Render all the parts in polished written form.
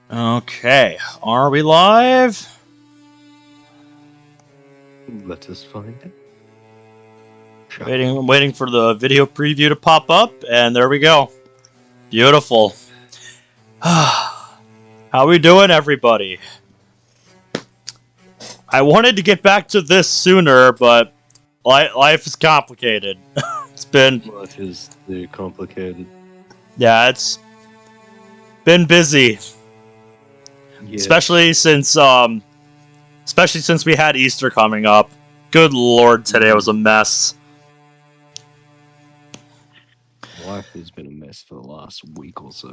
Okay, are we live? Let us find it. Waiting for the video preview to pop up, and there we go. Beautiful. How we doing, everybody? I wanted to get back to this sooner, but life is complicated. It's been... Life is too complicated. Yeah, it's been busy. Yeah. Especially since we had Easter coming up. Good lord, today was a mess. Life has been a mess for the last week or so.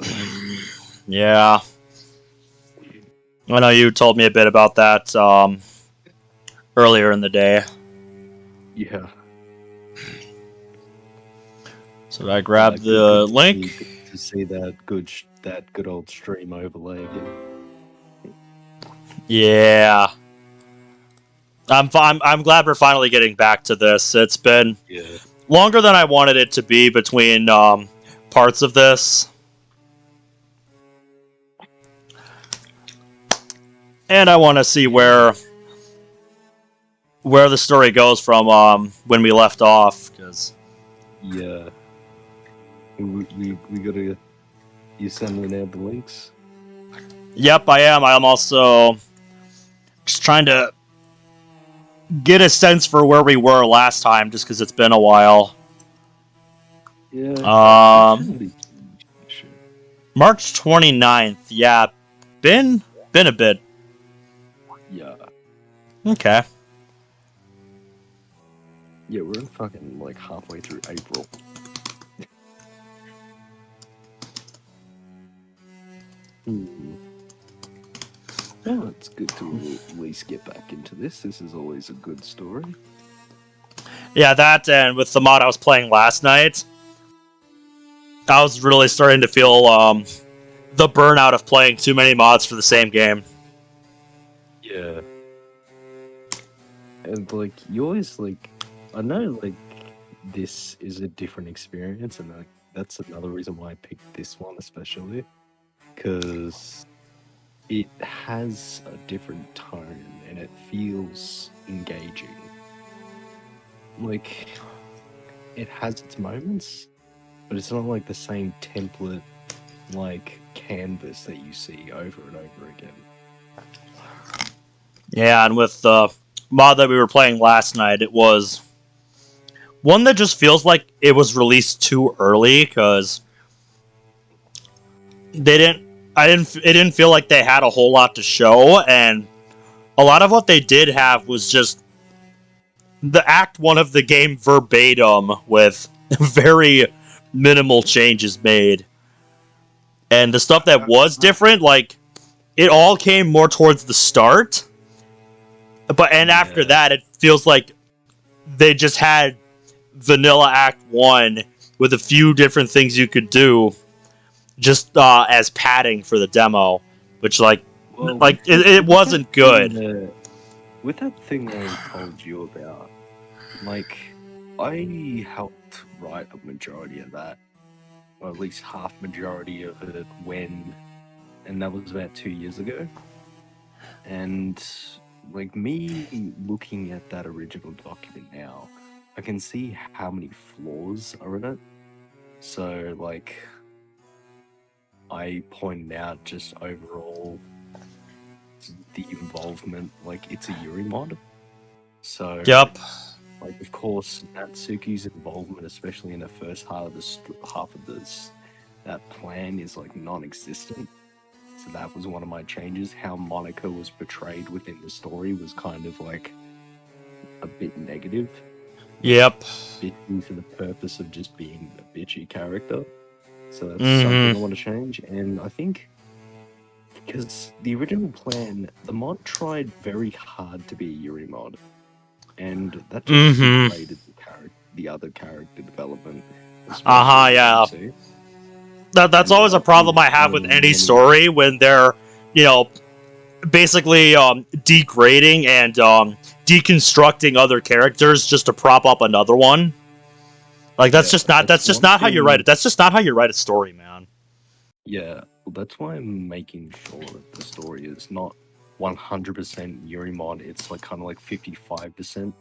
Yeah. I know you told me a bit about that earlier in the day. Yeah. So I grabbed the link. To see that good old stream overlay again. Yeah. I'm glad we're finally getting back to this. It's been longer than I wanted it to be between parts of this. And I want to see where the story goes from when we left off, because yeah, we gotta. You sending out the links? Yep, I am. I'm also just trying to get a sense for where we were last time, just because it's been a while. Yeah. March 29th. Yeah, been a bit. Yeah. Okay. Yeah, we're in fucking like halfway through April. Well, it's good to at least get back into this. This is always a good story. Yeah, that, and with the mod I was playing last night, I was really starting to feel the burnout of playing too many mods for the same game. Yeah. And like, you always like, I know like this is a different experience, and like, that's another reason why I picked this one especially, because it has a different tone and it feels engaging. Like, it has its moments, but it's not like the same template, like, canvas that you see over and over again. Yeah, and with the mod that we were playing last night, it was one that just feels like it was released too early, because it didn't feel like they had a whole lot to show, and a lot of what they did have was just the Act 1 of the game verbatim with very minimal changes made. And the stuff that was different, like, it all came more towards the start. And after that, it feels like they just had vanilla Act 1 with a few different things you could do just as padding for the demo, which, it wasn't good. With that thing that I told you about, like, I helped write a majority of that, or at least half majority of it and that was about 2 years ago. And, like, me looking at that original document now, I can see how many flaws are in it. So, like, I pointed out just overall the involvement, like, it's a Yuri mod. So, yep. Like, of course, Natsuki's involvement, especially in the first half of this, that plan is like non-existent. So that was one of my changes. How Monica was portrayed within the story was kind of like a bit negative. Yep. Bitchy for the purpose of just being a bitchy character. So that's something I want to change. And I think because the original plan, the mod tried very hard to be a Yuri mod. And that just degraded the other character development. Yeah. That's always a problem I have with any story when they're, basically degrading and deconstructing other characters just to prop up another one. Like, that's just not how you write it. That's just not how you write a story, man. Yeah, Well, that's why I'm making sure that the story is not 100% Yuri mod. It's like kind of like 55%,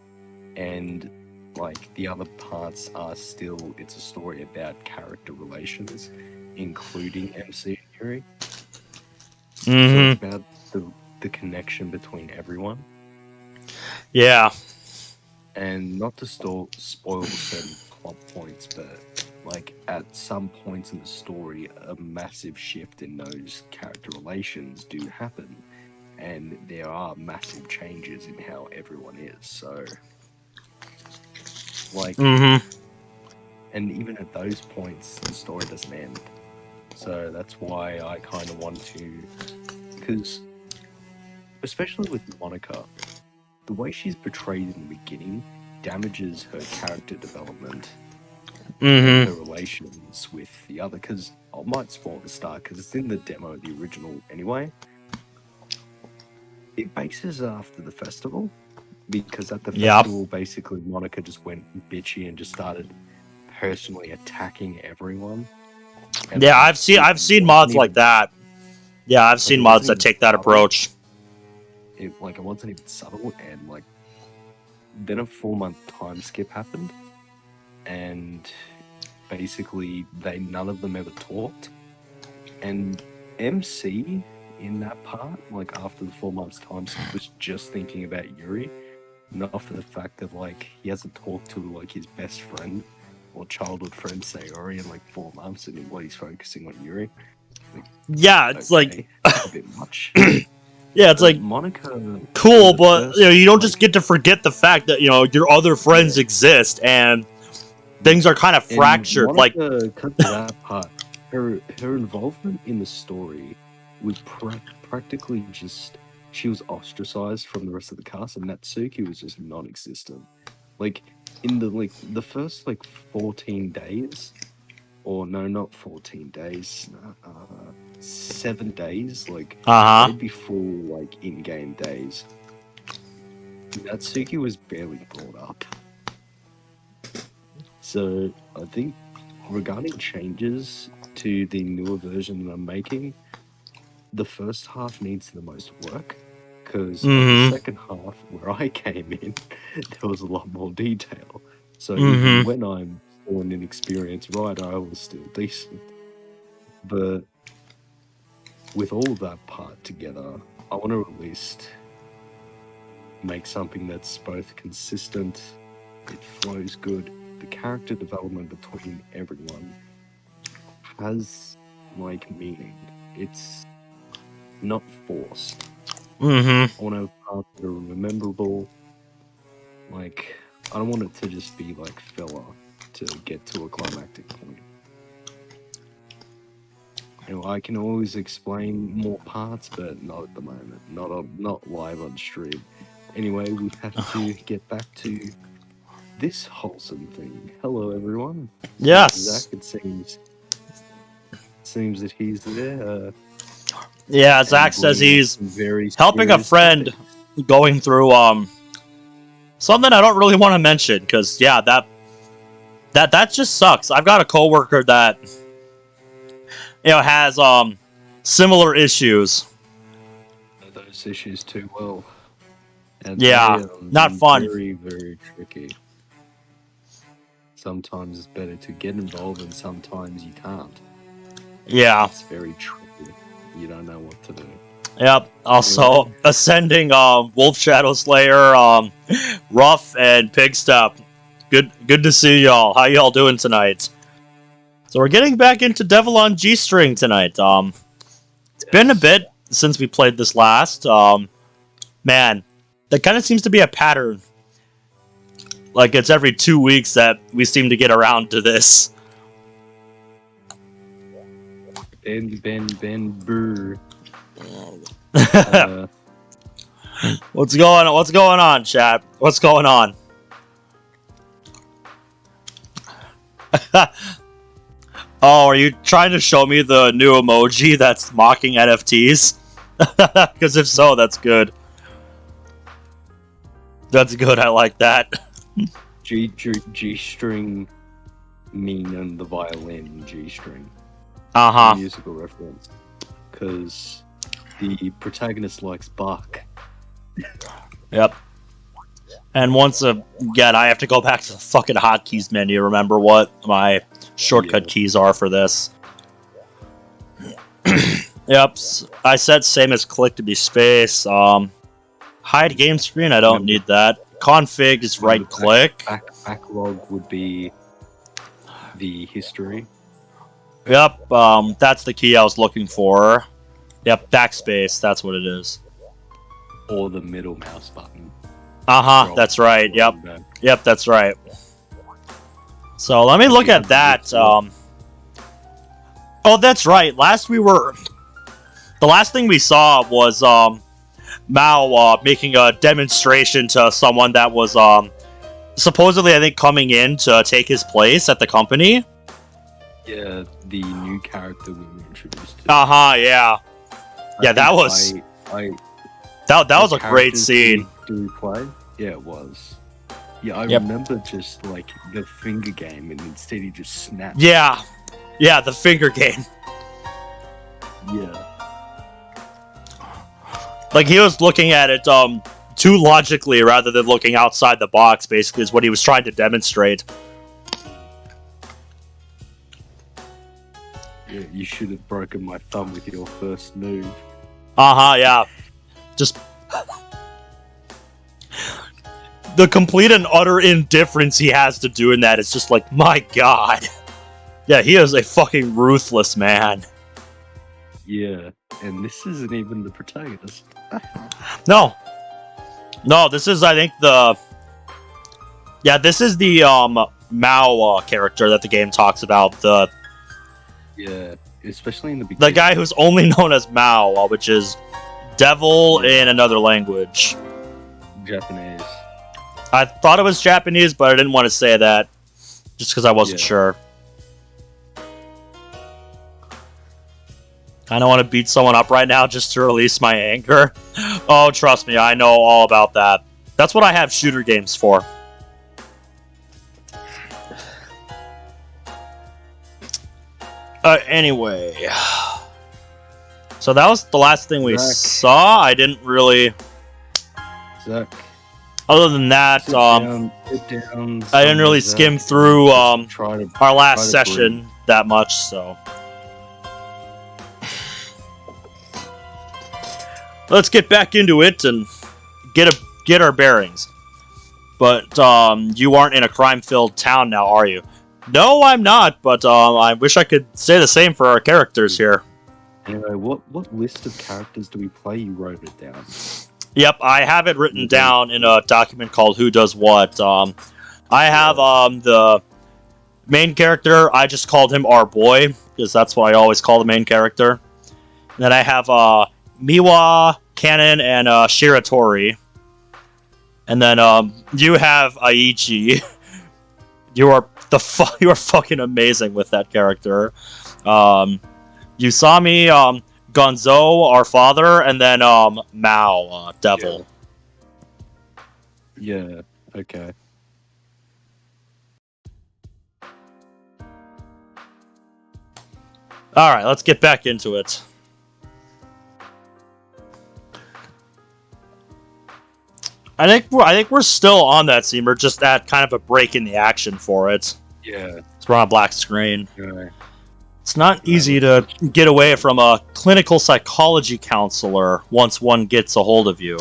and like the other parts are still. It's a story about character relations, including MC and Yuri. So it's about the connection between everyone. Yeah. And not to spoil certain plot points, but like at some points in the story, a massive shift in those character relations do happen, and there are massive changes in how everyone is. So, like, and even at those points, the story doesn't end. So that's why I kind of want to, because especially with Monica, the way she's portrayed in the beginning damages her character development and her relations with the other. Because I might spoil the start because it's in the demo of the original anyway. It bases after the festival because at the festival, basically Monica just went bitchy and just started personally attacking everyone. And yeah, I've seen mods like that. Yeah, I've seen mods that take that approach. It wasn't even subtle, and like then a 4-month time skip happened, and basically none of them ever talked, and MC in that part, like after the 4 months time skip, was just thinking about Yuri, not for the fact that like he hasn't talked to like his best friend or childhood friend Sayori in like 4 months, and what he's focusing on Yuri. Like, yeah, it's okay, like a bit much. Yeah, it's like Monica. Cool, but you don't just get to forget the fact that your other friends exist and things are kind of fractured. Monica, cut to that part. Her involvement in the story was practically just she was ostracized from the rest of the cast, and Natsuki was just non-existent. Like in the first 14 days, or no, not 14 days, 7 days, they'd be full in-game days. Natsuki was barely brought up. So I think regarding changes to the newer version that I'm making, the first half needs the most work, because the second half, where I came in, there was a lot more detail. So even when I'm still an inexperienced writer, I was still decent. But with all that part together, I want to at least make something that's both consistent, it flows good, the character development between everyone has meaning. It's not forced. I want to have parts that are memorable. I don't want it to just be filler to get to a climactic point. I can always explain more parts, but not at the moment. Not live on stream. Anyway, we have to get back to this wholesome thing. Hello, everyone. Yes. Zach, it seems that he's there. Yeah, Zach says he's helping a friend going through something I don't really want to mention, because yeah, that just sucks. I've got a coworker that has similar issues. Those issues too well. And yeah, not fun. Very, very tricky. Sometimes it's better to get involved, and sometimes you can't. Yeah. It's very tricky. You don't know what to do. Yep. Also, Ascending, Wolf Shadow Slayer, Ruff, and Pigstep. Good to see y'all. How y'all doing tonight? So we're getting back into Devil on G-String tonight. It's been a bit since we played this last. Man, that kind of seems to be a pattern. Like, it's every 2 weeks that we seem to get around to this. Ben, brr. What's going on, chat? What's going on? Oh, are you trying to show me the new emoji that's mocking NFTs? Because if so, that's good. That's good, I like that. G-string mean and the violin G-string. Uh-huh. Musical reference. because the protagonist likes Buck. Yep. And once again, I have to go back to the fucking hotkeys menu. Remember what my shortcut keys are for this. Yep. I said same as click to be space. Hide game screen. I don't need that. Config is right click. Backlog would be the history. Yep. That's the key I was looking for. Yep. Backspace. That's what it is. Or the middle mouse button. That's right. Yep. Yep, that's right. So let me look at that. Oh, that's right. The last thing we saw was Mao making a demonstration to someone that was supposedly, I think, coming in to take his place at the company. Yeah, the new character we were introduced to. Yeah. Yeah, that was... That was a great scene. Do we play? Yeah, it was. Yeah, I remember just like the finger game, and instead he just snapped. Yeah, the finger game. Yeah. Like he was looking at it too logically rather than looking outside the box. Basically, is what he was trying to demonstrate. Yeah, you should have broken my thumb with your first move. Yeah. Just the complete and utter indifference he has to doing that is just like, my god. Yeah, he is a fucking ruthless man. Yeah, and this isn't even the protagonist. No, this is, I think, this is the Mao character that the game talks about. Yeah, especially in the beginning. The guy who's only known as Mao, which is devil in another language. Japanese. I thought it was Japanese, but I didn't want to say that just because I wasn't sure. I don't want to beat someone up right now just to release my anger. Oh, trust me, I know all about that. That's what I have shooter games for. Anyway. So that was the last thing we saw. I didn't really... Zach. Other than that, down, I didn't really skim through our last session that much, so... Let's get back into it and get our bearings. But you aren't in a crime-filled town now, are you? No, I'm not, but I wish I could say the same for our characters here. Anyway, what list of characters do we play? You wrote it down. Yep, I have it written down in a document called Who Does What. I have the main character, I just called him our boy, because that's what I always call the main character. And then I have Miwa, Kanon, and Shiratori. And then you have Aichi. You are fucking amazing with that character. Usami, Gonzo, our father, and then Mao, devil. Yeah, okay. Alright, let's get back into it. I think we're still on that scene. We're just at kind of a break in the action for it. Yeah. It's on a black screen. Yeah. It's not easy to get away from a clinical psychology counselor once one gets a hold of you.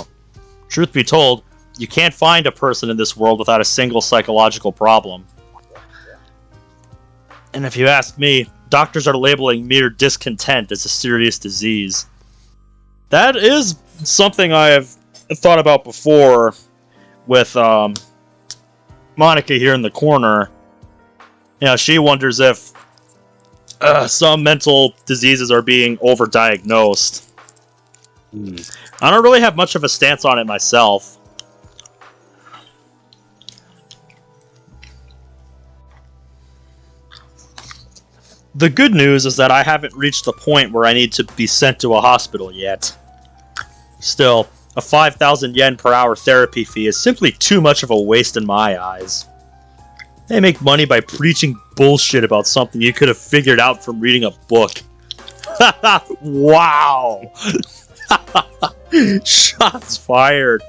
Truth be told, you can't find a person in this world without a single psychological problem. And if you ask me, doctors are labeling mere discontent as a serious disease. That is something I have thought about before with Monica here in the corner. You know, she wonders if some mental diseases are being overdiagnosed. I don't really have much of a stance on it myself. The good news is that I haven't reached the point where I need to be sent to a hospital yet. Still, a 5,000 yen per hour therapy fee is simply too much of a waste in my eyes. They make money by preaching bullshit about something you could have figured out from reading a book. Wow. Shots fired.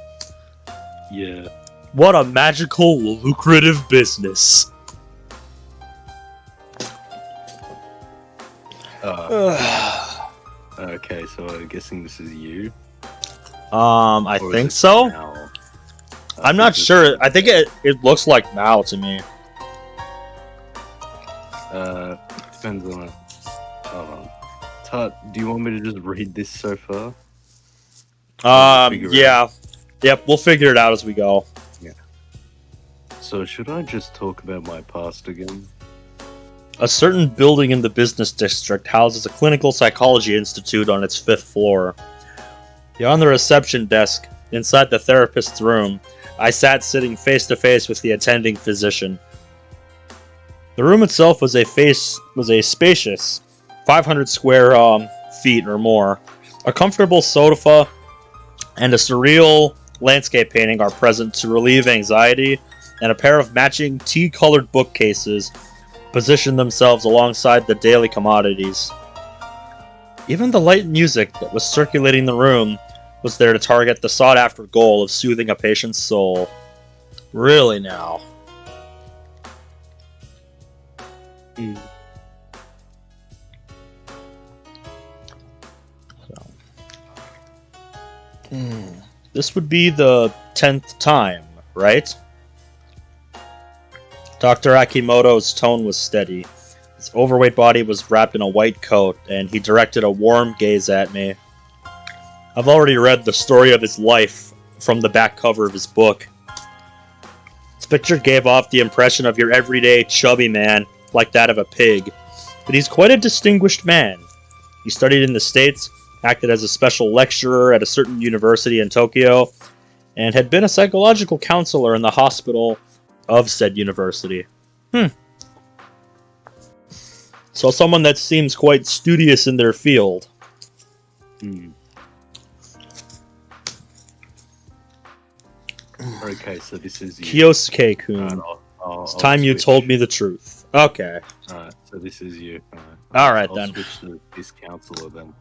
Yeah. What a magical, lucrative business. Okay, so I'm guessing this is you. I Or is think it so. Mal? I'm not sure. I think it looks like Mal to me. Depends on it. Hold on. Tut, do you want me to just read this so far? Yeah. Yep, we'll figure it out as we go. So should I just talk about my past again? A certain building in the business district houses a clinical psychology institute on its 5th floor. Beyond the reception desk, inside the therapist's room, I sat sitting face to face with the attending physician. The room itself was a spacious 500 square feet or more. A comfortable sofa and a surreal landscape painting are present to relieve anxiety, and a pair of matching tea-colored bookcases position themselves alongside the daily commodities. Even the light music that was circulating the room was there to target the sought-after goal of soothing a patient's soul. Really now. This would be the 10th time, right? Dr. Akimoto's tone was steady. His overweight body was wrapped in a white coat, and he directed a warm gaze at me. I've already read the story of his life from the back cover of his book. His picture gave off the impression of your everyday chubby man, like that of a pig. But he's quite a distinguished man. He studied in the States, acted as a special lecturer at a certain university in Tokyo, and had been a psychological counselor in the hospital of said university. So someone that seems quite studious in their field. Okay, so this is you. Kyosuke-kun. It's time you told me the truth. Okay. Alright, so this is you. Alright I'll then. switch to this counselor then.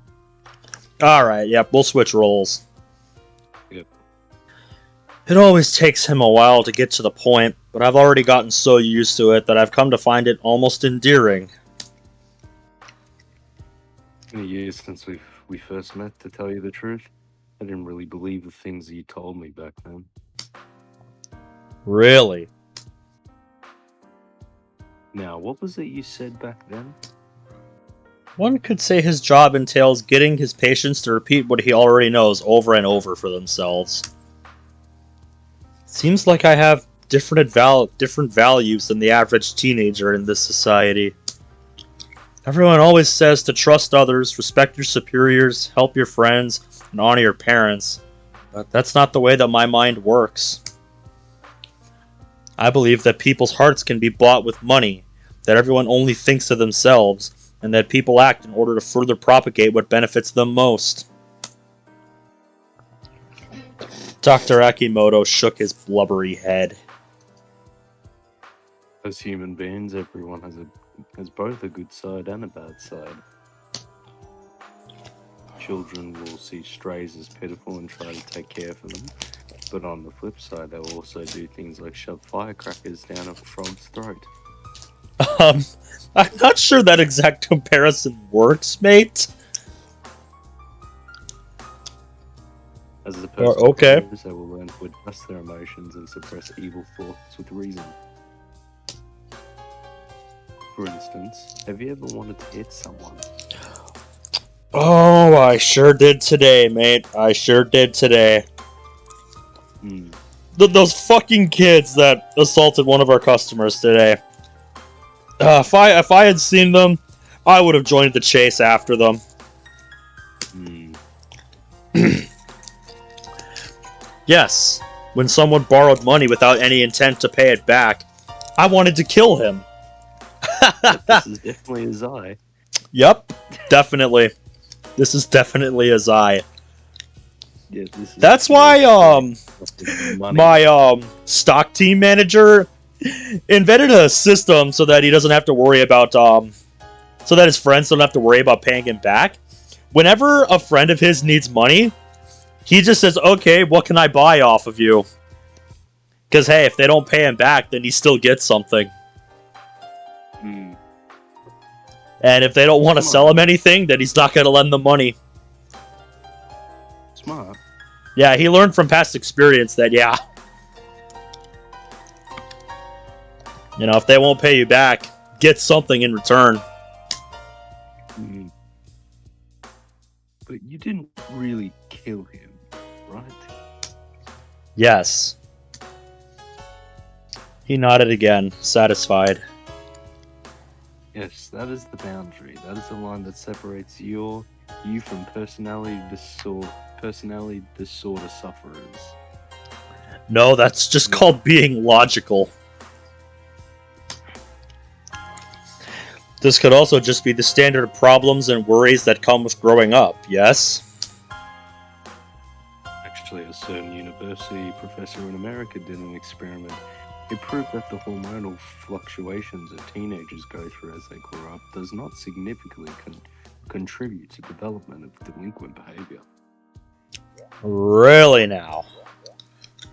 Alright, yep, we'll switch roles. Yep. It always takes him a while to get to the point, but I've already gotten so used to it that I've come to find it almost endearing. In a year since we first met, to tell you the truth, I didn't really believe the things you told me back then. Really? Now, what was it you said back then? One could say his job entails getting his patients to repeat what he already knows over and over for themselves. Seems like I have different values than the average teenager in this society. Everyone always says to trust others, respect your superiors, help your friends, and honor your parents. But that's not the way that my mind works. I believe that people's hearts can be bought with money, that everyone only thinks of themselves, and that people act in order to further propagate what benefits them most. Dr. Akimoto shook his blubbery head. As human beings, everyone has both a good side and a bad side. Children will see strays as pitiful and try to take care of them, but on the flip side, they'll also do things like shove firecrackers down a frog's throat. I'm not sure that exact comparison works, mate. As the person okay. grows, they will learn to adjust their emotions and suppress evil thoughts with reason. For instance, have you ever wanted to hit someone? Oh, I sure did today, mate. I sure did today. Those fucking kids that assaulted one of our customers today. If I had seen them, I would have joined the chase after them. Yes, when someone borrowed money without any intent to pay it back, I wanted to kill him. This is definitely his eye. Yep, definitely. This is definitely his eye. Yeah, this is That's why my stock team manager invented a system so that he doesn't have to worry about so that his friends don't have to worry about paying him back. Whenever a friend of his needs money, he just says, okay, what can I buy off of you? Because, hey, if they don't pay him back, then he still gets something. Mm. And if they don't want to sell him anything, then he's not going to lend them money. Smart. Yeah, he learned from past experience that, yeah. You know, if they won't pay you back, get something in return. Mm. But you didn't really kill him, right? Yes. He nodded again, satisfied. Yes, that is the boundary. That is the line that separates you from personality disorder sufferers. No, that's just called being logical. This could also just be the standard problems and worries that come with growing up, yes? Actually, a certain university professor in America did an experiment. It proved that the hormonal fluctuations that teenagers go through as they grow up does not significantly contribute to development of delinquent behavior. Really now?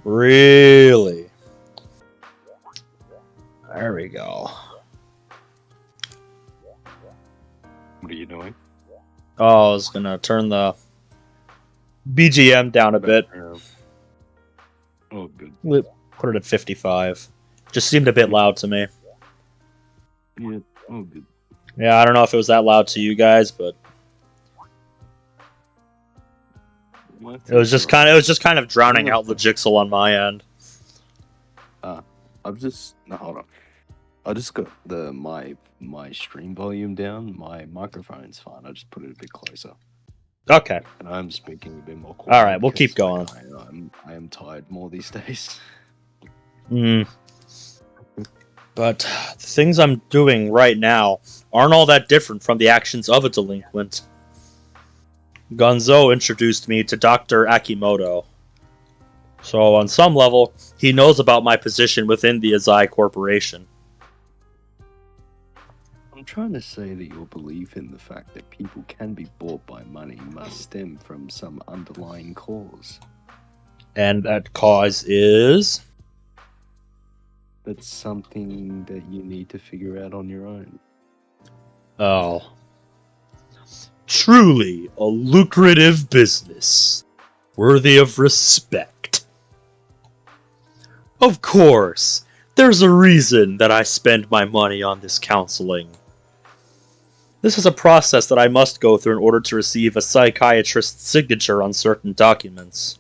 Really? There we go. What are you doing? Oh, I was gonna turn the BGM down a bit. Oh, good. Put it at 55. Just seemed a bit loud to me. Yeah, oh, good. Yeah, I don't know if it was that loud to you guys, but it was just kind of drowning out Logixel on my end. Hold on. I just got my stream volume down. My microphone's fine. I just put it a bit closer. Okay. And I'm speaking a bit more quiet. All right, we'll keep going. I am tired more these days. But the things I'm doing right now aren't all that different from the actions of a delinquent. Gonzo introduced me to Dr. Akimoto. So on some level, he knows about my position within the Azai Corporation. I'm trying to say that your belief in the fact that people can be bought by money must stem from some underlying cause. And that cause is? That's something that you need to figure out on your own. Oh. Truly a lucrative business, worthy of respect. Of course, there's a reason that I spend my money on this counseling. This is a process that I must go through in order to receive a psychiatrist's signature on certain documents.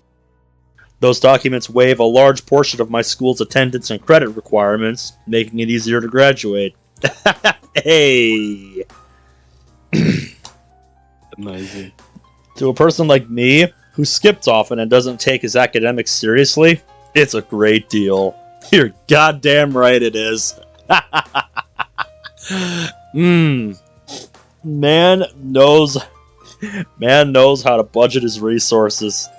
Those documents waive a large portion of my school's attendance and credit requirements, making it easier to graduate. Hey! Amazing. To a person like me, who skips often and doesn't take his academics seriously, it's a great deal. You're goddamn right it is. Man knows how to budget his resources.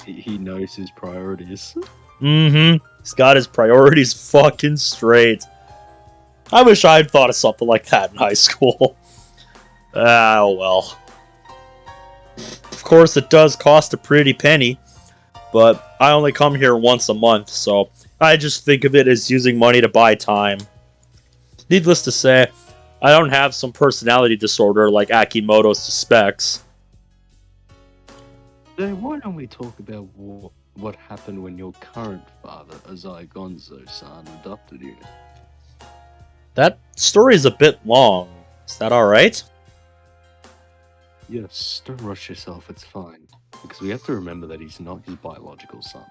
He knows his priorities. He's got his priorities fucking straight. I wish I'd thought of something like that in high school. Oh well. Of course, it does cost a pretty penny, but I only come here once a month, so I just think of it as using money to buy time. Needless to say, I don't have some personality disorder like Akimoto suspects. So why don't we talk about what happened when your current father, Azai Gonzo-san, adopted you? That story is a bit long. Is that alright? Yes, don't rush yourself, it's fine. Because we have to remember that he's not his biological son.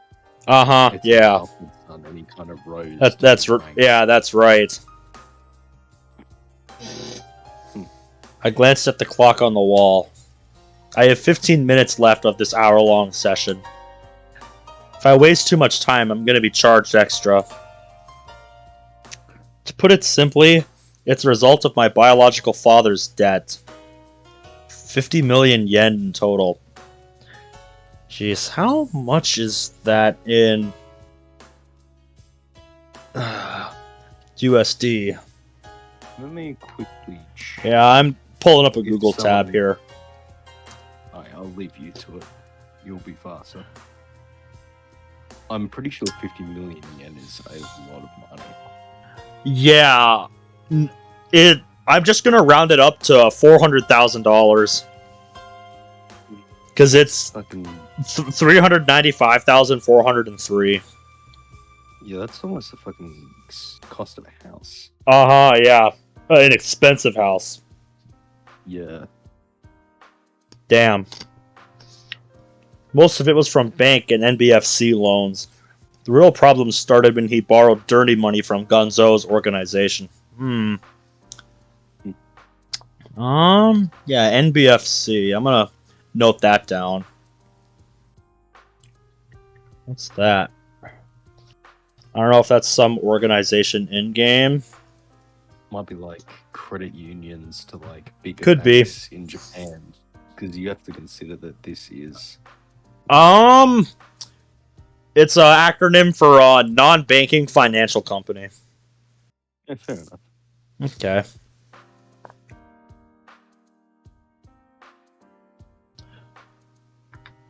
Uh-huh, It's yeah. his adopted son, and he kind of rose. That's right. I glanced at the clock on the wall. I have 15 minutes left of this hour-long session. If I waste too much time, I'm going to be charged extra. To put it simply, it's a result of my biological father's debt. 50 million yen in total. Jeez, how much is that in USD? Let me quickly check. Yeah, I'm pulling up a If Google tab someone- here. Alright, I'll leave you to it. You'll be faster. I'm pretty sure 50 million yen is a lot of money. Yeah, I'm just gonna round it up to $400,000 because it's Fucking 395,403. yeah, that's almost the fucking cost of a house. Yeah, an expensive house. Yeah. Damn. Most of it was from bank and NBFC loans. The real problem started when he borrowed dirty money from Gonzo's organization. Yeah, NBFC. I'm gonna note that down. What's that? I don't know if that's some organization in-game. Might be like credit unions to like bigger Could be. banks in Japan. Because you have to consider that this is It's an acronym for non-banking financial company. yeah, fair enough. Okay.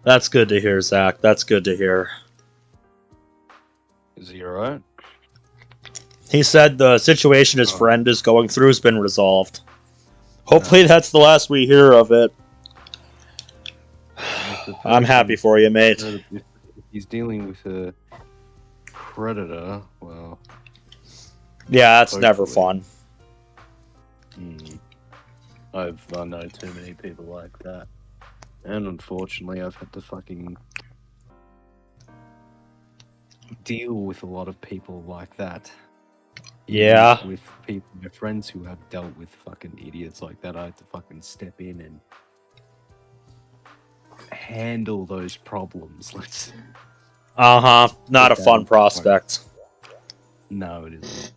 That's good to hear, Zach. That's good to hear. Is he alright? He said the situation his friend is going through has been resolved. Hopefully that's the last we hear of it. I'm happy for you, mate. If he's dealing with a predator, well... Yeah, that's never fun. I know too many people like that. And unfortunately, I've had to fucking deal with a lot of people like that. Yeah. With people, my friends who have dealt with fucking idiots like that, I had to fucking step in and handle those problems. Let's. Not a fun prospect. No, it isn't.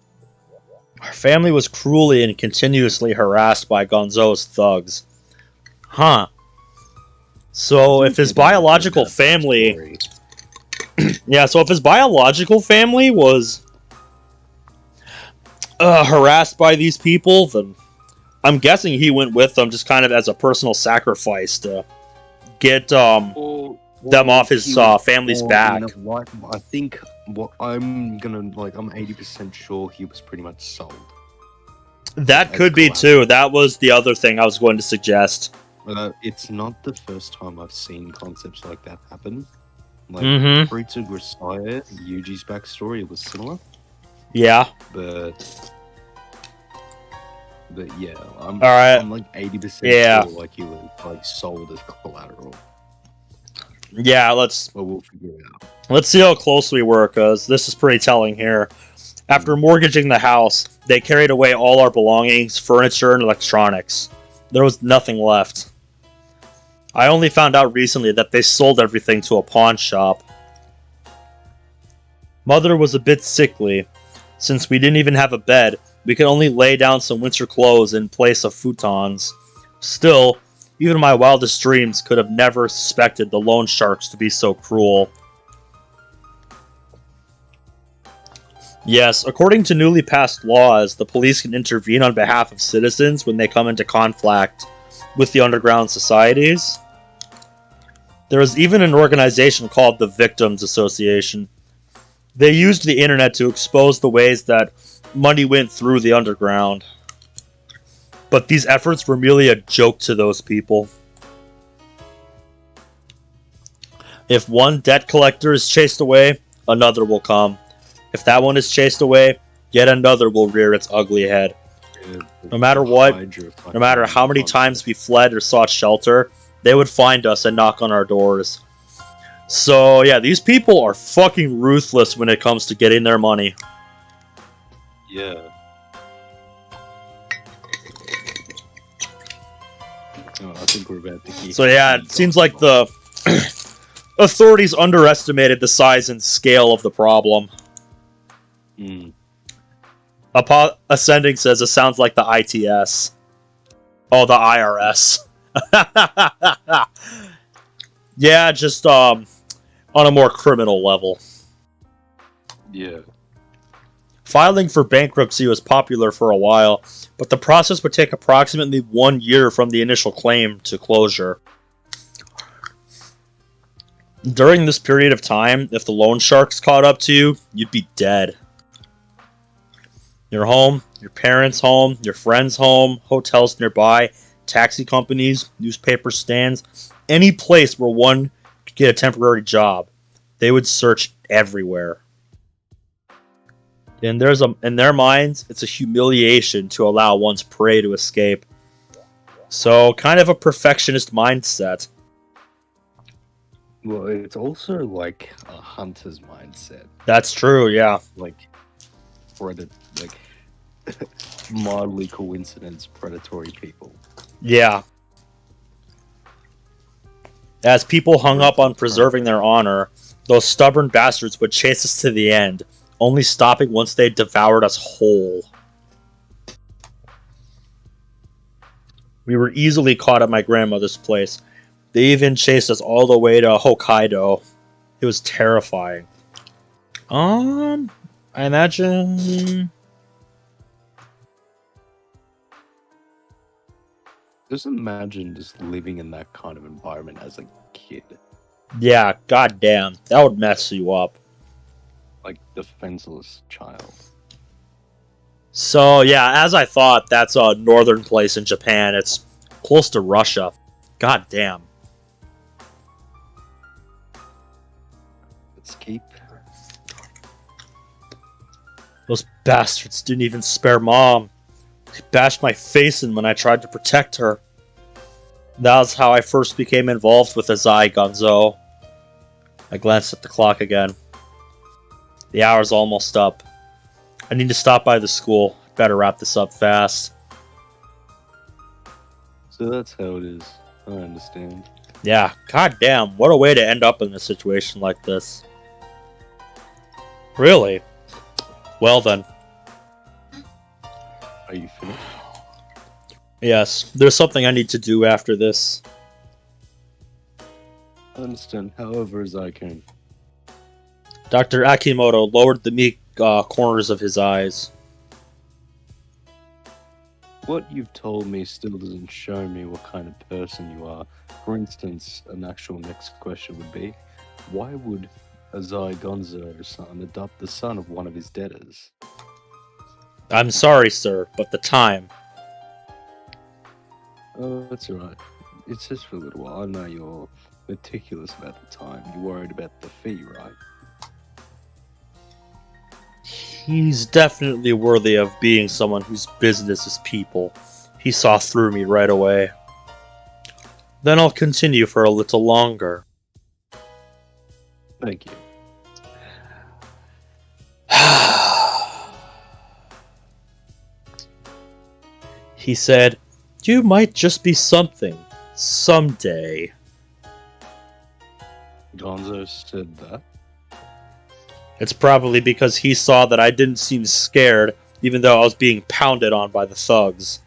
Our family was cruelly and continuously harassed by Gonzo's thugs. Huh. So if his biological family... Yeah, so if his biological family was harassed by these people, then I'm guessing he went with them just kind of as a personal sacrifice to get them off his family's back. I think what I'm 80% sure he was pretty much sold. That could be too. That was the other thing I was going to suggest. It's not the first time I've seen concepts like that happen. Like Fruits of Grisaya, Yuji's backstory, it was similar. Yeah. But yeah, I'm like 80% sure like he was like sold as collateral. Yeah, But we'll figure it out. Let's see how close we were, because this is pretty telling here. After mortgaging the house, they carried away all our belongings, furniture, and electronics. There was nothing left. I only found out recently that they sold everything to a pawn shop. Mother was a bit sickly. Since we didn't even have a bed, we could only lay down some winter clothes in place of futons. Still, even my wildest dreams could have never suspected the loan sharks to be so cruel. Yes, according to newly passed laws, the police can intervene on behalf of citizens when they come into conflict with the underground societies. There is even an organization called the Victims Association. They used the internet to expose the ways that money went through the underground. But these efforts were merely a joke to those people. If one debt collector is chased away, another will come. If that one is chased away, yet another will rear its ugly head. No matter what, no matter how many times we fled or sought shelter, they would find us and knock on our doors. So, yeah, these people are fucking ruthless when it comes to getting their money. Yeah. Oh, I think we're about to keep. So, yeah, it seems like the authorities underestimated the size and scale of the problem. Ascending says it sounds like the ITS. Oh, the IRS. Yeah, just on a more criminal level. Yeah. Filing for bankruptcy was popular for a while, but the process would take approximately 1 year from the initial claim to closure. During this period of time, if the loan sharks caught up to you, you'd be dead. Your home, your parents' home, your friends' home, hotels nearby, taxi companies, newspaper stands, any place where one could get a temporary job. They would search everywhere. In their minds, it's a humiliation to allow one's prey to escape. So, kind of a perfectionist mindset. Well, it's also like a hunter's mindset. That's true, yeah. Like, mildly coincidence predatory people. Yeah. As people hung up on preserving their honor, those stubborn bastards would chase us to the end, only stopping once they devoured us whole. We were easily caught at my grandmother's place. They even chased us all the way to Hokkaido. It was terrifying. I imagine... Just imagine just living in that kind of environment as a kid. Yeah, goddamn. That would mess you up. Like, defenseless child. So, yeah, as I thought, that's a northern place in Japan. It's close to Russia. God damn. Escape. Those bastards didn't even spare Mom. They bashed my face in when I tried to protect her. That was how I first became involved with Azai Gonzo. I glanced at the clock again. The hour's almost up. I need to stop by the school. Better wrap this up fast. So that's how it is. I understand. Yeah, goddamn, what a way to end up in a situation like this. Really? Well then. Are you finished? Yes, there's something I need to do after this. I understand, however, as I can. Dr. Akimoto lowered the meek corners of his eyes. What you've told me still doesn't show me what kind of person you are. For instance, an actual next question would be, why would Azai Gonzo-san adopt the son of one of his debtors? I'm sorry, sir, but the time. Oh, that's alright. It's just for a little while. I know you're meticulous about the time. You're worried about the fee, right? He's definitely worthy of being someone whose business is people. He saw through me right away. Then I'll continue for a little longer. Thank you. He said, you might just be something. Someday. Gonzo said that? It's probably because he saw that I didn't seem scared, even though I was being pounded on by the thugs.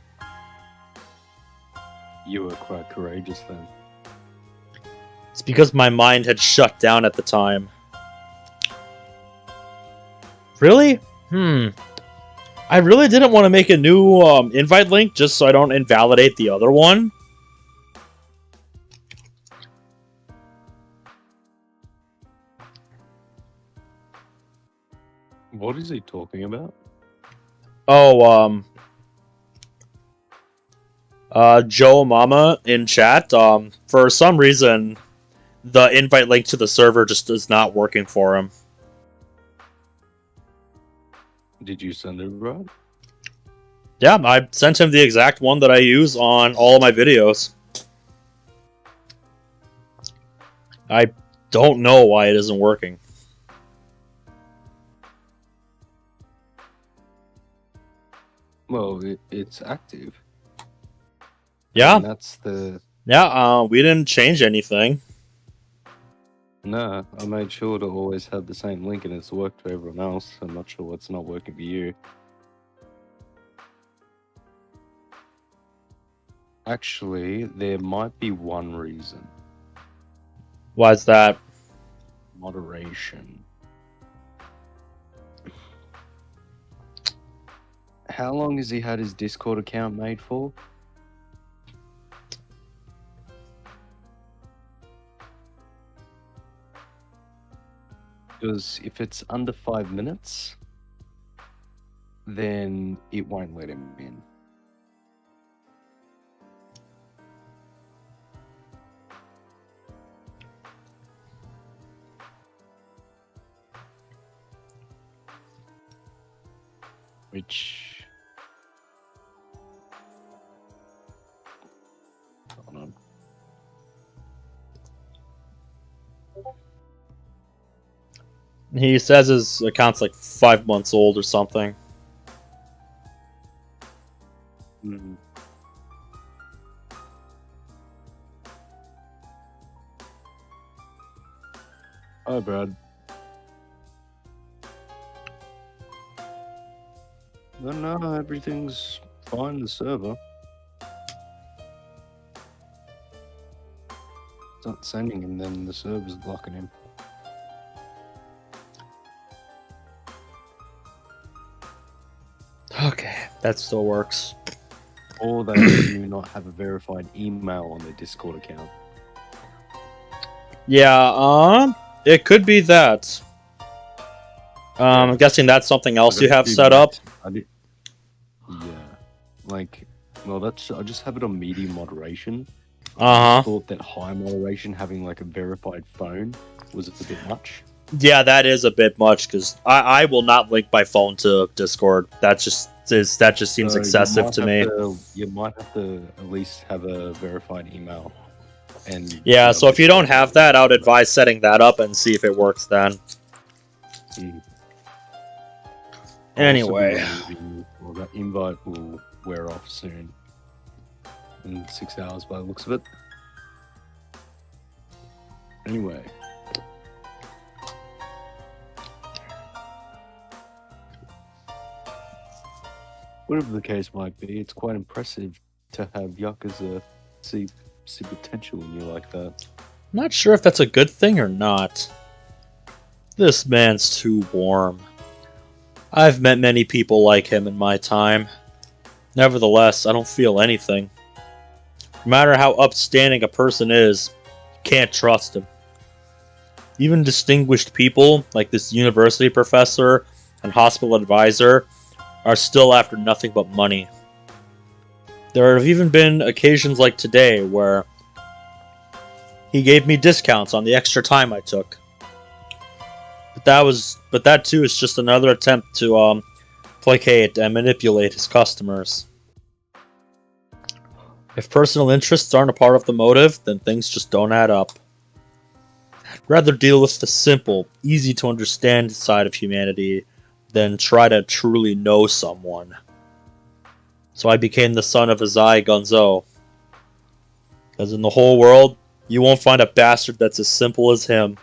You were quite courageous then. It's because my mind had shut down at the time. Really? I really didn't want to make a new invite link just so I don't invalidate the other one. What is he talking about? Oh, Joe Mama in chat, for some reason, the invite link to the server just is not working for him. Did you send it right? Yeah, I sent him the exact one that I use on all of my videos. I don't know why it isn't working. Well, it's active. Yeah. And that's the... Yeah, we didn't change anything. No, I made sure to always have the same link and it's worked for everyone else. I'm not sure what's not working for you. Actually, there might be one reason. Why's that? Moderation. How long has he had his Discord account made for? Because if it's under 5 minutes, then it won't let him in. Which... Hold on. He says his account's like 5 months old or something. Mm. Hi, Brad. No, everything's fine in the server. It's not sending him, then the server's blocking him. Okay, that still works. Or they do not have a verified email on their Discord account. Yeah, it could be that. I'm guessing that's something else you have set up. Yeah, like, well, I just have it on medium moderation. Uh-huh. I thought that high moderation, having like a verified phone, was a bit much. Yeah, that is a bit much, because I will not link my phone to Discord. That just seems excessive to me. You might have to at least have a verified email. And yeah, so if you don't have that, I would advise setting that up and see if it works then. Anyway. Well, that invite will wear off soon. In 6 hours by the looks of it. Anyway. Whatever the case might be, it's quite impressive to have Yakuza see potential in you like that. Not sure if that's a good thing or not. This man's too warm. I've met many people like him in my time. Nevertheless, I don't feel anything. No matter how upstanding a person is, you can't trust him. Even distinguished people, like this university professor and hospital advisor, are still after nothing but money. There have even been occasions like today where he gave me discounts on the extra time I took. But that too is just another attempt to placate and manipulate his customers. If personal interests aren't a part of the motive, then things just don't add up. I'd rather deal with the simple, easy to understand side of humanity than try to truly know someone. So I became the son of Azai Gonzo. Because in the whole world, you won't find a bastard that's as simple as him.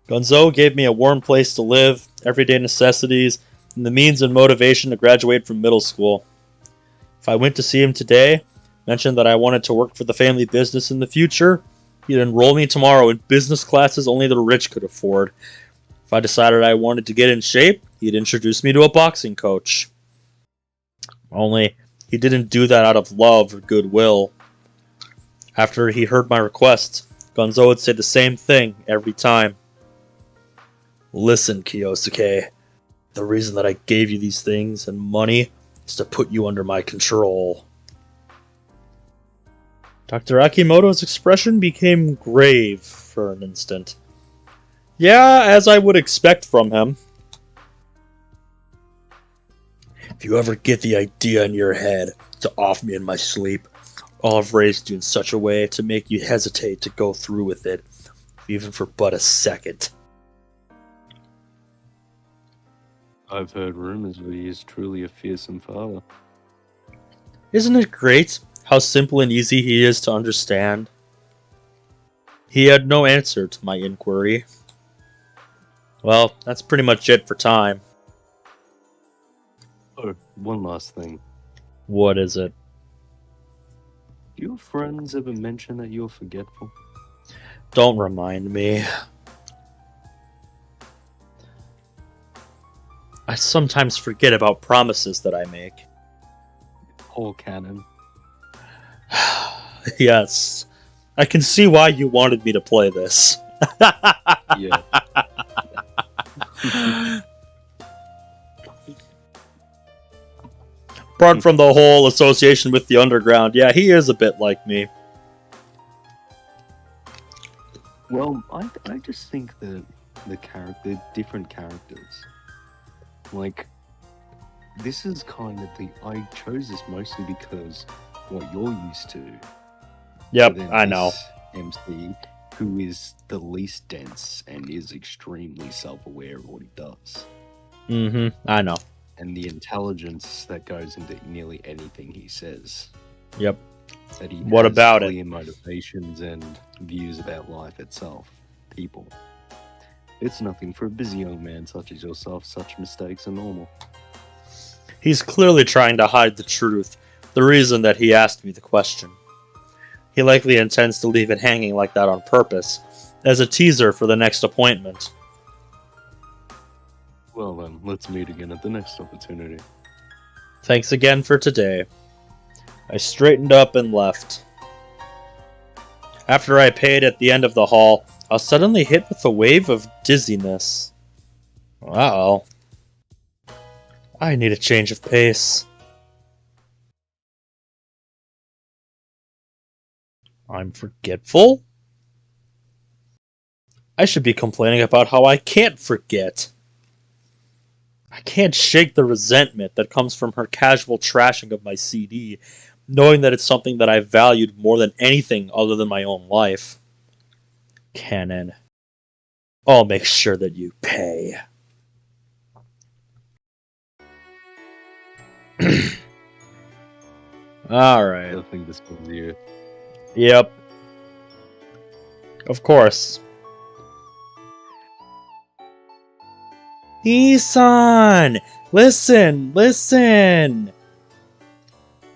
Gonzo gave me a warm place to live, everyday necessities, and the means and motivation to graduate from middle school. If I went to see him today, mentioned that I wanted to work for the family business in the future, he'd enroll me tomorrow in business classes only the rich could afford. If I decided I wanted to get in shape, he'd introduce me to a boxing coach. Only, he didn't do that out of love or goodwill. After he heard my request, Gonzo would say the same thing every time. Listen, Kyosuke, the reason that I gave you these things and money is to put you under my control. Dr. Akimoto's expression became grave for an instant. Yeah, as I would expect from him. If you ever get the idea in your head to off me in my sleep, I'll have raised you in such a way to make you hesitate to go through with it, even for but a second. I've heard rumors that he is truly a fearsome father. Isn't it great how simple and easy he is to understand? He had no answer to my inquiry. Well, that's pretty much it for time. Oh, one last thing. What is it? Do your friends ever mention that you're forgetful? Don't remind me. I sometimes forget about promises that I make. Poor Cannon. Yes. I can see why you wanted me to play this. Yeah. Apart from the whole association with the underground, yeah, he is a bit like me. Well, I just think that the different characters, like, this is kind of I chose this mostly because what you're used to. Yep, But then I know. this MC, who is the least dense and is extremely self-aware of what he does. Mm-hmm, I know. And the intelligence that goes into nearly anything he says. Yep. That he What has about it? clear motivations and views about life itself. People. It's nothing for a busy young man such as yourself. Such mistakes are normal. He's clearly trying to hide the truth, the reason that he asked me the question. He likely intends to leave it hanging like that on purpose, as a teaser for the next appointment. Well then, let's meet again at the next opportunity. Thanks again for today. I straightened up and left. After I paid at the end of the hall, I was suddenly hit with a wave of dizziness. Uh-oh. I need a change of pace. I'm forgetful? I should be complaining about how I can't forget. I can't shake the resentment that comes from her casual trashing of my CD, knowing that it's something that I valued more than anything other than my own life. Cannon. I'll make sure that you pay. Alright. I think this was you. Yep. Of course. Isan! Listen! Listen!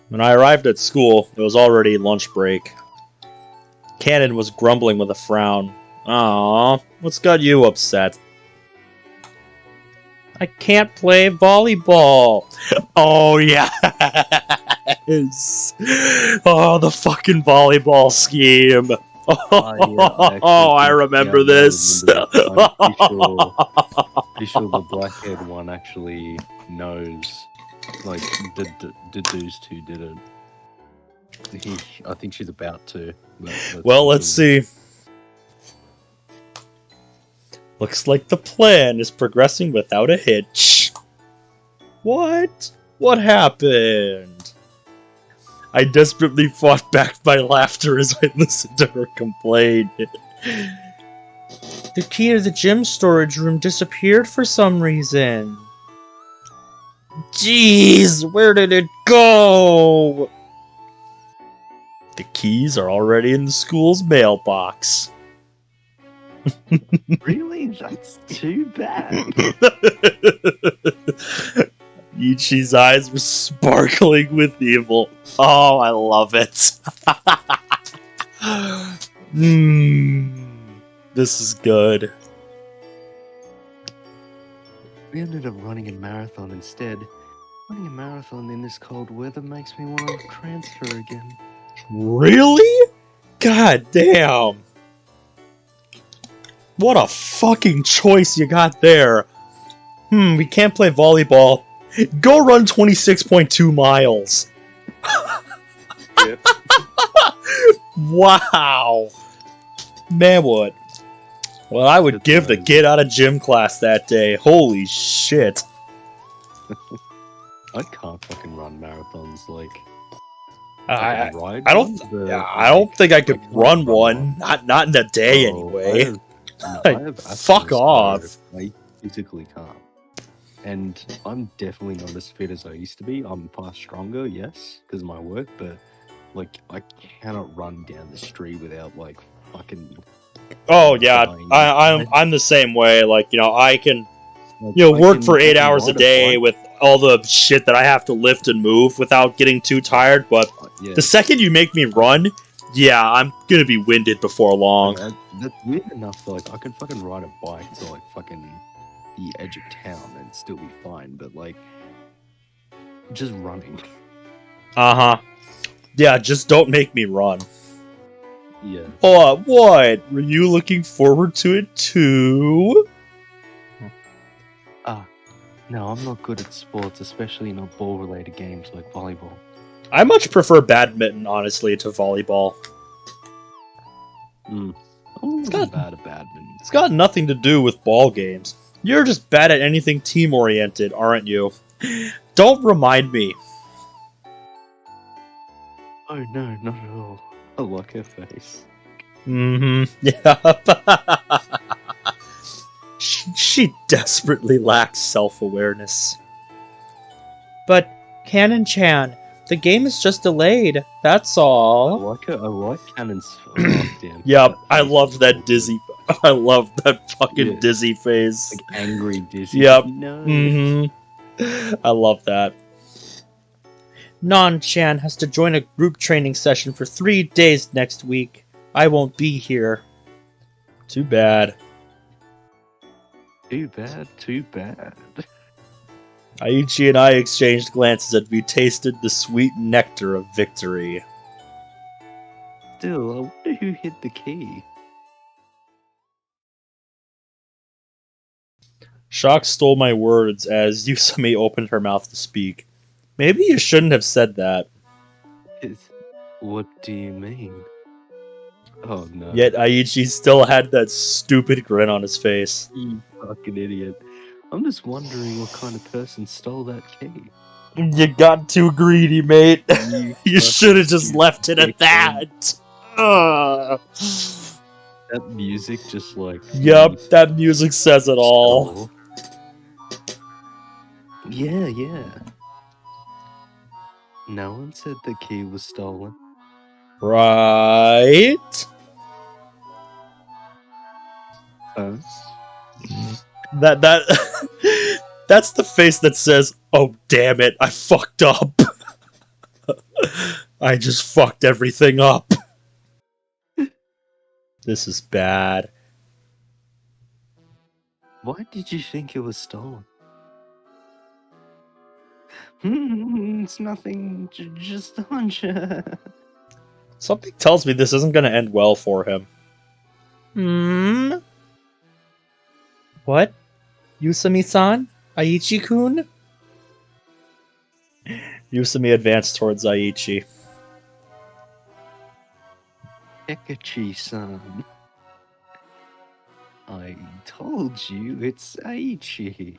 When I arrived at school, it was already lunch break. Cannon was grumbling with a frown. Aww, what's got you upset? I can't play volleyball. Oh, yes! Oh, the fucking volleyball scheme. I remember this. I'm pretty sure the black-haired one actually knows, like, deduced who did it. I think she's about to. Well, let's see. Looks like the plan is progressing without a hitch. What? What happened? I desperately fought back my laughter as I listened to her complain. The key to the gym storage room disappeared for some reason. Jeez, where did it go? The keys are already in the school's mailbox. Really? That's too bad. Ichi's eyes were sparkling with evil. Oh, I love it. This is good. We ended up running a marathon instead. Running a marathon in this cold weather makes me want to transfer again. Really? God damn. What a fucking choice you got there. We can't play volleyball. Go run 26.2 miles. Yep. Wow. Man, what? Well, I would give the get out of gym class that day. Holy shit. I can't fucking run marathons, like... I I don't think I could run one. Not in a day, anyway. I have Fuck off. I physically can't. And I'm definitely not as fit as I used to be. I'm far stronger, yes, because of my work, but like I cannot run down the street without like fucking. Oh yeah, I'm the same way. Like, you know, I can, you know, work for 8 hours a day with all the shit that I have to lift and move without getting too tired. But the second you make me run, yeah, I'm gonna be winded before long. That's weird enough. Like I can fucking ride a bike to like fucking the edge of town and still be fine, but like just running. Uh-huh. Yeah, just don't make me run. Yeah. Oh, what? Were you looking forward to it too? No, I'm not good at sports, especially not ball-related games like volleyball. I much prefer badminton, honestly, to volleyball. I wasn't bad at badminton. It's got nothing to do with ball games. You're just bad at anything team-oriented, aren't you? Don't remind me. Oh no, not at all. I like her face. Mm-hmm. Yeah. She desperately lacks self-awareness. But, Canon-chan, the game is just delayed. That's all. I like Cannon's damn. Yep, I love that dizzy. I love that fucking dizzy face. Like angry dizzy. Yep. No. Mm-hmm. I love that. Non-chan has to join a group training session for 3 days next week. I won't be here. Too bad. Too bad, too bad. Aichi and I exchanged glances as we tasted the sweet nectar of victory. Still, I wonder who hid the key. Shock stole my words as Yusumi opened her mouth to speak. Maybe you shouldn't have said that. What do you mean? Oh no. Yet Aichi still had that stupid grin on his face. You fucking idiot. I'm just wondering what kind of person stole that key. You got too greedy, mate. You should have just left it at that. That music just like... Yep, that music says it all. Yeah. No one said the key was stolen. Right? That's the face that says, "Oh damn it, I fucked up. I just fucked everything up. This is bad." Why did you think it was stolen? It's nothing, just a hunch. Something tells me this isn't going to end well for him. What? Yusumi-san? Aichi-kun? Yusumi advanced towards Aichi. Ekachi-san. I told you it's Aichi.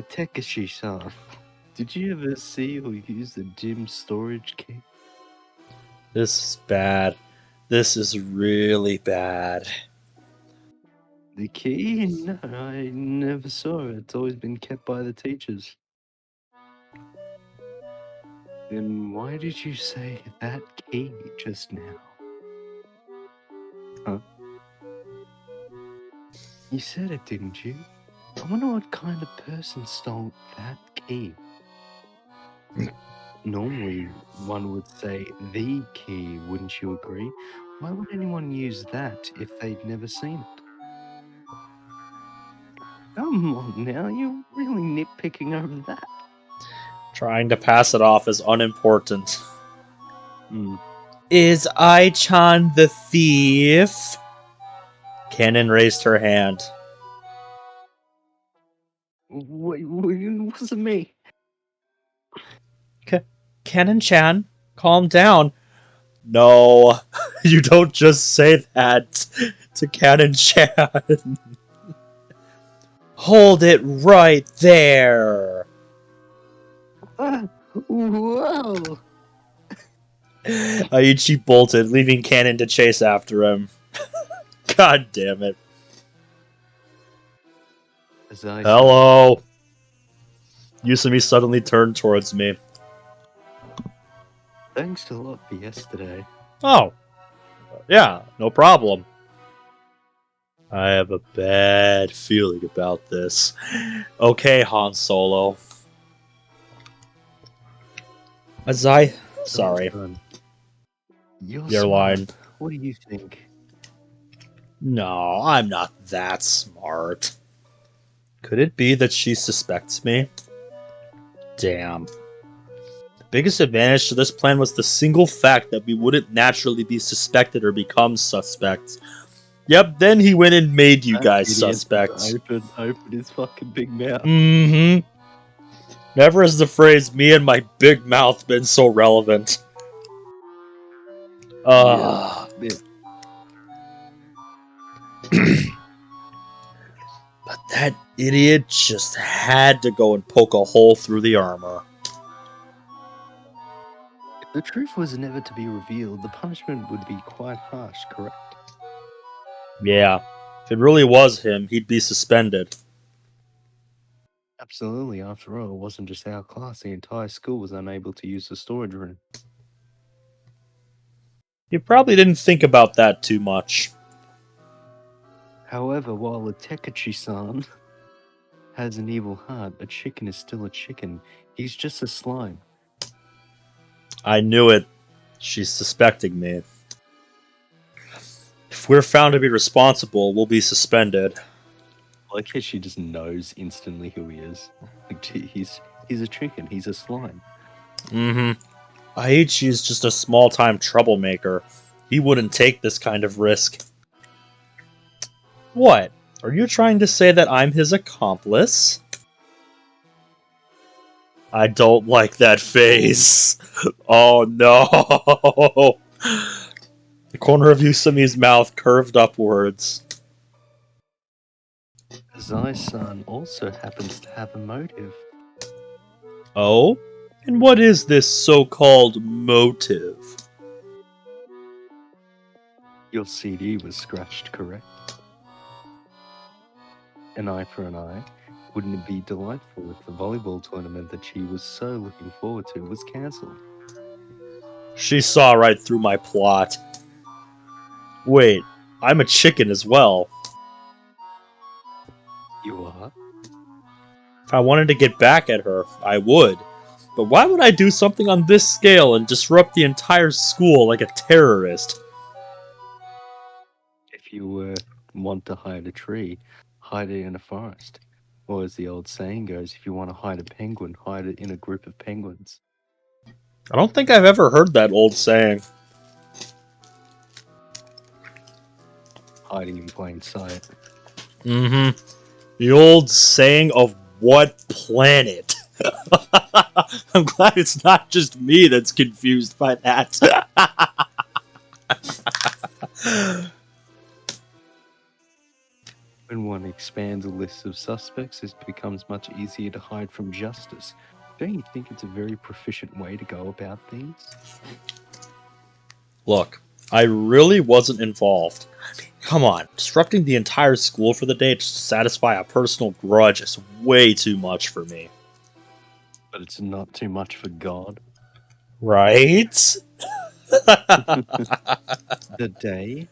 Takeshi-san. Did you ever see or use the gym storage key? This is bad. This is really bad. The key? No, I never saw it. It's always been kept by the teachers. Then why did you say that key just now? Huh? You said it, didn't you? I wonder what kind of person stole that key. Normally, one would say the key, wouldn't you agree? Why would anyone use that if they'd never seen it? Come on now, you're really nitpicking over that. Trying to pass it off as unimportant. Is Ai-chan the thief? Cannon raised her hand. Wait, it wasn't me. Cannon-chan, calm down. No, you don't just say that to Cannon-chan. Hold it right there. Whoa! Aichi bolted, leaving Cannon to chase after him. God damn it. Hello. Yusumi suddenly turned towards me. Thanks a lot for yesterday. Oh. Yeah, no problem. I have a bad feeling about this. Okay, Han Solo. Sorry. Your line. What do you think? No, I'm not that smart. Could it be that she suspects me? Damn. The biggest advantage to this plan was the single fact that we wouldn't naturally be suspected or become suspects. Yep, then he went and made you guys suspects. Open his fucking big mouth. Mm-hmm. Never has the phrase, me and my big mouth, been so relevant. Yeah. But that idiot just had to go and poke a hole through the armor. If the truth was never to be revealed, the punishment would be quite harsh, correct? Yeah, if it really was him, he'd be suspended. Absolutely, after all, it wasn't just our class, the entire school was unable to use the storage room. You probably didn't think about that too much. However, while a Tekachi-san has an evil heart, a chicken is still a chicken. He's just a slime. I knew it. She's suspecting me. If we're found to be responsible, we'll be suspended. Like how she just knows instantly who he is. Like, he's a chicken. He's a slime. Mm-hmm. Aichi is just a small-time troublemaker. He wouldn't take this kind of risk. What? Are you trying to say that I'm his accomplice? I don't like that face. Oh no! The corner of Usami's mouth curved upwards. Zai-san also happens to have a motive. Oh? And what is this so-called motive? Your CD was scratched, correct? An eye for an eye. Wouldn't it be delightful if the volleyball tournament that she was so looking forward to was cancelled? She saw right through my plot. Wait, I'm a chicken as well. You are? If I wanted to get back at her, I would. But why would I do something on this scale and disrupt the entire school like a terrorist? If you want to hide a tree, hide it in a forest. Or as the old saying goes, if you want to hide a penguin, hide it in a group of penguins. I don't think I've ever heard that old saying. Hiding in plain sight. Mm-hmm. The old saying of what planet? I'm glad it's not just me that's confused by that. When one expands a list of suspects, it becomes much easier to hide from justice. Don't you think it's a very proficient way to go about things? Look, I really wasn't involved. Come on, disrupting the entire school for the day to satisfy a personal grudge is way too much for me. But it's not too much for God. Right? The day?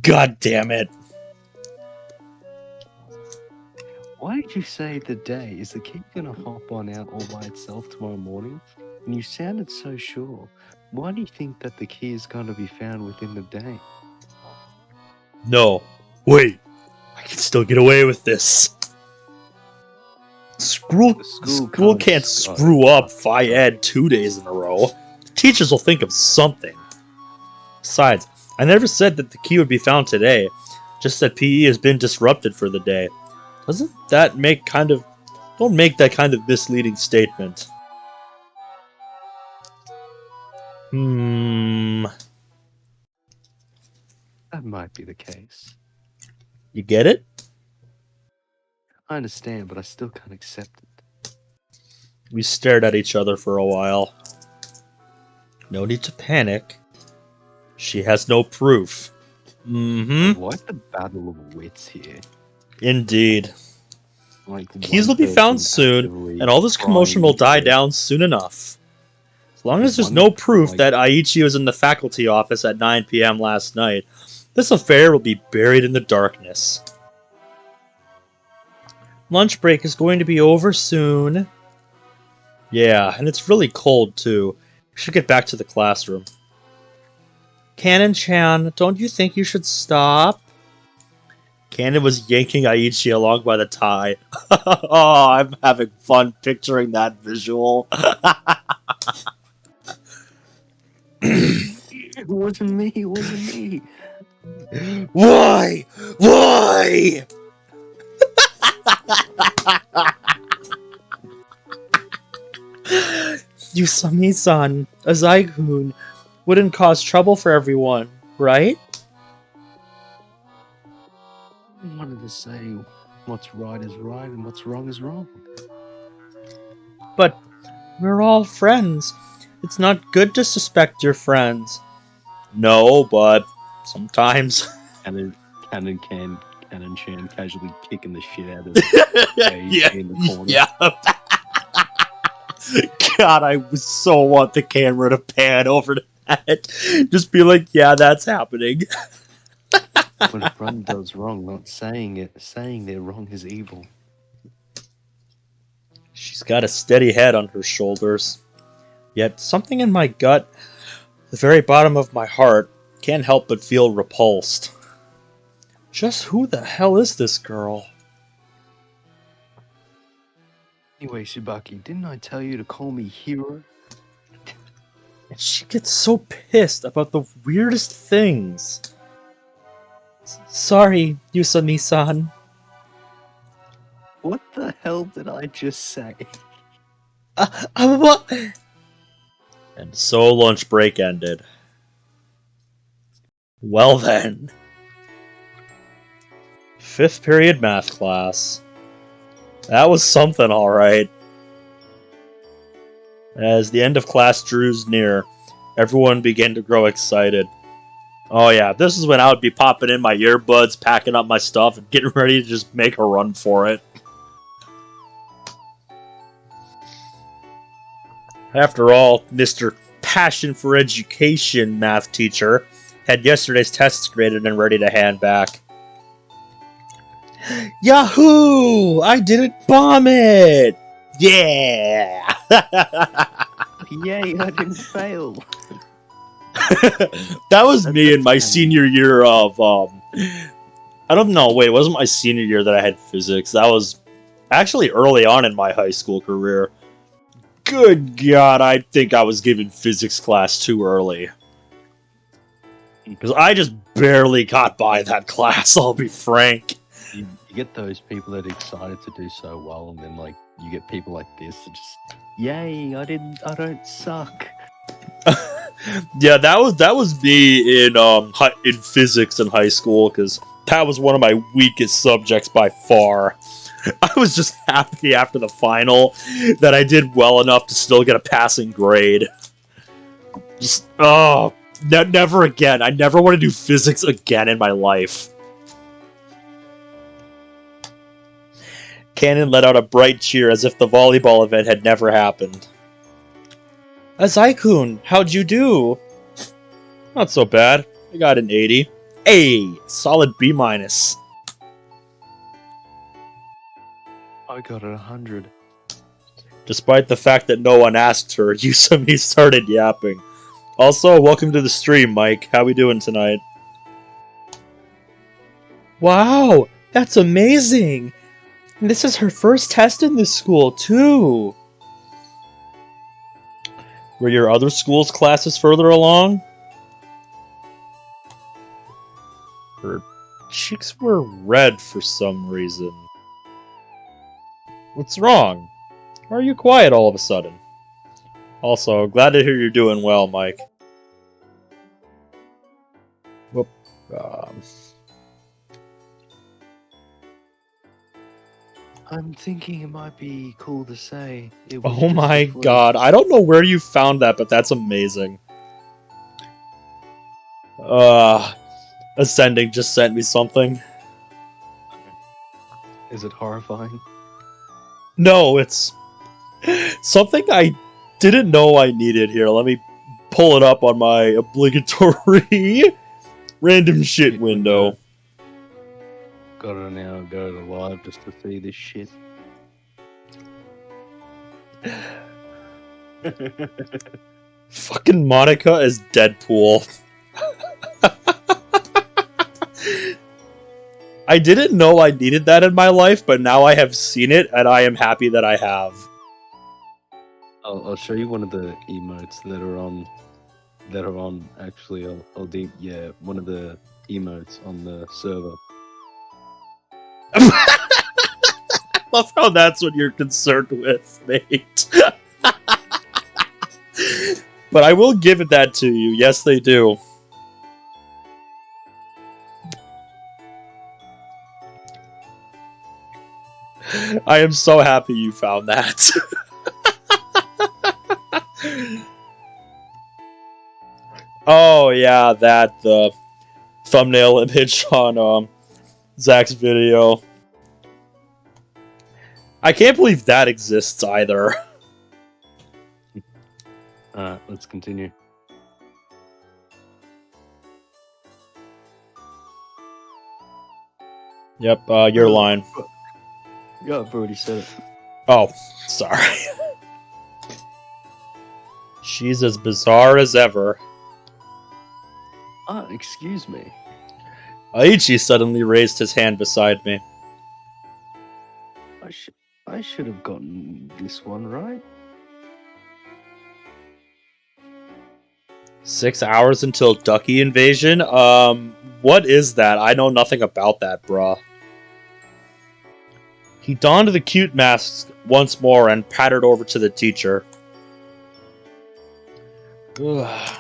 God damn it. Why did you say the day? Is the kid gonna hop on out all by itself tomorrow morning? And you sounded so sure. Why do you think that the key is gonna be found within the day? No. Wait. I can still get away with this. School can't screw up Phi Ed 2 days in a row. The teachers will think of something. Besides, I never said that the key would be found today. Just that PE has been disrupted for the day. Doesn't that make don't make that kind of misleading statement. That might be the case. You get it? I understand, but I still can't accept it. We stared at each other for a while. No need to panic. She has no proof. Mm-hmm. Why the battle of wits here? Indeed. Like, Keys will be found soon, and all this commotion will die down soon enough. As long as there's no proof that Aichi was in the faculty office at 9 p.m. last night, this affair will be buried in the darkness. Lunch break is going to be over soon. Yeah, and it's really cold, too. We should get back to the classroom. Cannon-chan, don't you think you should stop? Cannon was yanking Aichi along by the tie. Oh, I'm having fun picturing that visual. It wasn't me. It wasn't me. Why? Why? Yusami-san, a Zaikun, wouldn't cause trouble for everyone, right? I wanted to say what's right is right and what's wrong is wrong. But we're all friends. It's not good to suspect your friends. No, but sometimes. Cannon Chan casually kicking the shit out of Yeah, in the corner. yeah. God, I so want the camera to pan over to that. Just be like, yeah, that's happening. When a friend does wrong, not saying it, saying they're wrong is evil. She's got a steady head on her shoulders. Yet something in my gut, the very bottom of my heart, can't help but feel repulsed. Just who the hell is this girl? Anyway, Subaki, didn't I tell you to call me Hero? And she gets so pissed about the weirdest things. Sorry, Yusami-san. What the hell did I just say? What? And so lunch break ended. Well then. 5th period math class. That was something, alright. As the end of class drew near, everyone began to grow excited. Oh yeah, this is when I would be popping in my earbuds, packing up my stuff, and getting ready to just make a run for it. After all, Mr. Passion for Education math teacher had yesterday's tests graded and ready to hand back. Yahoo! I didn't bomb it! Yeah! Yay, I didn't fail. That was me in my senior year of, I don't know, wait, it wasn't my senior year that I had physics. That was actually early on in my high school career. Good God, I think I was given physics class too early. Because I just barely got by that class, I'll be frank. You get those people that are excited to do so well, and then like you get people like this that just, yay, I don't suck. Yeah, that was me in physics in high school, because that was one of my weakest subjects by far. I was just happy after the final that I did well enough to still get a passing grade. Just, never again. I never want to do physics again in my life. Cannon let out a bright cheer as if the volleyball event had never happened. Azai-kun, how'd you do? Not so bad. I got an 80. Hey, solid B-. I got a 100. Despite the fact that no one asked her, Yusami started yapping. Also, welcome to the stream, Mike. How we doing tonight? Wow, that's amazing! And this is her first test in this school, too! Were your other school's classes further along? Her cheeks were red for some reason. What's wrong? Why are you quiet all of a sudden? Also, glad to hear you're doing well, Mike. Whoop. I'm thinking it might be cool to say. It was Oh just my a fluke. god, I don't know where you found that, but that's amazing. Ascending just sent me something. Is it horrifying? No, it's something I didn't know I needed here. Let me pull it up on my obligatory random shit window. Gotta now go to live just to see this shit. Fucking Monica as Deadpool. I didn't know I needed that in my life, but now I have seen it, and I am happy that I have. I'll show you one of the emotes that are on. Actually, one of the emotes on the server. I love how that's what you're concerned with, mate. But I will give it that to you. Yes, they do. I am so happy you found that. Oh yeah, the thumbnail image on Zach's video. I can't believe that exists either. Let's continue. Yep, your line. Yeah, I've already said it. Oh, sorry. She's as bizarre as ever. Excuse me. Aichi suddenly raised his hand beside me. I should have gotten this one right. 6 hours until Ducky invasion? What is that? I know nothing about that, bruh. He donned the cute mask once more and pattered over to the teacher. Ugh.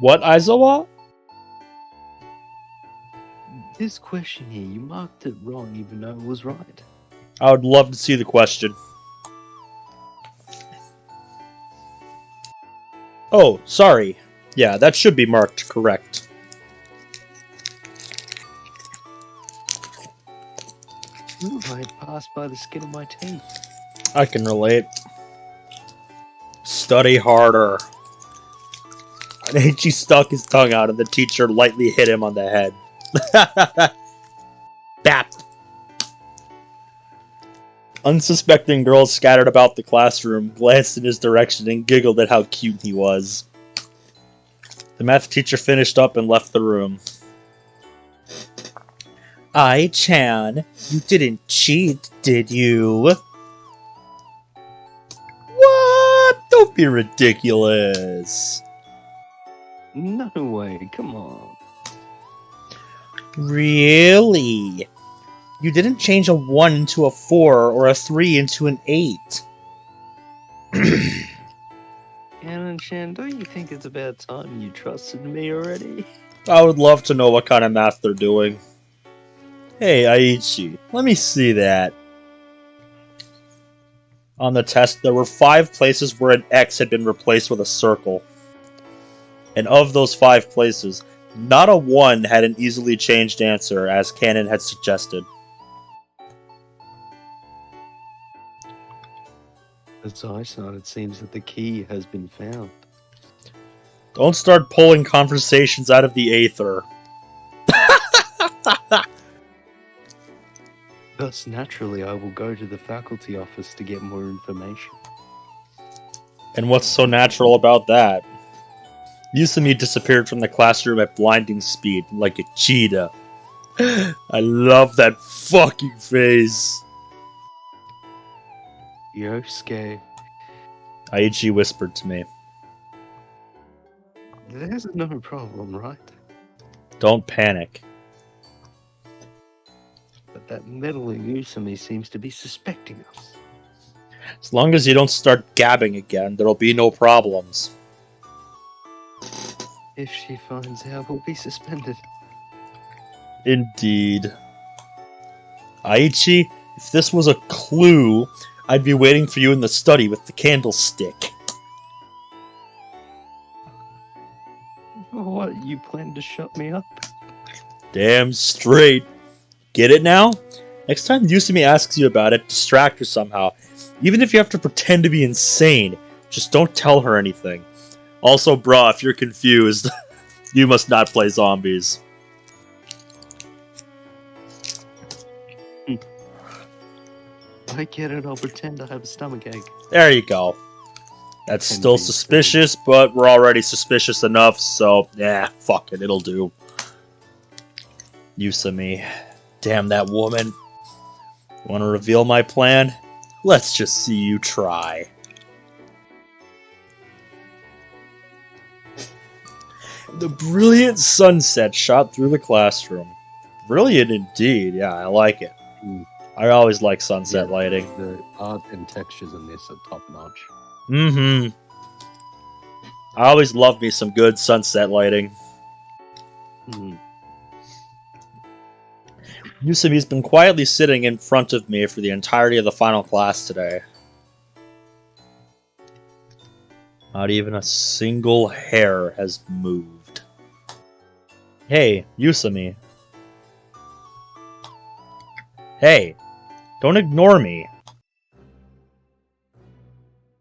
What, Aizawa? This question here, you marked it wrong even though it was right. I would love to see the question. Oh, sorry. Yeah, that should be marked correct. Ooh, I passed by the skin of my teeth. I can relate. Study harder. Aichi stuck his tongue out and the teacher lightly hit him on the head. Bap! Unsuspecting girls scattered about the classroom glanced in his direction and giggled at how cute he was. The math teacher finished up and left the room. Ai-chan, you didn't cheat, did you? What? Don't be ridiculous. No way, come on. Really? You didn't change a 1 into a 4 or a 3 into an 8. Alan-chan, don't you think it's about time you trusted me already? I would love to know what kind of math they're doing. Hey, Aichi, let me see that. On the test, there were 5 places where an X had been replaced with a circle. And of those 5 places, not a 1 had an easily changed answer, as Canon had suggested. As I saw, it seems that the key has been found. Don't start pulling conversations out of the aether. Thus, naturally, I will go to the faculty office to get more information. And what's so natural about that? Yusumi disappeared from the classroom at blinding speed, like a cheetah. I love that fucking face. Yosuke. Aichi whispered to me. There's no problem, right? Don't panic. But that meddling Yusumi seems to be suspecting us. As long as you don't start gabbing again, there'll be no problems. If she finds out, we'll be suspended. Indeed. Aichi, if this was a clue, I'd be waiting for you in the study with the candlestick. What, you plan to shut me up? Damn straight. Get it now? Next time Yusumi asks you about it, distract her somehow. Even if you have to pretend to be insane, just don't tell her anything. Also, bruh, if you're confused, you must not play zombies. I get it, I'll pretend I have a stomachache. There you go. That's And still be suspicious, but we're already suspicious enough, so yeah, fuck it, it'll do. Yusumi. Damn that woman. Want to reveal my plan? Let's just see you try. The brilliant sunset shot through the classroom. Brilliant indeed. Yeah, I like it. I always like sunset lighting. The art and textures in this are top notch. Mm-hmm. I always love me some good sunset lighting. Yusumi's been quietly sitting in front of me for the entirety of the final class today. Not even a single hair has moved. Hey, Yusumi. Hey, don't ignore me.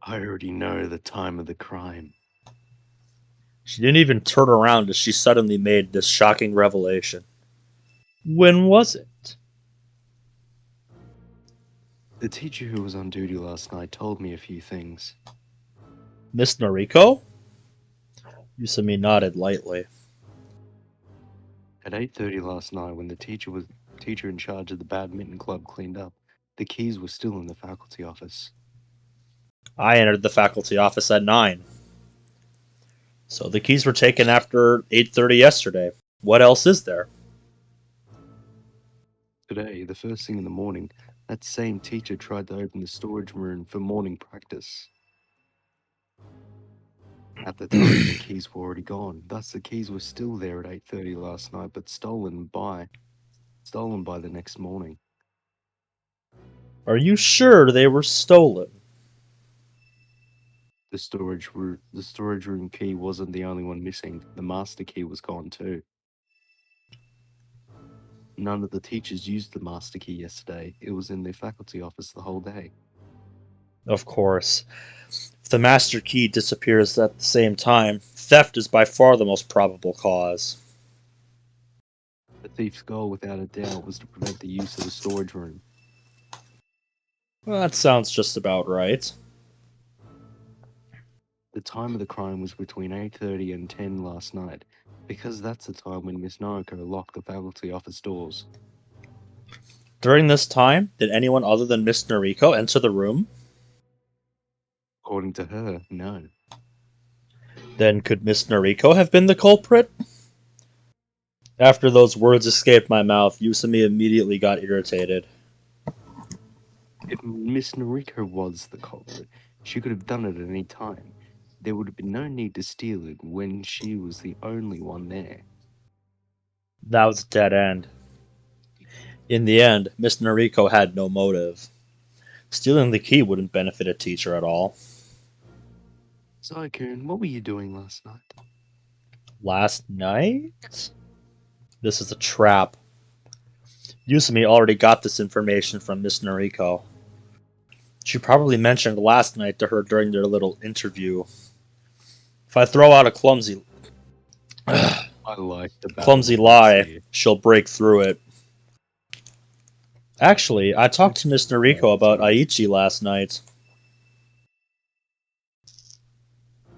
I already know the time of the crime. She didn't even turn around as she suddenly made this shocking revelation. When was it? The teacher who was on duty last night told me a few things. Miss Noriko? Yusumi nodded lightly. At 8:30 last night, when the teacher in charge of the badminton club cleaned up, the keys were still in the faculty office. I entered the faculty office at 9. So the keys were taken after 8:30 yesterday. What else is there? Today, the first thing in the morning, that same teacher tried to open the storage room for morning practice. At the time, the keys were already gone. Thus, the keys were still there at 8:30 last night, but stolen by the next morning. Are you sure they were stolen? The storage room key wasn't the only one missing. The master key was gone too. None of the teachers used the master key yesterday. It was in the faculty office the whole day. Of course. If the master key disappears at the same time, theft is by far the most probable cause. The thief's goal, without a doubt, was to prevent the use of the storage room. Well, that sounds just about right. The time of the crime was between 8:30 and 10 last night, because that's the time when Miss Noriko locked the faculty office doors. During this time, did anyone other than Miss Noriko enter the room? According to her, no. Then could Miss Noriko have been the culprit? After those words escaped my mouth, Yusumi immediately got irritated. If Miss Noriko was the culprit, she could have done it at any time. There would have been no need to steal it when she was the only one there. That was a dead end. In the end, Miss Noriko had no motive. Stealing the key wouldn't benefit a teacher at all. Saikun, what were you doing last night? Last night? This is a trap. Yusumi already got this information from Miss Noriko. She probably mentioned last night to her during their little interview. If I throw out a clumsy lie, she'll break through it. Actually, I talked to Miss Noriko about Aichi last night.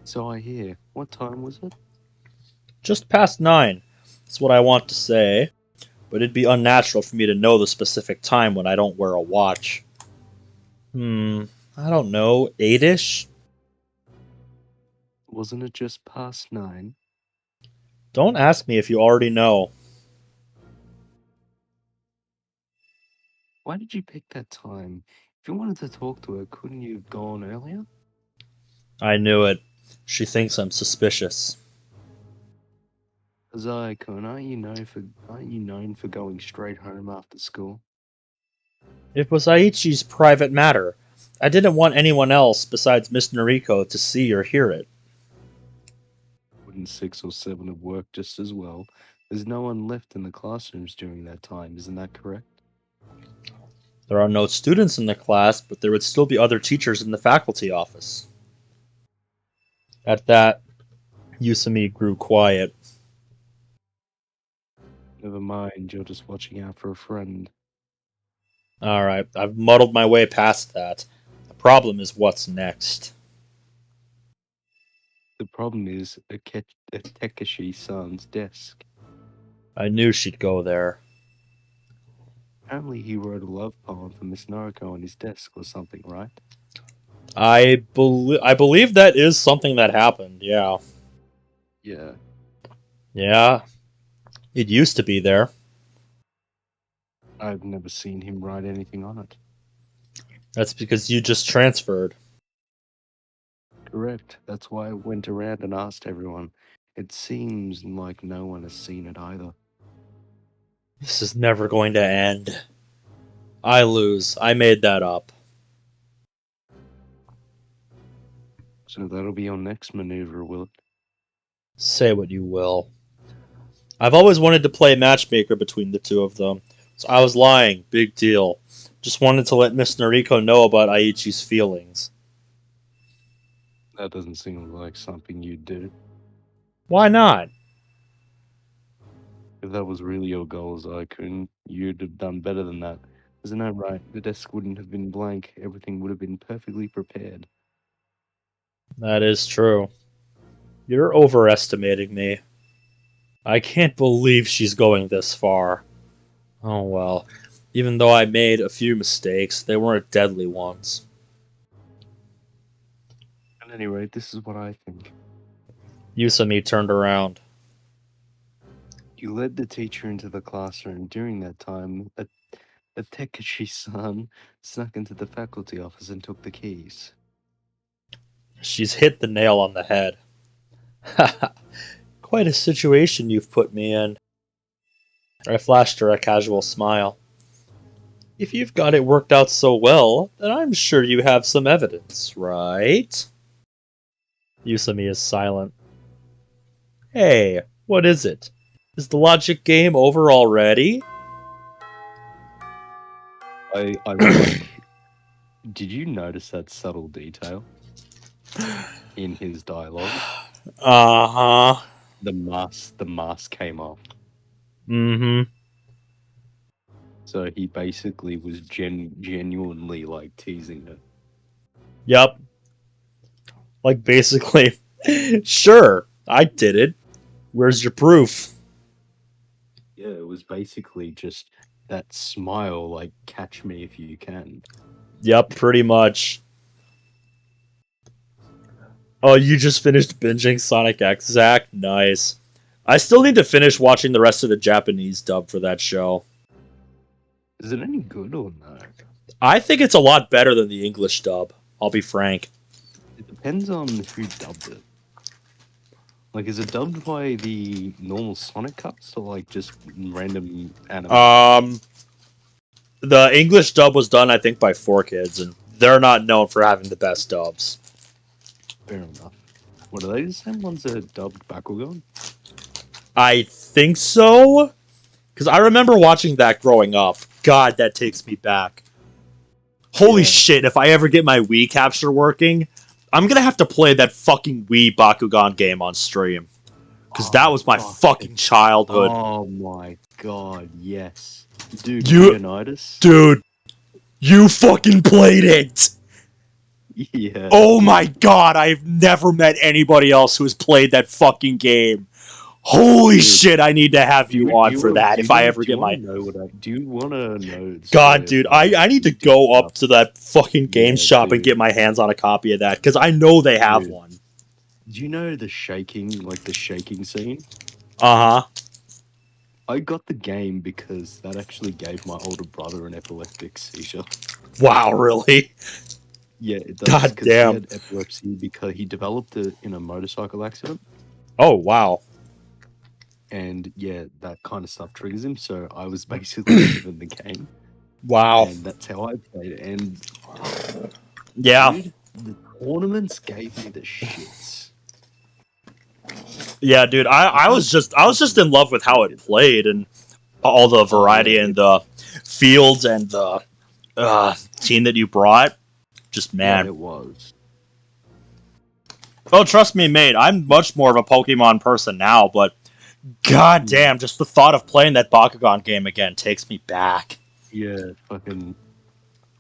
So I hear. What time was it? Just past 9. That's what I want to say. But it'd be unnatural for me to know the specific time when I don't wear a watch. I don't know, 8-ish? Wasn't it just past 9? Don't ask me if you already know. Why did you pick that time? If you wanted to talk to her, couldn't you have gone earlier? I knew it. She thinks I'm suspicious. Zayakun, aren't you known for going straight home after school? It was Aichi's private matter. I didn't want anyone else besides Miss Noriko to see or hear it. Wouldn't 6 or 7 have worked just as well? There's no one left in the classrooms during that time, isn't that correct? There are no students in the class, but there would still be other teachers in the faculty office. At that, Yusumi grew quiet. Never mind, you're just watching out for a friend. Alright, I've muddled my way past that. The problem is what's next. The problem is Takeshi-san's desk. I knew she'd go there. Apparently he wrote a love poem for Miss Noriko on his desk or something, right? I believe that is something that happened. Yeah. Yeah. Yeah. It used to be there. I've never seen him write anything on it. That's because you just transferred. Correct. That's why I went around and asked everyone. It seems like no one has seen it either. This is never going to end. I lose. I made that up. So that'll be your next maneuver, will it? Say what you will. I've always wanted to play matchmaker between the two of them. So I was lying. Big deal. Just wanted to let Miss Noriko know about Aichi's feelings. That doesn't seem like something you'd do. Why not? If that was really your goal, Zykoon, you'd have done better than that. Isn't that right? The desk wouldn't have been blank. Everything would have been perfectly prepared. That is true. You're overestimating me. I can't believe she's going this far. Oh well. Even though I made a few mistakes, they weren't deadly ones. At any rate, this is what I think. Yusami turned around. You led the teacher into the classroom. During that time, a Takeshi-san snuck into the faculty office and took the keys. She's hit the nail on the head. Quite a situation you've put me in. I flashed her a casual smile. If you've got it worked out so well, then I'm sure you have some evidence, right? Yusami is silent. Hey, what is it? Is the logic game over already? I like. Did you notice that subtle detail in his dialogue? Uh-huh. The mask came off. Mm-hmm. So he basically was genuinely like teasing her. Yep. Like, basically, sure, I did it. Where's your proof? Yeah, it was basically just that smile, like, catch me if you can. Yep, pretty much. Oh, you just finished binging Sonic X, Zach? Nice. I still need to finish watching the rest of the Japanese dub for that show. Is it any good or no? I think it's a lot better than the English dub, I'll be frank. It depends on who dubbed it. Like, is it dubbed by the normal Sonic cast or like just random anime? The English dub was done, I think, by 4Kids, and they're not known for having the best dubs. Fair enough. What are they the same ones that are dubbed Bakugan? I think so? Because I remember watching that growing up. God, that takes me back. Holy shit, if I ever get my Wii capture working, I'm gonna have to play that fucking Wii Bakugan game on stream. Because that was my fucking childhood. Oh my god, yes. Dude, Leonidas? Dude, you fucking played it! Yeah. Oh my god, I've never met anybody else who has played that fucking game. Holy shit, I need to have you on for that if I ever get my... Do you want to know... God, dude, I need to go up to that fucking game shop and get my hands on a copy of that, because I know they have one. Do you know the shaking scene? Uh-huh. I got the game because that actually gave my older brother an epileptic seizure. Wow, really? Yeah, it does. God damn. He had epilepsy because he developed it in a motorcycle accident. Oh, wow. And yeah, that kind of stuff triggers him, so I was basically given the game. Wow. And that's how I played it. And yeah, dude, the tournaments gave me the shits. Yeah, dude, I was just in love with how it played and all the variety and the fields and the team that you brought. Just man, Yeah, it was. Oh, trust me, mate. I'm much more of a Pokemon person now, but god damn, just the thought of playing that Bakugan game again takes me back. Yeah, fucking.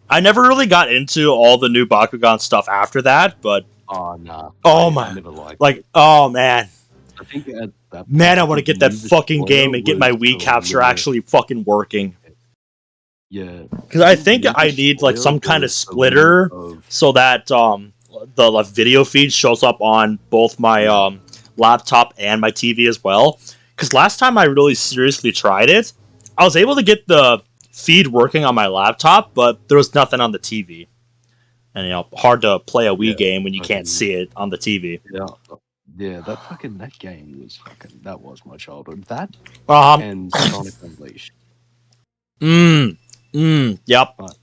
I never really got into all the new Bakugan stuff after that, but oh nah. Oh my, never liked like it. Oh man. I think at that man, I want to get that fucking game and get my Wii capture actually fucking working. Yeah, Because I think Ninja I need like Destroyer some kind of was the limit splitter of so that the like, video feed shows up on both my laptop and my TV as well. Because last time I really seriously tried it, I was able to get the feed working on my laptop, but there was nothing on the TV. And hard to play a Wii yeah, game when you can't fucking see it on the TV. yeah, yeah. That game was fucking that was my childhood. That Um, and Sonic Unleashed. yep. But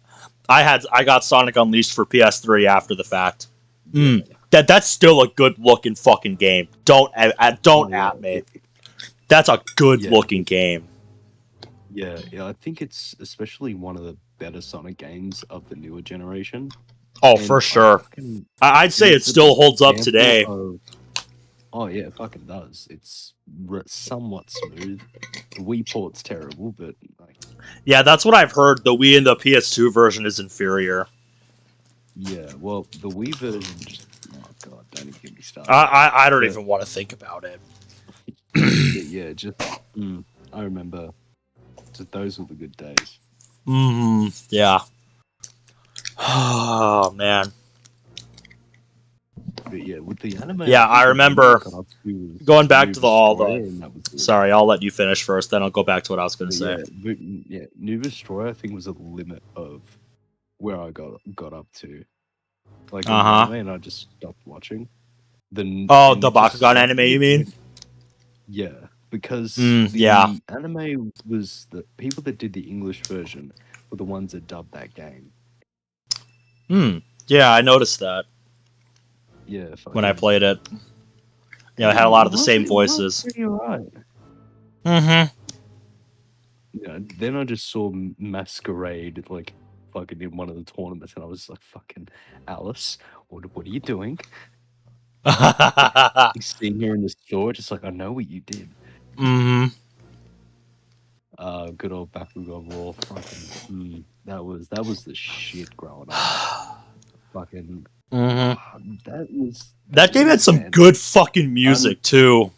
I got Sonic Unleashed for PS3 after the fact. yeah, That's still a good looking fucking game. Don't oh yeah, at me. That's a good yeah, looking game. yeah, yeah. I think it's especially one of the better Sonic games of the newer generation. Oh, And for sure. I'd and say it it's the still best holds up example today. of oh yeah, it fucking does. It's somewhat smooth. The Wii port's terrible, but like Yeah, that's what I've heard. The Wii and the PS2 version is inferior. yeah, well, the Wii version just oh god, don't even get me started. I don't But even want to think about it. yeah, just I remember. Just those were the good days. Yeah. Oh man. But yeah, with the anime, Yeah, I remember going back to all the. and that was it. Sorry, I'll let you finish first. Then I'll go back to what I was going to say. Yeah, New Destroyer I think was a limit of where I got up to. Like in the anime, and I just stopped watching. The Bakugan anime, you mean? Yeah, because yeah. anime was the people that did the English version were the ones that dubbed that game. Yeah, I noticed that. Yeah, when I played it. Yeah, it had a lot of the same voices. Right. Yeah, then I just saw Masquerade like fucking in one of the tournaments, and I was like, "Fucking Alice, what are you doing?" He's sitting here in the store, just like I know what you did. Good old Bakugan War, fucking. That was the shit growing up. Fucking. That game had some good fucking music too.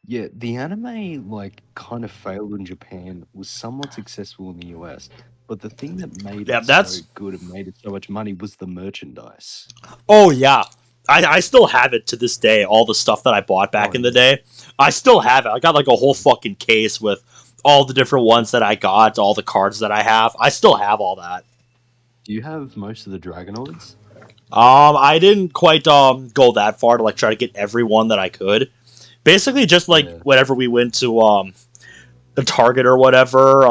Yeah, the anime like kind of failed in Japan, was somewhat successful in the US, but the thing that made it so good and made it so much money was the merchandise. Oh yeah, I still have it to this day. All the stuff that I bought back in the day, I still have it. I got like a whole fucking case with all the different ones that I got, all the cards that I have. I still have all that. Do you have most of the Dragonoids? I didn't quite go that far to like try to get every one that I could. Basically, just like whenever we went to the Target or whatever,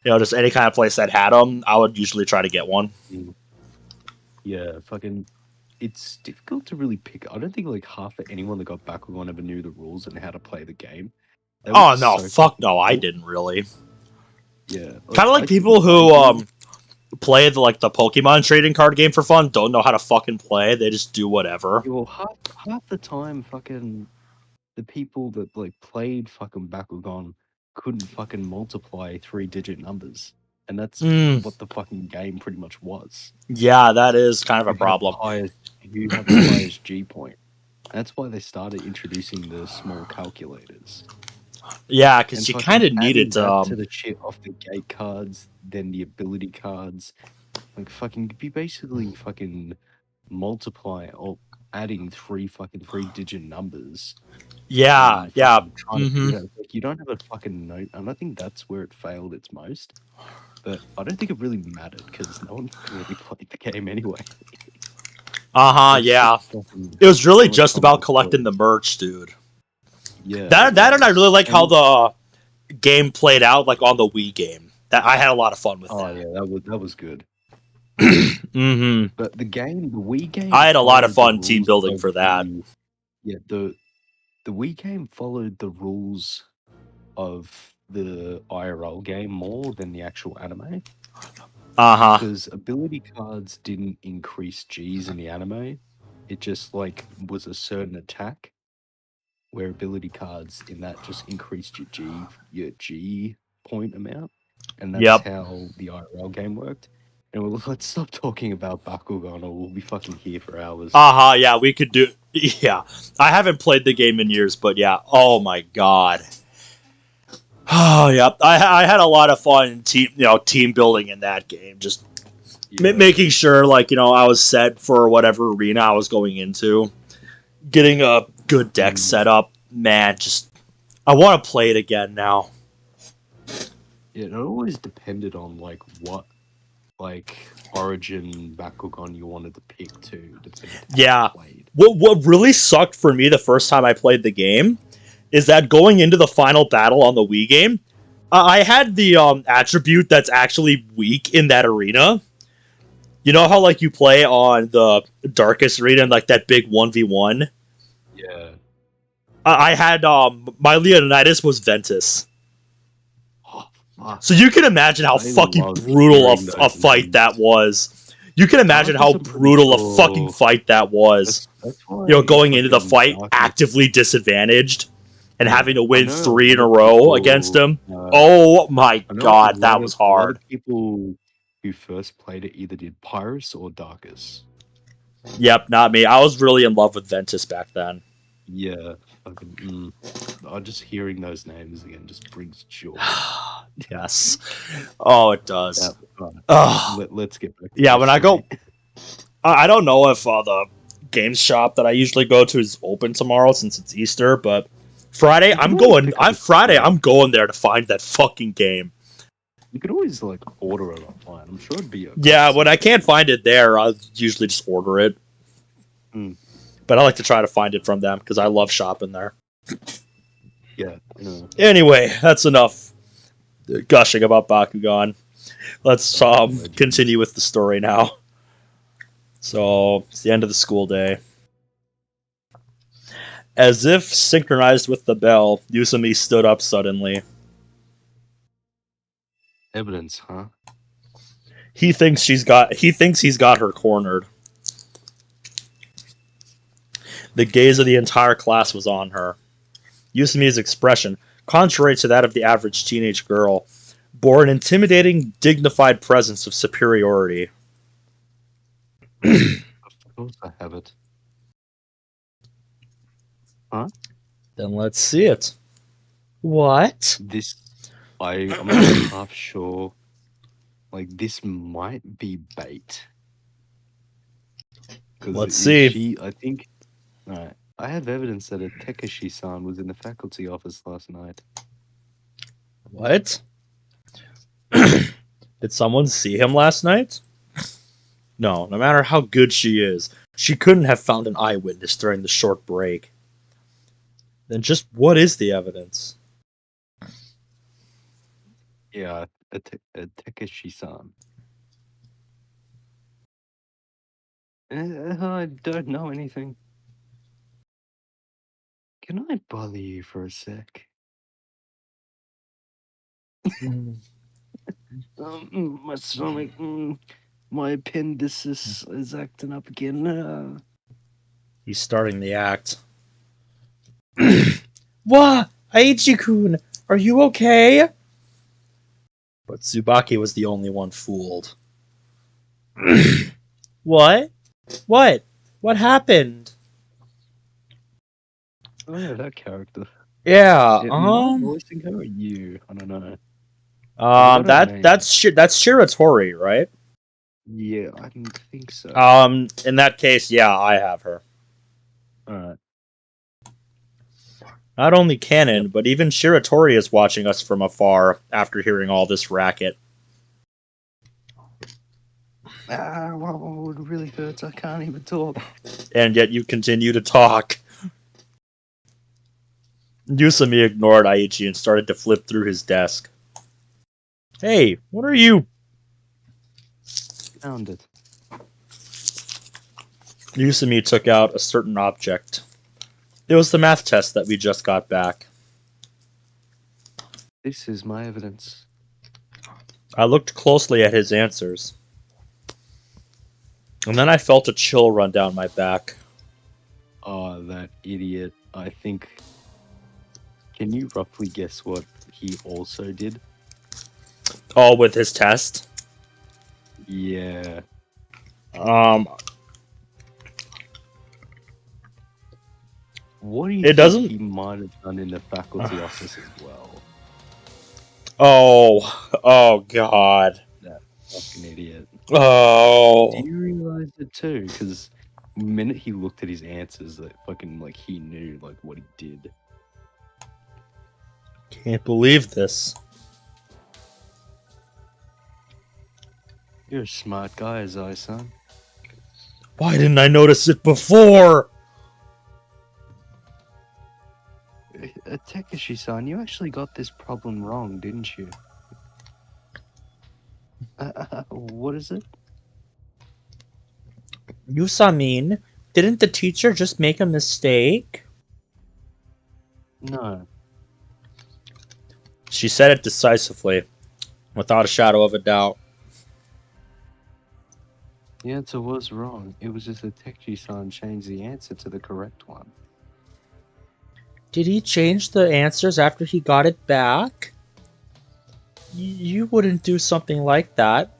just any kind of place that had them, I would usually try to get one. Yeah, fucking. It's difficult to really pick. I don't think like half of anyone that got Bakugan ever knew the rules and how to play the game. Oh no, fuck no, I didn't really. Yeah, kind of like people who play the Pokemon trading card game for fun don't know how to fucking play. They just do whatever. Yeah, well, half the time, fucking the people that like played fucking Bakugan couldn't fucking multiply 3-digit numbers, and that's what the fucking game pretty much was. Yeah, that is kind of a problem. You have the highest G point. That's why they started introducing the small calculators. Yeah, because you kind of needed to the shit off the gate cards, then the ability cards. Like fucking, you basically fucking multiply or adding 3-digit numbers. Yeah, yeah. Like, you don't have a fucking note, and I think that's where it failed its most. But I don't think it really mattered because no one really played the game anyway. Yeah. It was really just about collecting the merch, dude. Yeah. That and I really like how the game played out, like on the Wii game. That I had a lot of fun with that. Oh yeah, that was good. But the Wii game. I had a lot of fun team building for that. The Wii game followed the rules of the IRL game more than the actual anime. Because ability cards didn't increase Gs in the anime. It just like was a certain attack, where ability cards in that just increased your G point amount, and that's how the IRL game worked. And let's stop talking about Bakugan, or we'll be fucking here for hours. Yeah, we could do. Yeah, I haven't played the game in years, but yeah. Oh my god. Oh yeah, I had a lot of fun team building in that game. Just making sure I was set for whatever arena I was going into, getting a good deck set up. Man, just I want to play it again now. Yeah, it always depended on what Origin Bakugan you wanted to pick too, depending on how you played. What really sucked for me the first time I played the game is that going into the final battle on the Wii game, I had the attribute that's actually weak in that arena. You know how you play on the darkest arena and that big 1v1? Yeah. I had my Leonidas was Ventus. Oh, so you can imagine how fucking brutal a fight that was. You can imagine how brutal a fucking fight that was. That's going into the fight actively disadvantaged and having to win 3 in a row against him. Oh my god, that was hard. A lot of people who first played it either did Pyrus or Darkus. Yep, not me. I was really in love with Ventus back then. Yeah, fucking. Just hearing those names again just brings joy. Yes. Oh, it does. Let's get back. Yeah, when I go, I don't know if the games shop that I usually go to is open tomorrow since it's Easter, but Friday I'm going there to find that fucking game. You could always order it online. I'm sure it'd be okay. Yeah, when I can't find it there, I'll usually just order it. But I like to try to find it from them because I love shopping there. Yeah. Anyway, that's enough gushing about Bakugan. Let's continue with the story now. So, it's the end of the school day. As if synchronized with the bell, Yusumi stood up suddenly. Evidence, huh? He thinks he's got her cornered. The gaze of the entire class was on her. Yusumi's expression, contrary to that of the average teenage girl, bore an intimidating, dignified presence of superiority. Of course I have it. Huh? Then let's see it. What? I'm not half sure. This might be bait. Let's see. I think. Alright. I have evidence that a Takeshi-san was in the faculty office last night. What? Did someone see him last night? No matter how good she is, she couldn't have found an eyewitness during the short break. Then just what is the evidence? Yeah, a Takeshi-san. I don't know anything. Can I bother you for a sec? My stomach, my appendicitis is acting up again. He's starting the act. Wah! Aichi-kun, are you okay? But Tsubaki was the only one fooled. What? What happened? Oh yeah, that character. Yeah, voicing her or you? I don't know. That's Shiratori, right? Yeah, I didn't think so. In that case, yeah, I have her. Alright. Not only Canon, but even Shiratori is watching us from afar after hearing all this racket. Wow, it really hurts. I can't even talk. And yet you continue to talk. Yusumi ignored Aichi and started to flip through his desk. Hey, what are you? Found it. Yusumi took out a certain object. It was the math test that we just got back. This is my evidence. I looked closely at his answers. And then I felt a chill run down my back. Oh, that idiot. I think... Can you roughly guess what he also did? Oh, with his test? Yeah. What do you think he might have done in the faculty office as well? Oh God. That fucking idiot. Oh. Do you realize it too? Because the minute he looked at his answers, that fucking like he knew like what he did. Can't believe this. You're a smart guy, Azai-san. Why didn't I notice it before? Takeshi-san, you actually got this problem wrong, didn't you? What is it? Yusamin, didn't the teacher just make a mistake? No. She said it decisively, without a shadow of a doubt. The answer was wrong. It was just that Takeshi-san changed the answer to the correct one. Did he change the answers after he got it back? You wouldn't do something like that,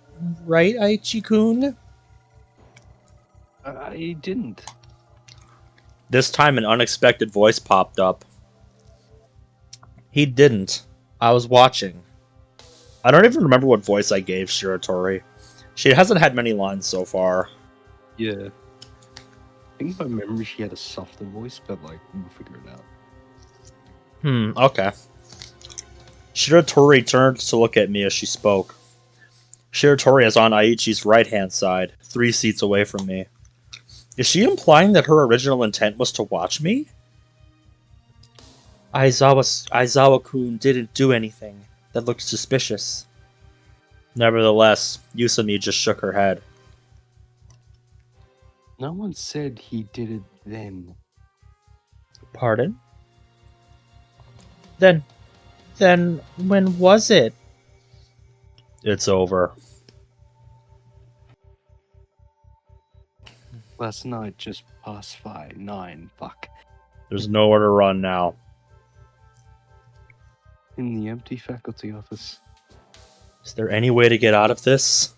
right, Aichi-kun? I didn't. This time an unexpected voice popped up. He didn't. I was watching. I don't even remember what voice I gave Shiratori. She hasn't had many lines so far. Yeah. I think by memory she had a softer voice, but like, we'll figure it out. Okay. Shiratori turned to look at me as she spoke. Shiratori is on Aichi's right-hand side, 3 seats away from me. Is she implying that her original intent was to watch me? Aizawa-kun didn't do anything that looked suspicious. Nevertheless, Yusami just shook her head. No one said he did it then. Pardon? Then when was it? It's over. Last night, just past 9. Fuck. There's nowhere to run now. In the empty faculty office. Is there any way to get out of this?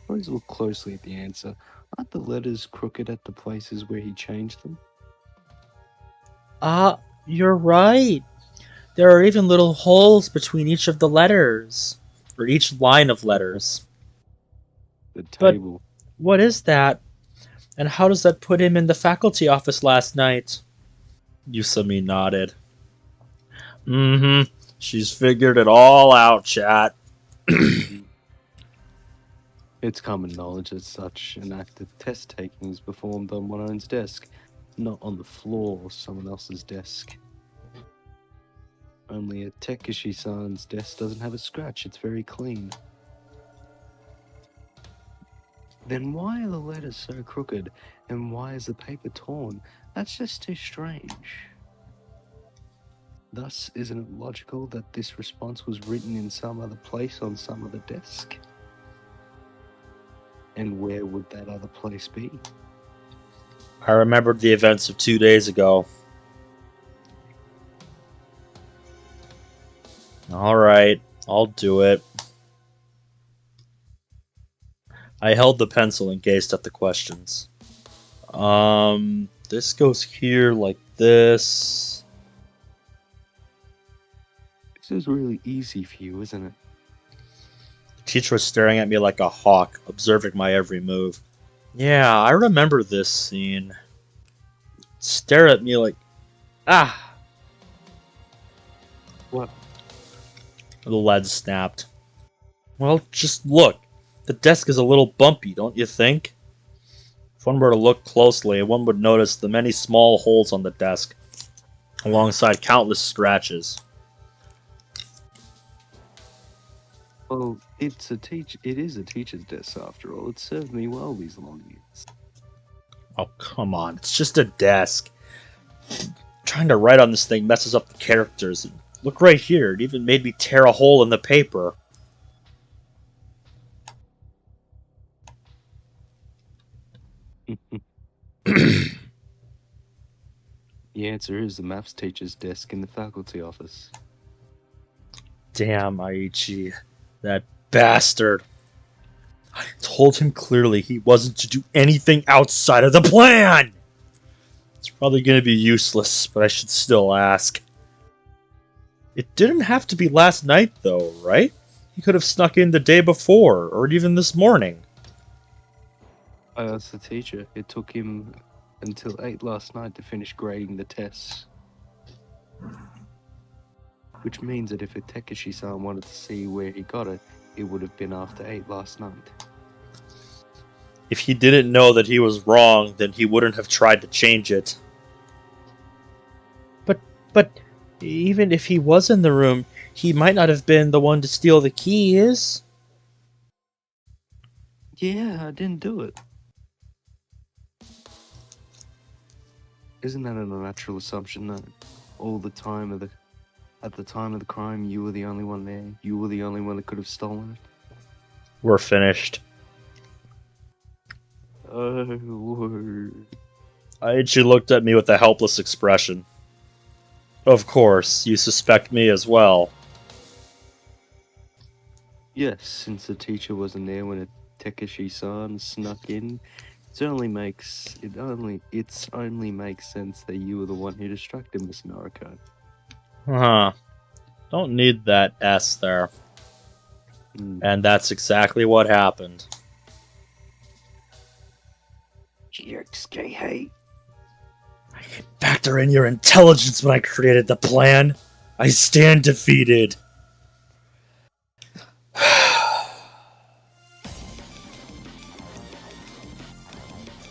Always look closely at the answer. Aren't the letters crooked at the places where he changed them? You're right. There are even little holes between each of the letters. Or each line of letters. The table. But what is that? And how does that put him in the faculty office last night? Yusami nodded. She's figured it all out, chat. It's common knowledge that such an act of test taking is performed on one's own desk, not on the floor or someone else's desk. Only a Takeshi-san's desk doesn't have a scratch, it's very clean. Then why are the letters so crooked, and why is the paper torn? That's just too strange. Thus, isn't it logical that this response was written in some other place on some other desk? And where would that other place be? I remembered the events of 2 days ago. Alright, I'll do it. I held the pencil and gazed at the questions. This goes here like this. This is really easy for you, isn't it? The teacher was staring at me like a hawk, observing my every move. Yeah, I remember this scene. Stare at me like... Ah! What? The lead snapped. Well, just look. The desk is a little bumpy, don't you think? If one were to look closely, one would notice the many small holes on the desk, alongside countless scratches. Well, it is a teacher's desk after all. It served me well these long years. Oh, come on. It's just a desk. Trying to write on this thing messes up the characters. Look right here. It even made me tear a hole in the paper. The answer is the maths teacher's desk in the faculty office. Damn, Aichi. That bastard. I told him clearly he wasn't to do anything outside of the plan! It's probably going to be useless, but I should still ask. It didn't have to be last night, though, right? He could have snuck in the day before, or even this morning. I asked the teacher. It took him until 8 last night to finish grading the tests. Which means that if a Takeshi-san wanted to see where he got it, it would have been after 8 last night. If he didn't know that he was wrong, then he wouldn't have tried to change it. But even if he was in the room, he might not have been the one to steal the keys. Yeah, I didn't do it. Isn't that a natural assumption that at the time of the crime, you were the only one there? You were the only one that could have stolen it? We're finished. Oh, Aichi looked at me with a helpless expression. Of course, you suspect me as well. yes, since the teacher wasn't there when a Takeshi-san snuck in, it only makes sense that you were the one who distracted Miss Noriko. Huh. Don't need that S there. And that's exactly what happened. Jerks, hey. I can factor in your intelligence when I created the plan. I stand defeated.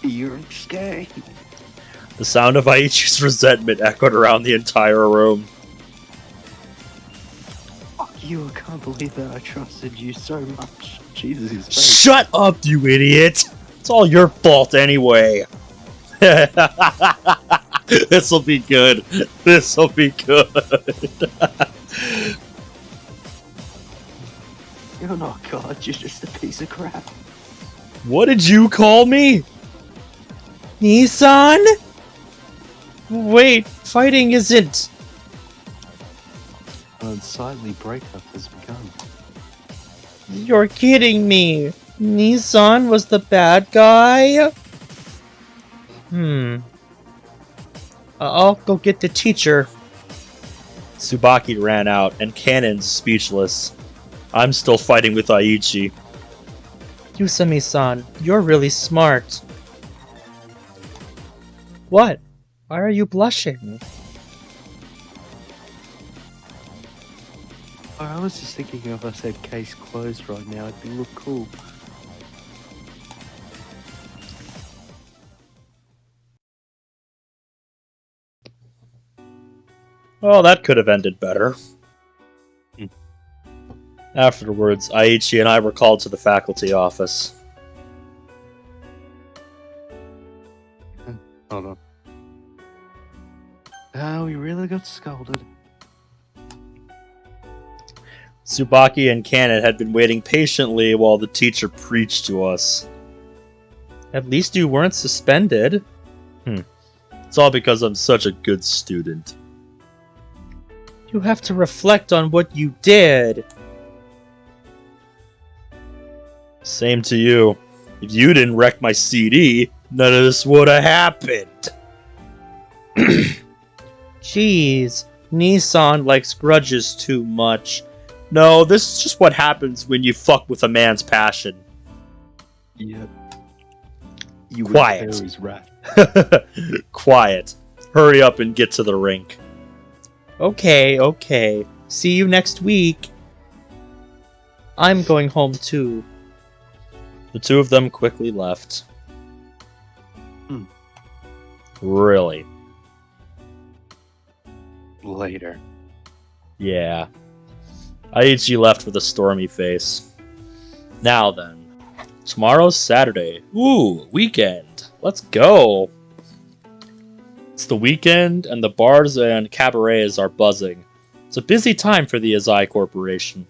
You're gay. The sound of Aichi's resentment echoed around the entire room. Fuck you, I can't believe that I trusted you so much. Jesus, his face. Shut up, you idiot! It's all your fault anyway. This'll be good. This'll be good. You're not God, you're just a piece of crap. What did you call me? Nissan? Wait, fighting isn't... An unsightly breakup has begun. You're kidding me. Nissan was the bad guy? I'll go get the teacher. Tsubaki ran out, and Cannon's speechless. I'm still fighting with Aichi. Yusami-san, you're really smart. What? Why are you blushing? I was just thinking if I said case closed right now, it'd look cool. Well, that could have ended better. Afterwards, Aichi and I were called to the faculty office. Hold on. We really got scolded. Tsubaki and Cannon had been waiting patiently while the teacher preached to us. At least you weren't suspended. It's all because I'm such a good student. You have to reflect on what you did. Same to you. If you didn't wreck my CD, none of this would have happened. Jeez, Nissan likes grudges too much. No, this is just what happens when you fuck with a man's passion. Yeah. You Quiet. His rat. Quiet. Hurry up and get to the rink. Okay. See you next week. I'm going home too. The two of them quickly left. Really? Later. Yeah. Aichi left with a stormy face. Now then. Tomorrow's Saturday. Ooh, weekend. Let's go. It's the weekend, and the bars and cabarets are buzzing. It's a busy time for the Azai Corporation.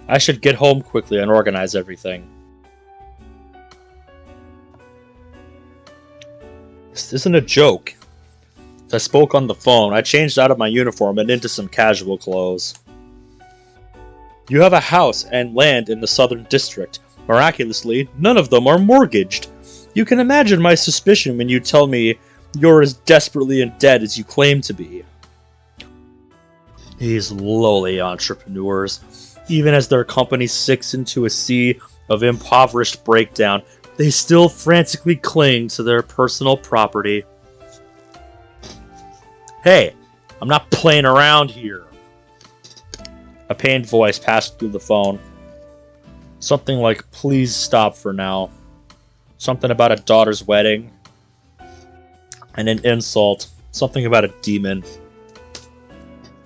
I should get home quickly and organize everything. This isn't a joke. As I spoke on the phone, I changed out of my uniform and into some casual clothes. You have a house and land in the Southern District. Miraculously, none of them are mortgaged. You can imagine my suspicion when you tell me you're as desperately in debt as you claim to be. These lowly entrepreneurs, even as their company sinks into a sea of impoverished breakdown, they still frantically cling to their personal property. Hey, I'm not playing around here. A pained voice passed through the phone. Something like, please stop for now. Something about a daughter's wedding. And an insult. Something about a demon.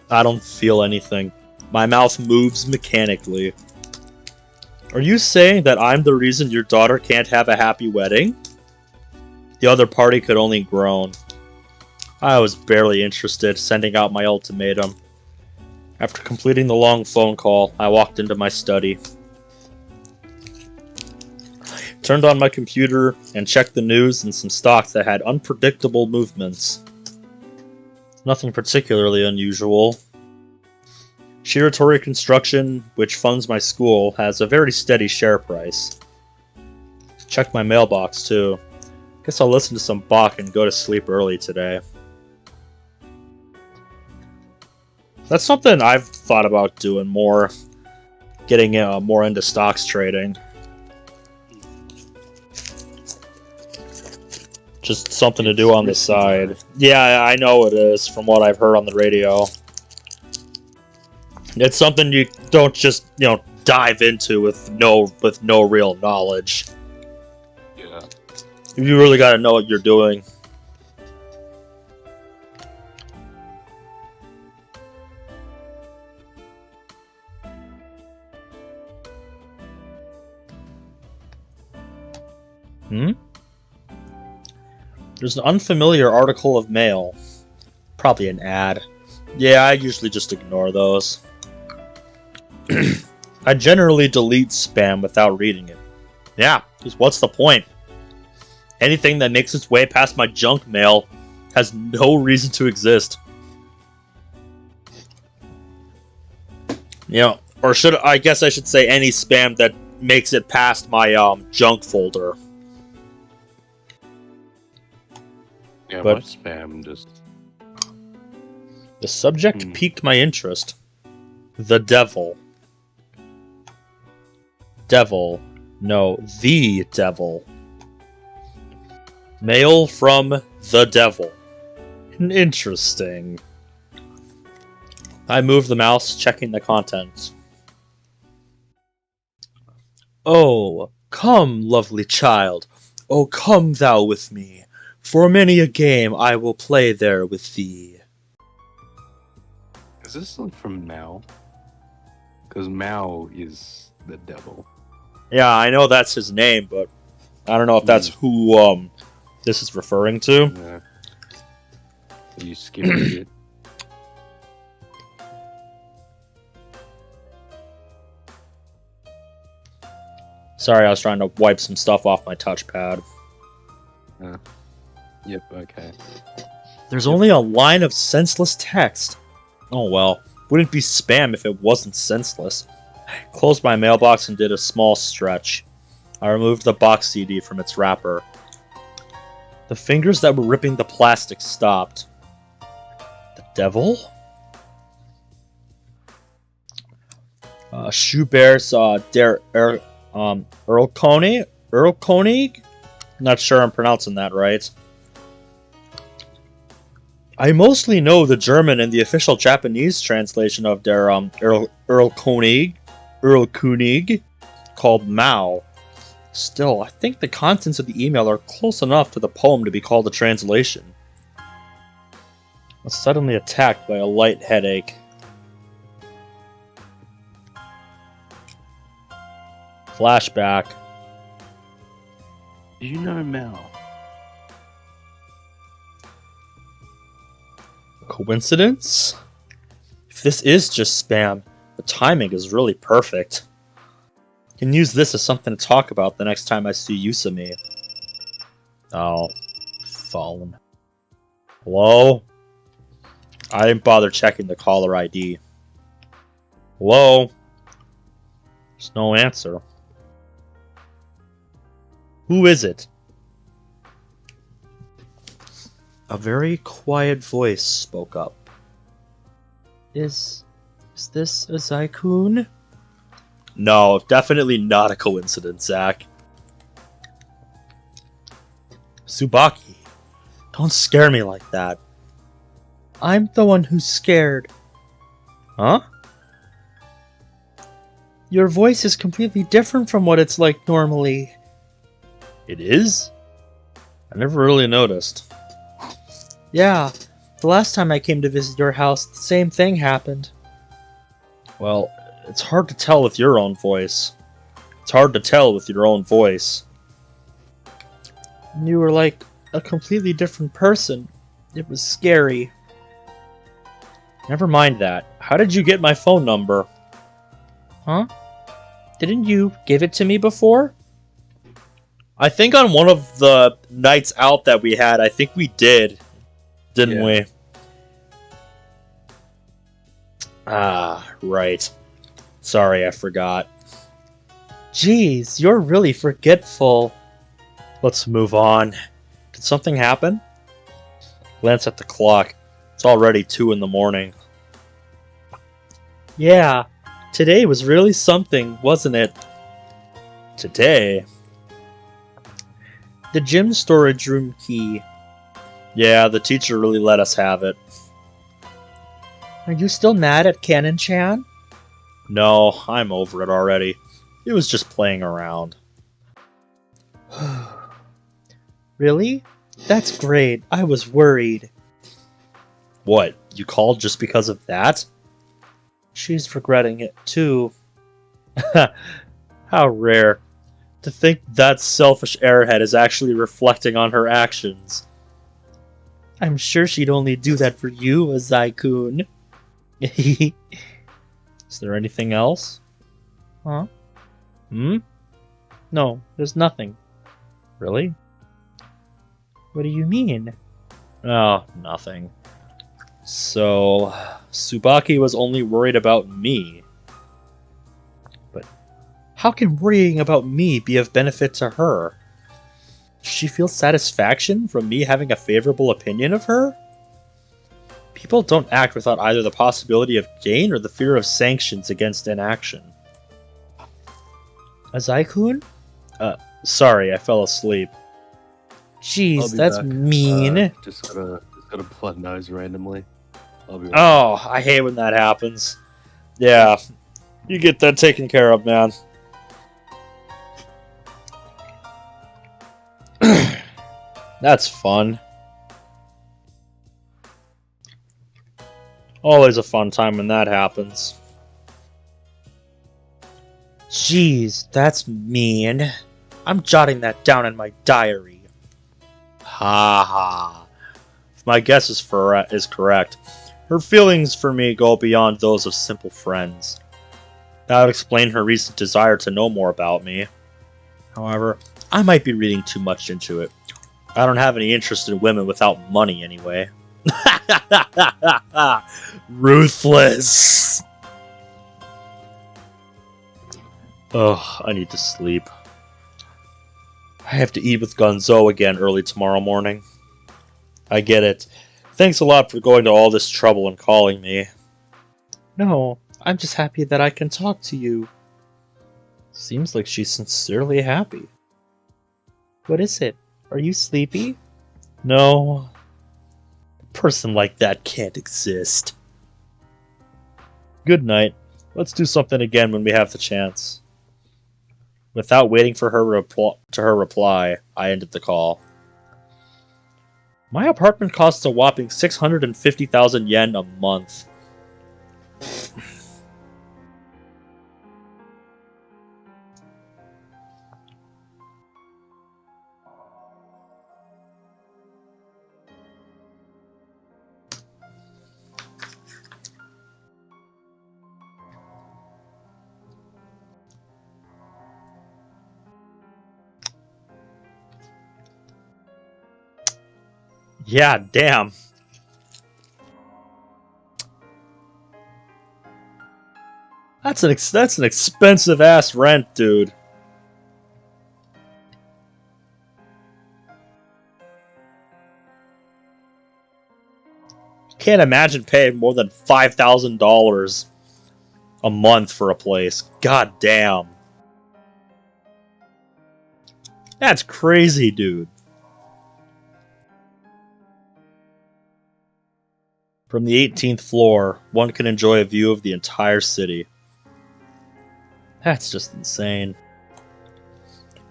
I don't feel anything. My mouth moves mechanically. Are you saying that I'm the reason your daughter can't have a happy wedding? The other party could only groan. I was barely interested, sending out my ultimatum. After completing the long phone call, I walked into my study. Turned on my computer and checked the news and some stocks that had unpredictable movements. Nothing particularly unusual. Shiratori Construction, which funds my school, has a very steady share price. Checked my mailbox too. Guess I'll listen to some Bach and go to sleep early today. That's something I've thought about doing more. Getting more into stocks trading. Just something to do on the side. Yeah, I know it is, from what I've heard on the radio. It's something you don't just, dive into with no real knowledge. Yeah. You really gotta know what you're doing. There's an unfamiliar article of mail. Probably an ad. Yeah, I usually just ignore those. I generally delete spam without reading it. Yeah, because what's the point? Anything that makes its way past my junk mail has no reason to exist. Or I guess I should say any spam that makes it past my junk folder. Yeah, But my spam just... The subject piqued my interest. The devil. Devil. No, the devil. Mail from the devil. Interesting. I moved the mouse, checking the contents. Oh, come, lovely child. Oh, come thou with me. For many a game I will play there with thee. Is this like from Mao? Because Mao is the devil. Yeah, I know that's his name, but I don't know if that's who this is referring to. Yeah. You skipped it. Sorry, I was trying to wipe some stuff off my touchpad. Yep, okay. There's only a line of senseless text. Oh well, wouldn't be spam if it wasn't senseless. Closed my mailbox and did a small stretch. I removed the box CD from its wrapper. The fingers that were ripping the plastic stopped. The devil? Schubert's Earl Koenig? Not sure I'm pronouncing that right. I mostly know the German and the official Japanese translation of their Earl Koenig, called Mao. Still, I think the contents of the email are close enough to the poem to be called a translation. I was suddenly attacked by a light headache. Flashback. Do you know Mao? Coincidence? If this is just spam, the timing is really perfect. I can use this as something to talk about the next time I see Yusumi. Oh, phone. Hello? I didn't bother checking the caller ID. Hello? There's no answer. Who is it? A very quiet voice spoke up. Is this a Zykoon? No, definitely not a coincidence, Zach. Tsubaki, don't scare me like that. I'm the one who's scared. Huh? Your voice is completely different from what it's like normally. It is? I never really noticed. Yeah, the last time I came to visit your house, the same thing happened. Well, it's hard to tell with your own voice. It's hard to tell with your own voice. You were like a completely different person. It was scary. Never mind that. How did you get my phone number? Huh? Didn't you give it to me before? I think on one of the nights out that we had, I think we did. Didn't we? Ah, right. Sorry, I forgot. Jeez, you're really forgetful. Let's move on. Did something happen? Glance at the clock. It's already 2 in the morning. Yeah, today was really something, wasn't it? Today? The gym storage room key. Yeah, the teacher really let us have it. Are you still mad at Canon-chan? No, I'm over it already. It was just playing around. Really? That's great. I was worried. What, you called just because of that? She's regretting it, too. How rare. To think that selfish airhead is actually reflecting on her actions. I'm sure she'd only do that for you, Zykoon. Is there anything else? Huh? Hmm? No, there's nothing. Really? What do you mean? Oh, nothing. So, Tsubaki was only worried about me. But how can worrying about me be of benefit to her? Does she feel satisfaction from me having a favorable opinion of her? People don't act without either the possibility of gain or the fear of sanctions against inaction. A Zykoon? Sorry, I fell asleep. Jeez, that's back. mean. Just got a blood nose randomly. I'll be right Oh, I hate when that happens. Yeah, you get that taken care of, man. That's fun. Always a fun time when that happens. Jeez, that's mean. I'm jotting that down in my diary. Ha ha. If my guess is correct, her feelings for me go beyond those of simple friends. That would explain her recent desire to know more about me. However, I might be reading too much into it. I don't have any interest in women without money anyway. Ruthless! Oh, I need to sleep. I have to eat with Gonzo again early tomorrow morning. I get it. Thanks a lot for going to all this trouble and calling me. No, I'm just happy that I can talk to you. Seems like she's sincerely happy. What is it? Are you sleepy? No. A person like that can't exist. Good night. Let's do something again when we have the chance. Without waiting for her reply, I ended the call. My apartment costs a whopping 650,000 yen a month. Yeah, damn. That's an expensive ass rent, dude. Can't imagine paying more than $5,000 a month for a place. God damn. That's crazy, dude. From the 18th floor, one can enjoy a view of the entire city. That's just insane.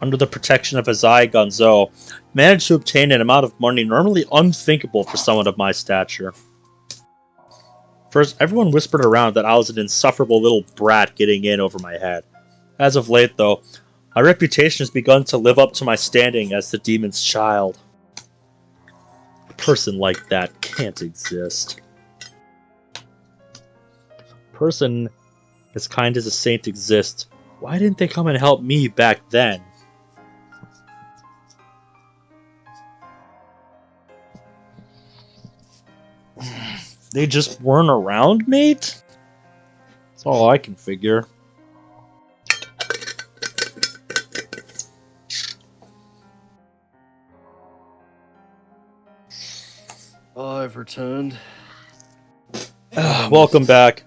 Under the protection of Azai Gonzo, managed to obtain an amount of money normally unthinkable for someone of my stature. First, everyone whispered around that I was an insufferable little brat getting in over my head. As of late, though, my reputation has begun to live up to my standing as the demon's child. A person like that can't exist. A person as kind as a saint exists. Why didn't they come and help me back then? They just weren't around, mate? That's all I can figure. I've returned. Welcome back.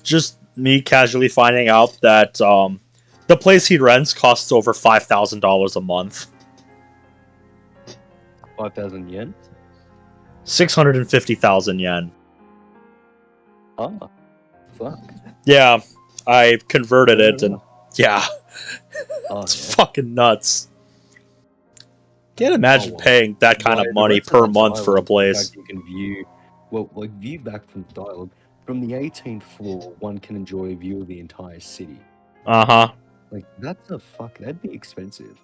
Just me casually finding out that the place he rents costs over $5,000 a month. 5,000 yen? 650,000 yen. Ah, fuck. Yeah, I converted it, and yeah, Oh, it's fucking nuts. Can't imagine paying that kind of money per month for a place. You can view, view back from the dialogue. From the 18th floor, one can enjoy a view of the entire city. Uh-huh. Like, that'd be expensive.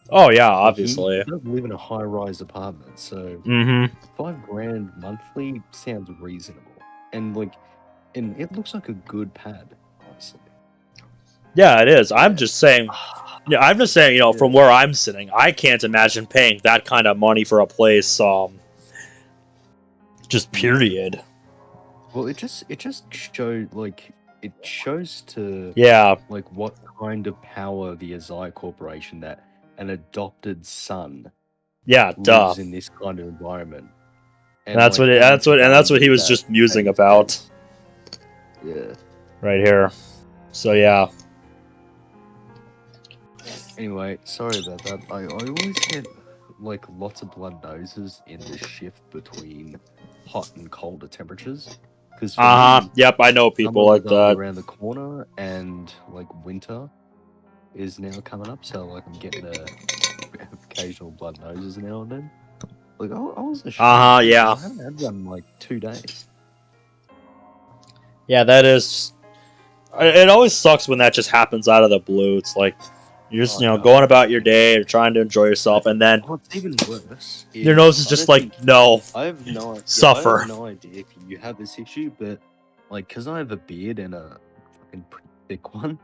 Oh, yeah, obviously. He does live in a high-rise apartment, so $5,000 monthly sounds reasonable. And it looks like a good pad, honestly. Yeah, it is. I'm just saying, from where I'm sitting, I can't imagine paying that kind of money for a place, just period. Well, it just shows, it shows to, what kind of power the Azai Corporation, that an adopted son lives in this kind of environment. And that's what he was just musing about. Yeah. Right here. So yeah. Anyway, sorry about that. I always get lots of blood noses in the shift between hot and colder temperatures. Yep, I know people like that. Around the corner, and winter is now coming up, so I'm getting occasional blood noses now and then. I was ashamed. Yeah. I haven't had them in 2 days. Yeah, that is. It always sucks when that just happens out of the blue. It's like you're just going about your day, or trying to enjoy yourself, and then what's even worse, your nose is just no. I have no idea. Suffer. I have no idea if you have this issue, but because I have a beard and a fucking pretty thick one,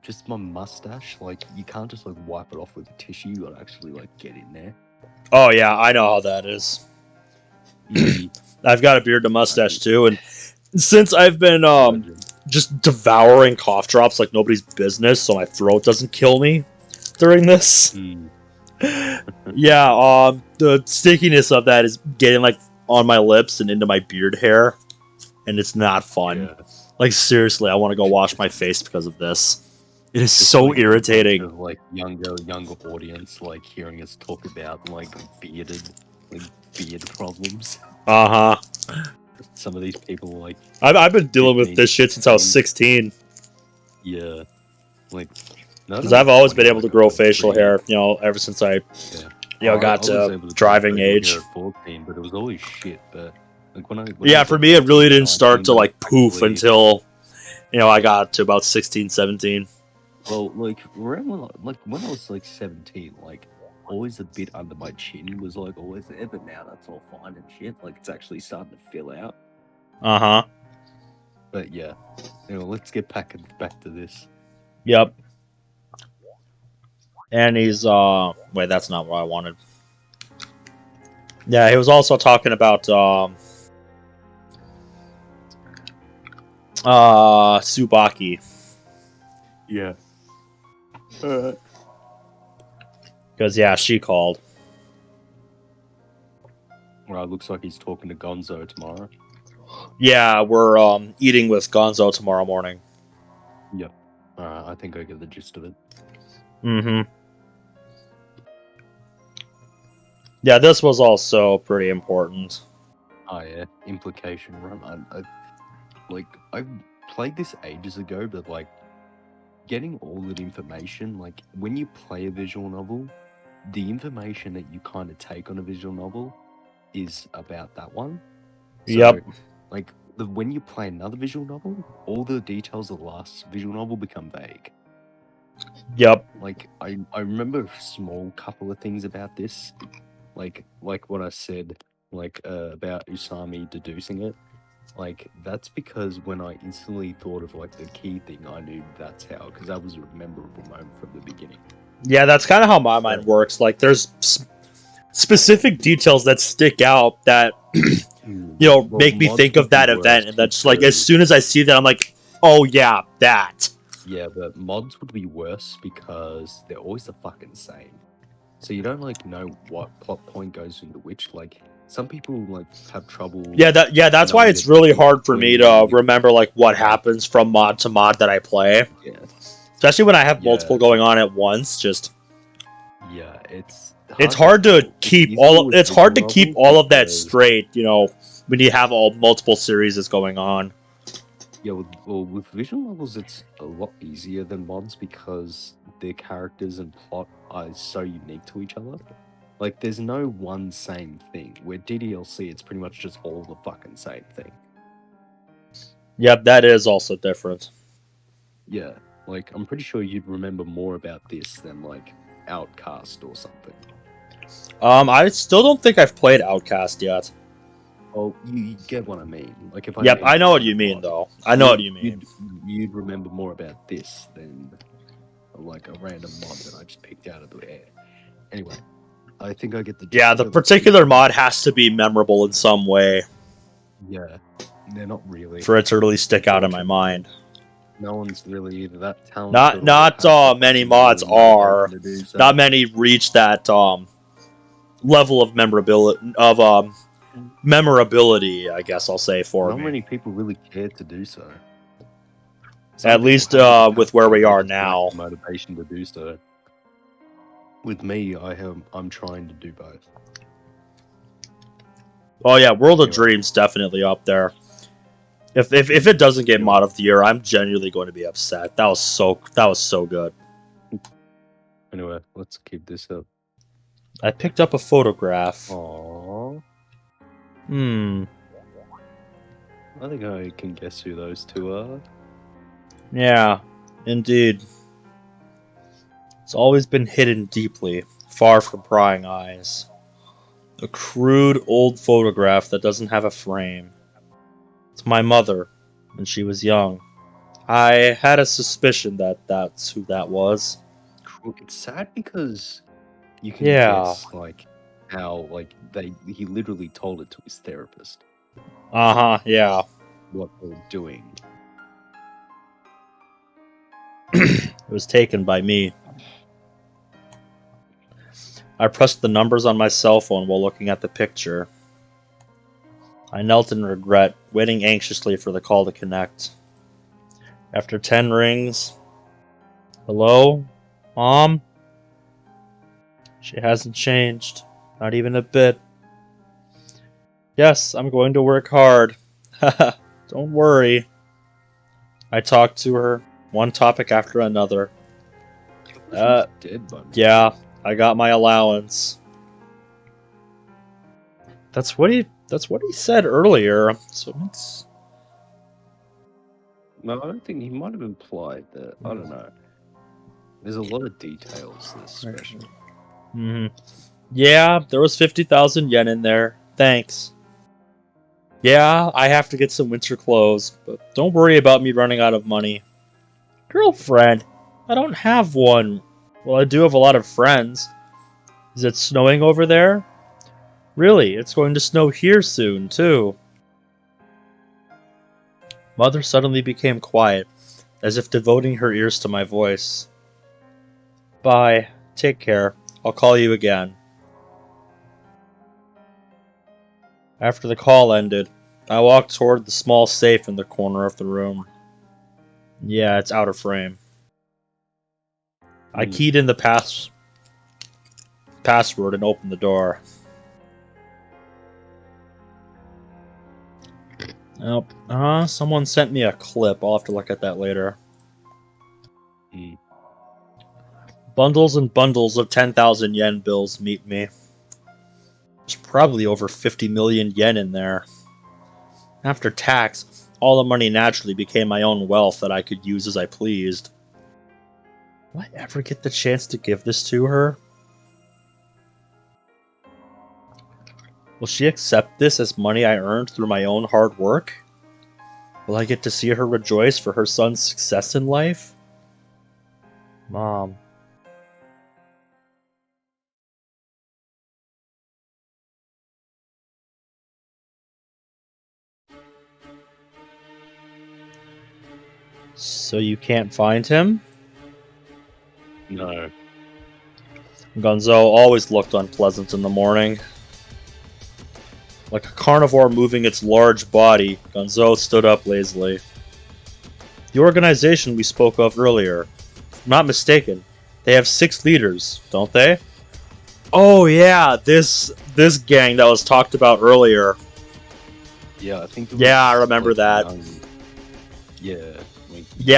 just my mustache, you can't just wipe it off with a tissue. You gotta actually get in there. Oh yeah, I know how that is. I've got a beard and a mustache too, and since I've been just devouring cough drops like nobody's business, so my throat doesn't kill me during this. Yeah, the stickiness of that is getting on my lips and into my beard hair, and it's not fun. Yeah. Seriously, I want to go wash my face because of this. It is so irritating. Younger audience hearing us talk about beard problems. Some of these people I've been dealing with this shit since I was 16. Yeah, because I've always been able to grow facial hair, ever since I got to driving age. At 14, but it was always shit. But for me, it really didn't start to poof until I got to about 16, 17. Well, around when I was 17, always a bit under my chin was always there, but now that's all fine and shit. It's actually starting to fill out. But yeah, let's get back to this. Yep. And he's wait, that's not what I wanted. Yeah, he was also talking about Tsubaki. Yeah. Because, yeah, she called. Well, it looks like he's talking to Gonzo tomorrow. Yeah, we're eating with Gonzo tomorrow morning. Yep. I think I get the gist of it. Mm-hmm. Yeah, this was also pretty important. Oh yeah, implication run. I played this ages ago, but like getting all that information, like when you play a visual novel, the information that you kind of take on a visual novel is about that one. So, Yep. like when you play another visual novel, all the details of the last visual novel become vague. Yep. Like I remember a small couple of things about this, like what I said, like about Usami deducing it. Like that's because when I instantly thought of like the key thing, I knew that's how, because that was a memorable moment from the beginning. Yeah, that's kind of how my mind works. Like, there's specific details that stick out that make me think of that event, and that's like as soon as I see that, I'm like, oh yeah, that. Yeah, but mods would be worse because they're always the fucking same. So you don't like know what plot point goes into which. Like some people like have trouble. Yeah, that's why it's really hard for me to remember like what happens from mod to mod that I play. Yeah. Especially when I have multiple going on at once. Just yeah, it's hard to keep all of that straight. When you have all multiple series that's going on. Yeah, with visual novels, it's a lot easier than mods because their characters and plot are so unique to each other. Like, there's no one same thing. Where DDLC, it's pretty much just all the fucking same thing. Yep, that is also different. Yeah, like, I'm pretty sure you'd remember more about this than, like, Outcast or something. I still don't think I've played Outcast yet. Oh, you get what I mean. Like if I know what you mean, though. I know what you mean. You'd remember more about this than like a random mod that I just picked out of the air. Anyway, I think I get the. Yeah, the particular mod has to be memorable in some way. Yeah, they're not really. For it to really stick out in my mind. No one's really either that talented. Not many mods are. Not many reach that level of memorability, I guess I'll say, for me. Not many people really care to do so. At least with where we are now. Motivation to do so. With me, I'm trying to do both. Oh yeah, World of Dreams definitely up there. If it doesn't get mod of the year, I'm genuinely going to be upset. That was so good. Anyway, let's keep this up. I picked up a photograph. Aww. I think I can guess who those two are. Yeah, indeed. It's always been hidden deeply, far from prying eyes. A crude old photograph that doesn't have a frame. It's my mother, when she was young. I had a suspicion that that's who that was. It's sad because you can guess like how like he literally told it to his therapist. Yeah. What they were doing. It was taken by me. I pressed the numbers on my cell phone while looking at the picture. I knelt in regret, waiting anxiously for the call to connect. After 10 rings... Hello? Mom? She hasn't changed. Not even a bit. Yes, I'm going to work hard. Don't worry. I talked to her, one topic after another. Yeah, I got my allowance. That's what he said earlier. So it's... No, I don't think he might have implied that. I don't know. There's a lot of details this special. Yeah, there was 50,000 yen in there. Thanks. Yeah, I have to get some winter clothes, but don't worry about me running out of money. Girlfriend? I don't have one. Well, I do have a lot of friends. Is it snowing over there? Really, it's going to snow here soon, too. Mother suddenly became quiet, as if devoting her ears to my voice. Bye. Take care. I'll call you again. After the call ended, I walked toward the small safe in the corner of the room. Yeah, it's out of frame. I keyed in the password and opened the door. Nope. Someone sent me a clip. I'll have to look at that later. Bundles and bundles of 10,000 yen bills meet me. There's probably over 50 million yen in there. After tax, all the money naturally became my own wealth that I could use as I pleased. Will I ever get the chance to give this to her? Will she accept this as money I earned through my own hard work? Will I get to see her rejoice for her son's success in life? Mom. So you can't find him? No. Gonzo always looked unpleasant in the morning. Like a carnivore moving its large body, Gonzo stood up lazily. The organization we spoke of earlier. If I'm not mistaken, they have 6 leaders, don't they? Oh yeah, this gang that was talked about earlier. Yeah, I think. I remember that. Yeah.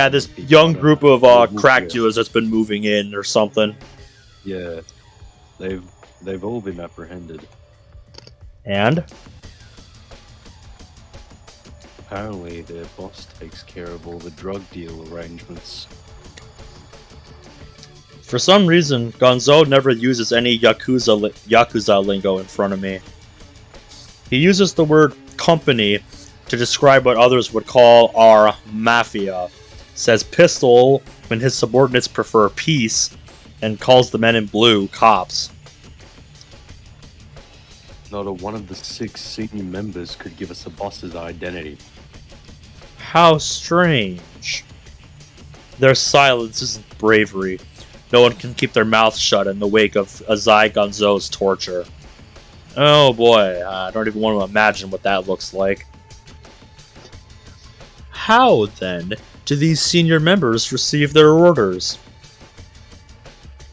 This young group of crack dealers that's been moving in or something. Yeah, they've all been apprehended. And? Apparently their boss takes care of all the drug deal arrangements. For some reason, Gonzo never uses any Yakuza lingo in front of me. He uses the word company to describe what others would call our mafia, says pistol when his subordinates prefer peace, and calls the men in blue cops. Not a one of the 6 senior members could give us the boss's identity. How strange. Their silence isn't bravery. No one can keep their mouth shut in the wake of Azai Gonzo's torture. Oh boy, I don't even want to imagine what that looks like. How, then, do these senior members receive their orders?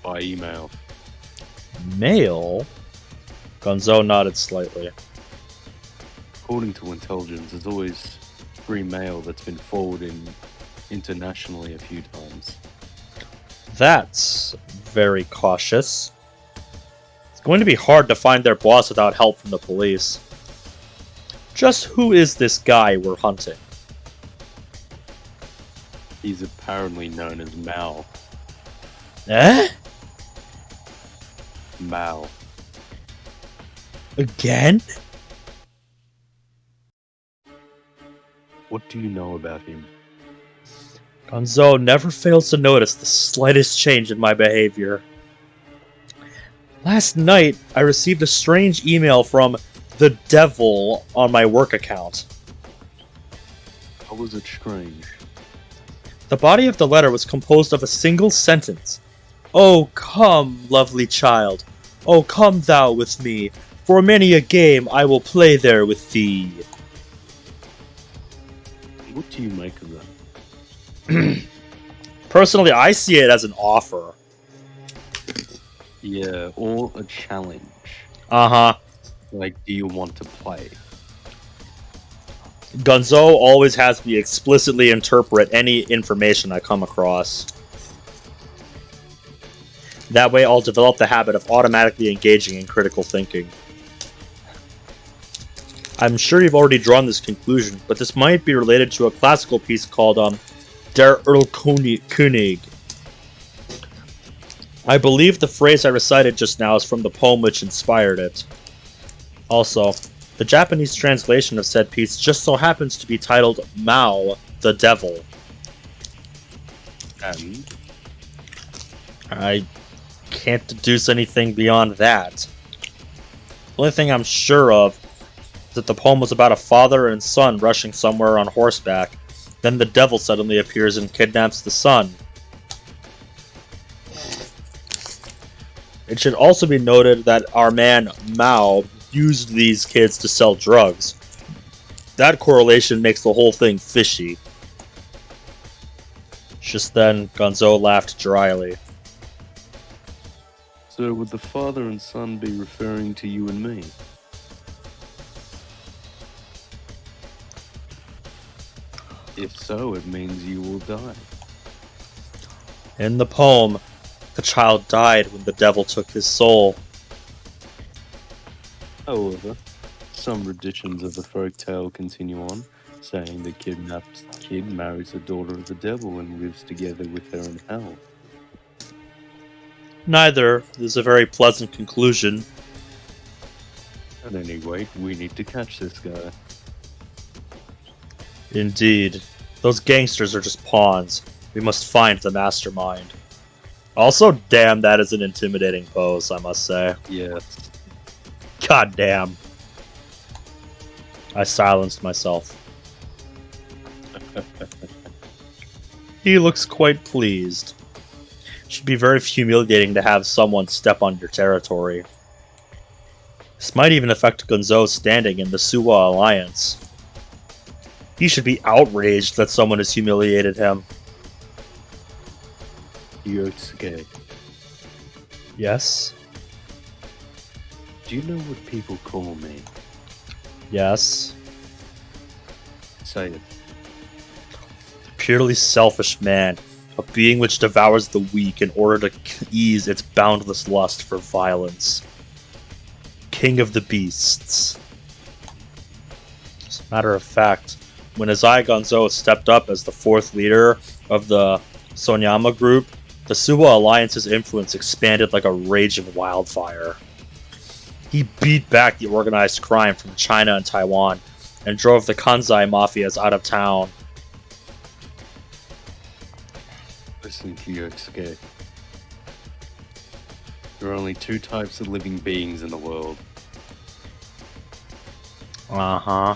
By email. Mail? Gonzo nodded slightly. According to intelligence, there's always free mail that's been forwarded internationally a few times. That's very cautious. It's going to be hard to find their boss without help from the police. Just who is this guy we're hunting? He's apparently known as Mao. Eh? Mao. Again? What do you know about him? Gonzo never fails to notice the slightest change in my behavior. Last night, I received a strange email from the devil on my work account. How was it strange? The body of the letter was composed of a single sentence. Oh, come, lovely child. Oh, come thou with me. For many a game I will play there with thee. What do you make of that? Personally, I see it as an offer. Yeah, or a challenge. Uh-huh. Like, do you want to play? Gonzo always has me explicitly interpret any information I come across. That way I'll develop the habit of automatically engaging in critical thinking. I'm sure you've already drawn this conclusion, but this might be related to a classical piece called Der Erlkönig. I believe the phrase I recited just now is from the poem which inspired it. Also, the Japanese translation of said piece just so happens to be titled Mao, the Devil. And? I can't deduce anything beyond that. The only thing I'm sure of is that the poem was about a father and son rushing somewhere on horseback. Then the devil suddenly appears and kidnaps the son. It should also be noted that our man Mao used these kids to sell drugs. That correlation makes the whole thing fishy. Just then, Gonzo laughed dryly. So would the father and son be referring to you and me? If so, it means you will die. In the poem, the child died when the devil took his soul. However, some renditions of the folk tale continue on, saying the kidnapped kid marries the daughter of the devil and lives together with her in hell. Neither is a very pleasant conclusion. At any rate, we need to catch this guy. Indeed. Those gangsters are just pawns. We must find the mastermind. Also, damn, that is an intimidating pose, I must say. Yes. God damn. I silenced myself. He looks quite pleased. It should be very humiliating to have someone step on your territory. This might even affect Gonzo's standing in the Suwa Alliance. He should be outraged that someone has humiliated him. Yosuke, Yes? do you know what people call me? Yes. Say it. Purely selfish man. A being which devours the weak in order to ease its boundless lust for violence. King of the beasts. As a matter of fact, when Azai Gonzo stepped up as the fourth leader of the Sonyama group, the Suwa Alliance's influence expanded like a raging wildfire. He beat back the organized crime from China and Taiwan, and drove the Kanzai mafias out of town. Listen, Yosuke. There are only two types of living beings in the world. Uh-huh.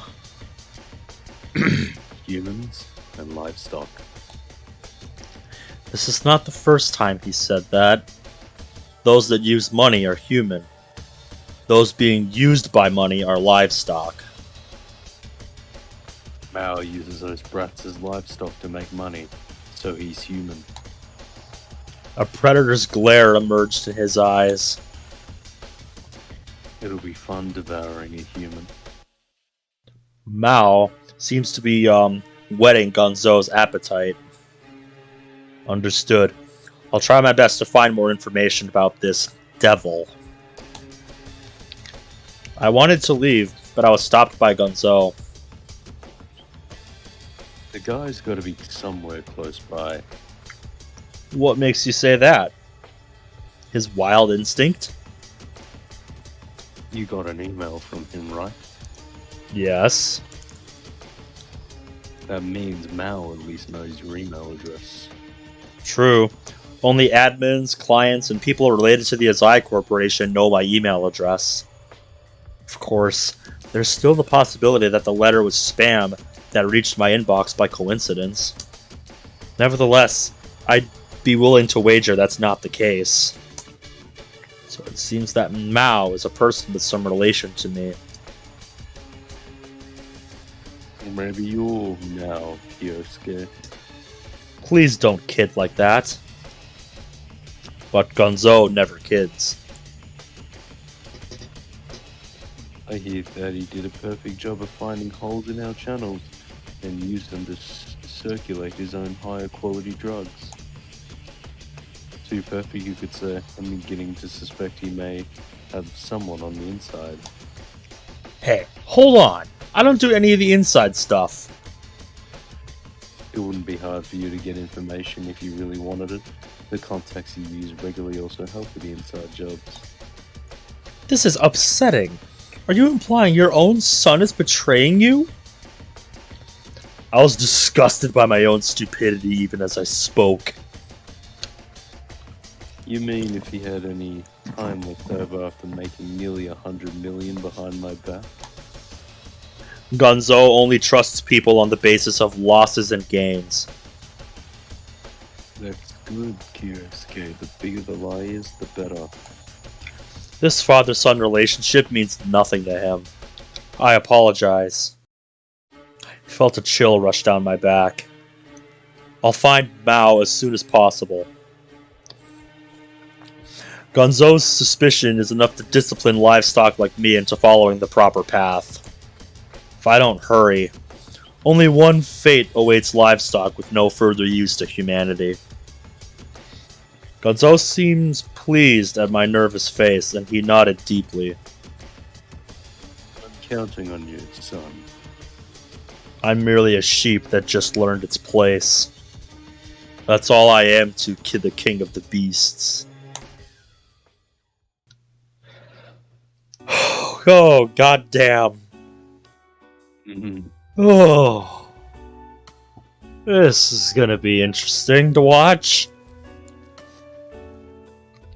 Humans and livestock. This is not the first time he said that. Those that use money are human. Those being used by money are livestock. Mao uses those brats as livestock to make money, so he's human. A predator's glare emerged in his eyes. It'll be fun devouring a human. Mao seems to be whetting Gonzo's appetite. Understood. I'll try my best to find more information about this devil. I wanted to leave, but I was stopped by Gonzo. The guy's gotta be somewhere close by. What makes you say that? His wild instinct? You got an email from him, right? Yes. That means Mao at least knows your email address. True. Only admins, clients, and people related to the Azai Corporation know my email address. Of course, there's still the possibility that the letter was spam that reached my inbox by coincidence. Nevertheless, I'd be willing to wager that's not the case. So it seems that Mao is a person with some relation to me. Or maybe you're now, Yosuke. Please don't kid like that. But Gonzo never kids. I hear that he did a perfect job of finding holes in our channels and used them to circulate his own higher quality drugs. Too perfect, you could say. I'm beginning to suspect he may have someone on the inside. Hey, hold on! I don't do any of the inside stuff. It wouldn't be hard for you to get information if you really wanted it. The contacts you use regularly also help with the inside jobs. This is upsetting. Are you implying your own son is betraying you? I was disgusted by my own stupidity even as I spoke. You mean if he had any time left over after making nearly 100 million behind my back? Gonzo only trusts people on the basis of losses and gains. That's good, Kyosuke. The bigger the lie is, the better. This father-son relationship means nothing to him. I apologize. I felt a chill rush down my back. I'll find Mao as soon as possible. Gonzo's suspicion is enough to discipline livestock like me into following the proper path. If I don't hurry, only one fate awaits livestock with no further use to humanity. Gonzo seems pleased at my nervous face, and he nodded deeply. I'm counting on you, son. I'm merely a sheep that just learned its place. That's all I am to the king of the beasts. Oh, goddamn. Oh. This is gonna be interesting to watch.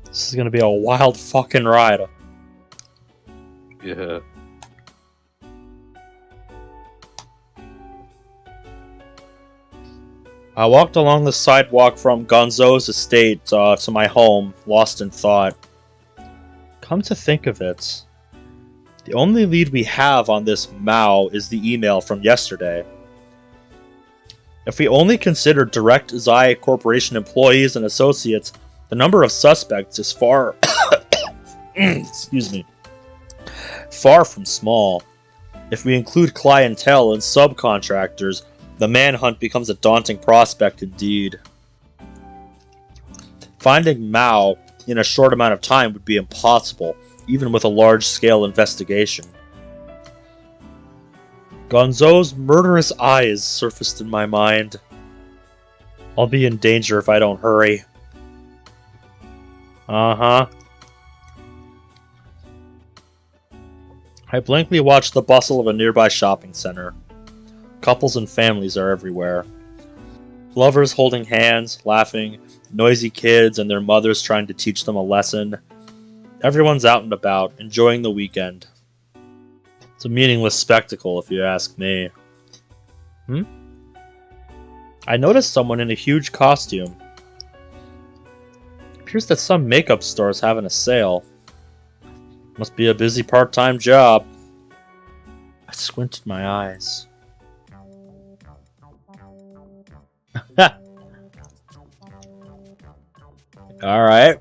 This is gonna be a wild fucking ride. Yeah. I walked along the sidewalk from Gonzo's estate to my home, lost in thought. Come to think of it, the only lead we have on this Mao is the email from yesterday. If we only consider direct Zai Corporation employees and associates, the number of suspects is far excuse me, far from small. If we include clientele and subcontractors, the manhunt becomes a daunting prospect indeed. Finding Mao in a short amount of time would be impossible, even with a large-scale investigation. Gonzo's murderous eyes surfaced in my mind. I'll be in danger if I don't hurry. Uh-huh. I blankly watched the bustle of a nearby shopping center. Couples and families are everywhere. Lovers holding hands, laughing, noisy kids and their mothers trying to teach them a lesson. Everyone's out and about, enjoying the weekend. It's a meaningless spectacle, if you ask me. I noticed someone in a huge costume. It appears that some makeup store is having a sale. Must be a busy part-time job. I squinted my eyes. Alright.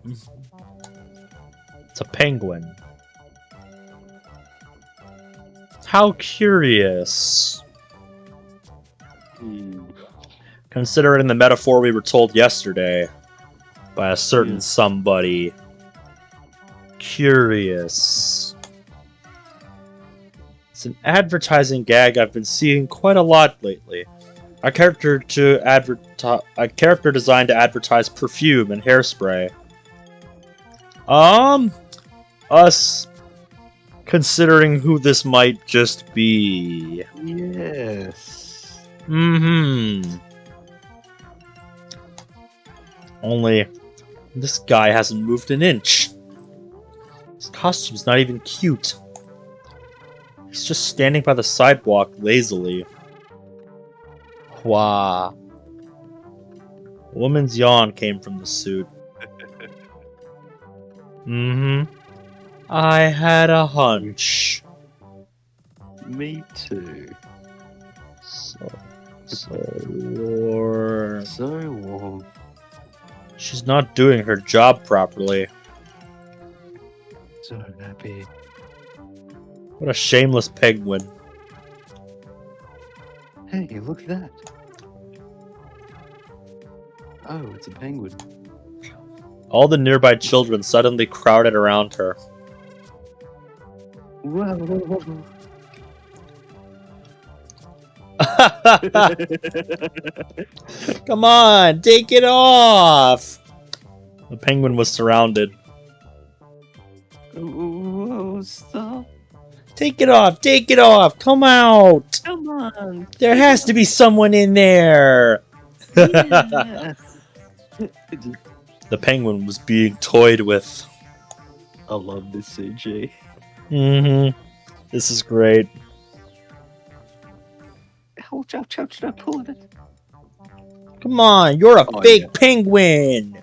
It's a penguin. How curious. Considering the metaphor we were told yesterday by a certain somebody. Curious. It's an advertising gag I've been seeing quite a lot lately. A character designed to advertise perfume and hairspray. Us considering who this might just be. Yes. Only this guy hasn't moved an inch. His costume's not even cute. He's just standing by the sidewalk lazily. Wow. A woman's yawn came from the suit. I had a hunch. Me too. So warm. So warm. She's not doing her job properly. So happy. What a shameless penguin. Hey, look at that. Oh, it's a penguin. All the nearby children suddenly crowded around her. Whoa. Come on, take it off! The penguin was surrounded. Whoa, stop. Take it off, come out! Come on. There has to be someone in there! Yeah. The penguin was being toyed with. I love this CG. This is great. Ouch, I'm pulling it. Come on, you're a fake penguin!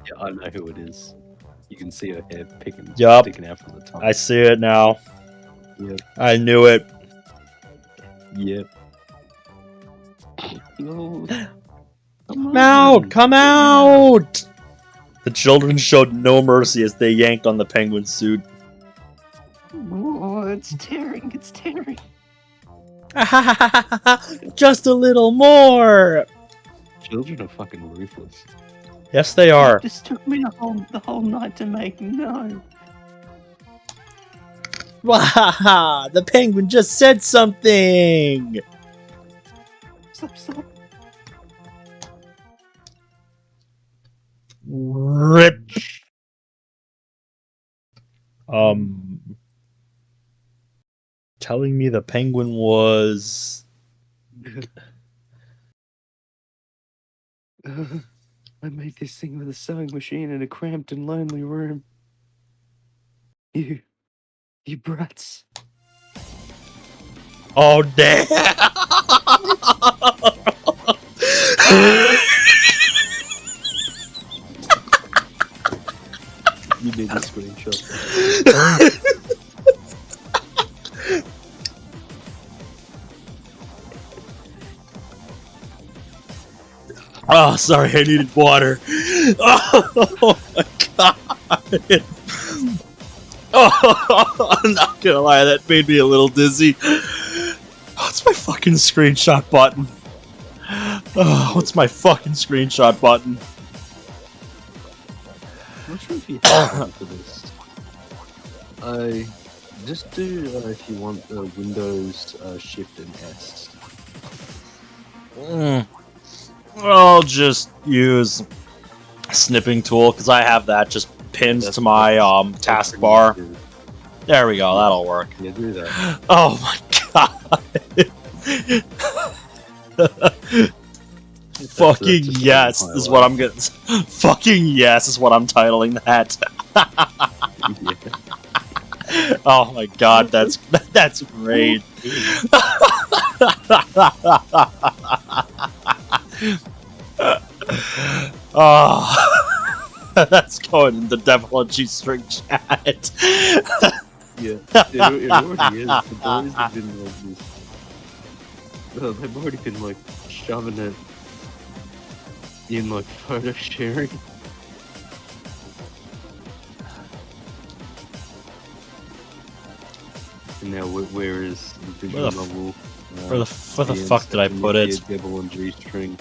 Yeah, I know who it is. You can see her hair Yup. sticking out from the top. I see it now. Yep. I knew it. Yep. No. Come out! Come out! The children showed no mercy as they yanked on the penguin suit. Oh, it's tearing! It's tearing! Just a little more! Children are fucking ruthless. Yes, they are. This took me the whole night to make. No. Wahaha! The penguin just said something! Stop. Rip. Telling me the penguin was... I made this thing with a sewing machine in a cramped and lonely room. You brats. Oh, damn! You need a screenshot. Oh, sorry, I needed water. Oh my god. Oh, I'm not gonna lie, that made me a little dizzy. What's my fucking screenshot button? Oh, what's my fucking screenshot button? I'm not sure if you have one for this. Just do, if you want, Windows Shift and S. I'll just use a snipping tool because I have that just pinned to my taskbar. There we go, that'll work. Yeah, do that. Oh my god. Fucking yes is what I'm gonna. Fucking yes is what I'm titling that. Oh my god, that's great. Oh, that's going in the Devil G-string chat. Yeah, it already is. The boys have been like this. They've already been like shoving it in like photo sharing. And now where is the visual novel? Where the fuck did I put it? Devil on G-string.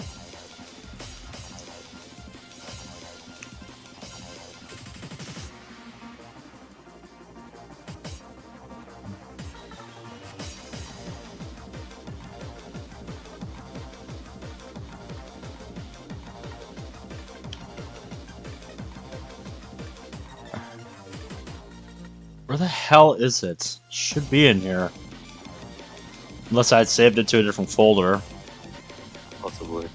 Where the hell is it? Should be in here. Unless I'd saved it to a different folder. Possibly.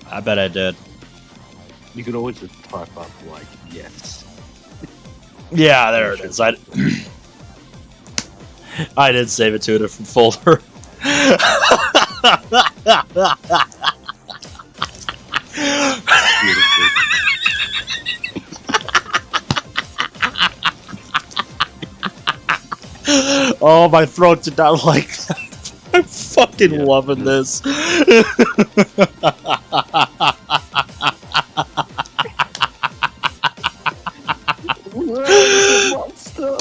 I bet I did. You could always just type up like yes. Yeah, there it is. I did save it to a different folder. Oh, my throat did not like that. I'm fucking loving this. Monster.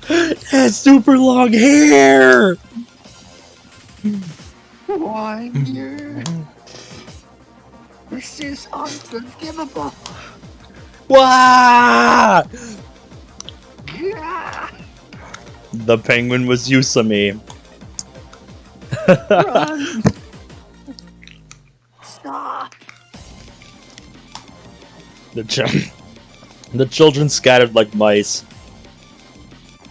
It has super long hair. Why you? This is unforgivable. Wah! The penguin was Yusami. Run! Stop! The children scattered like mice.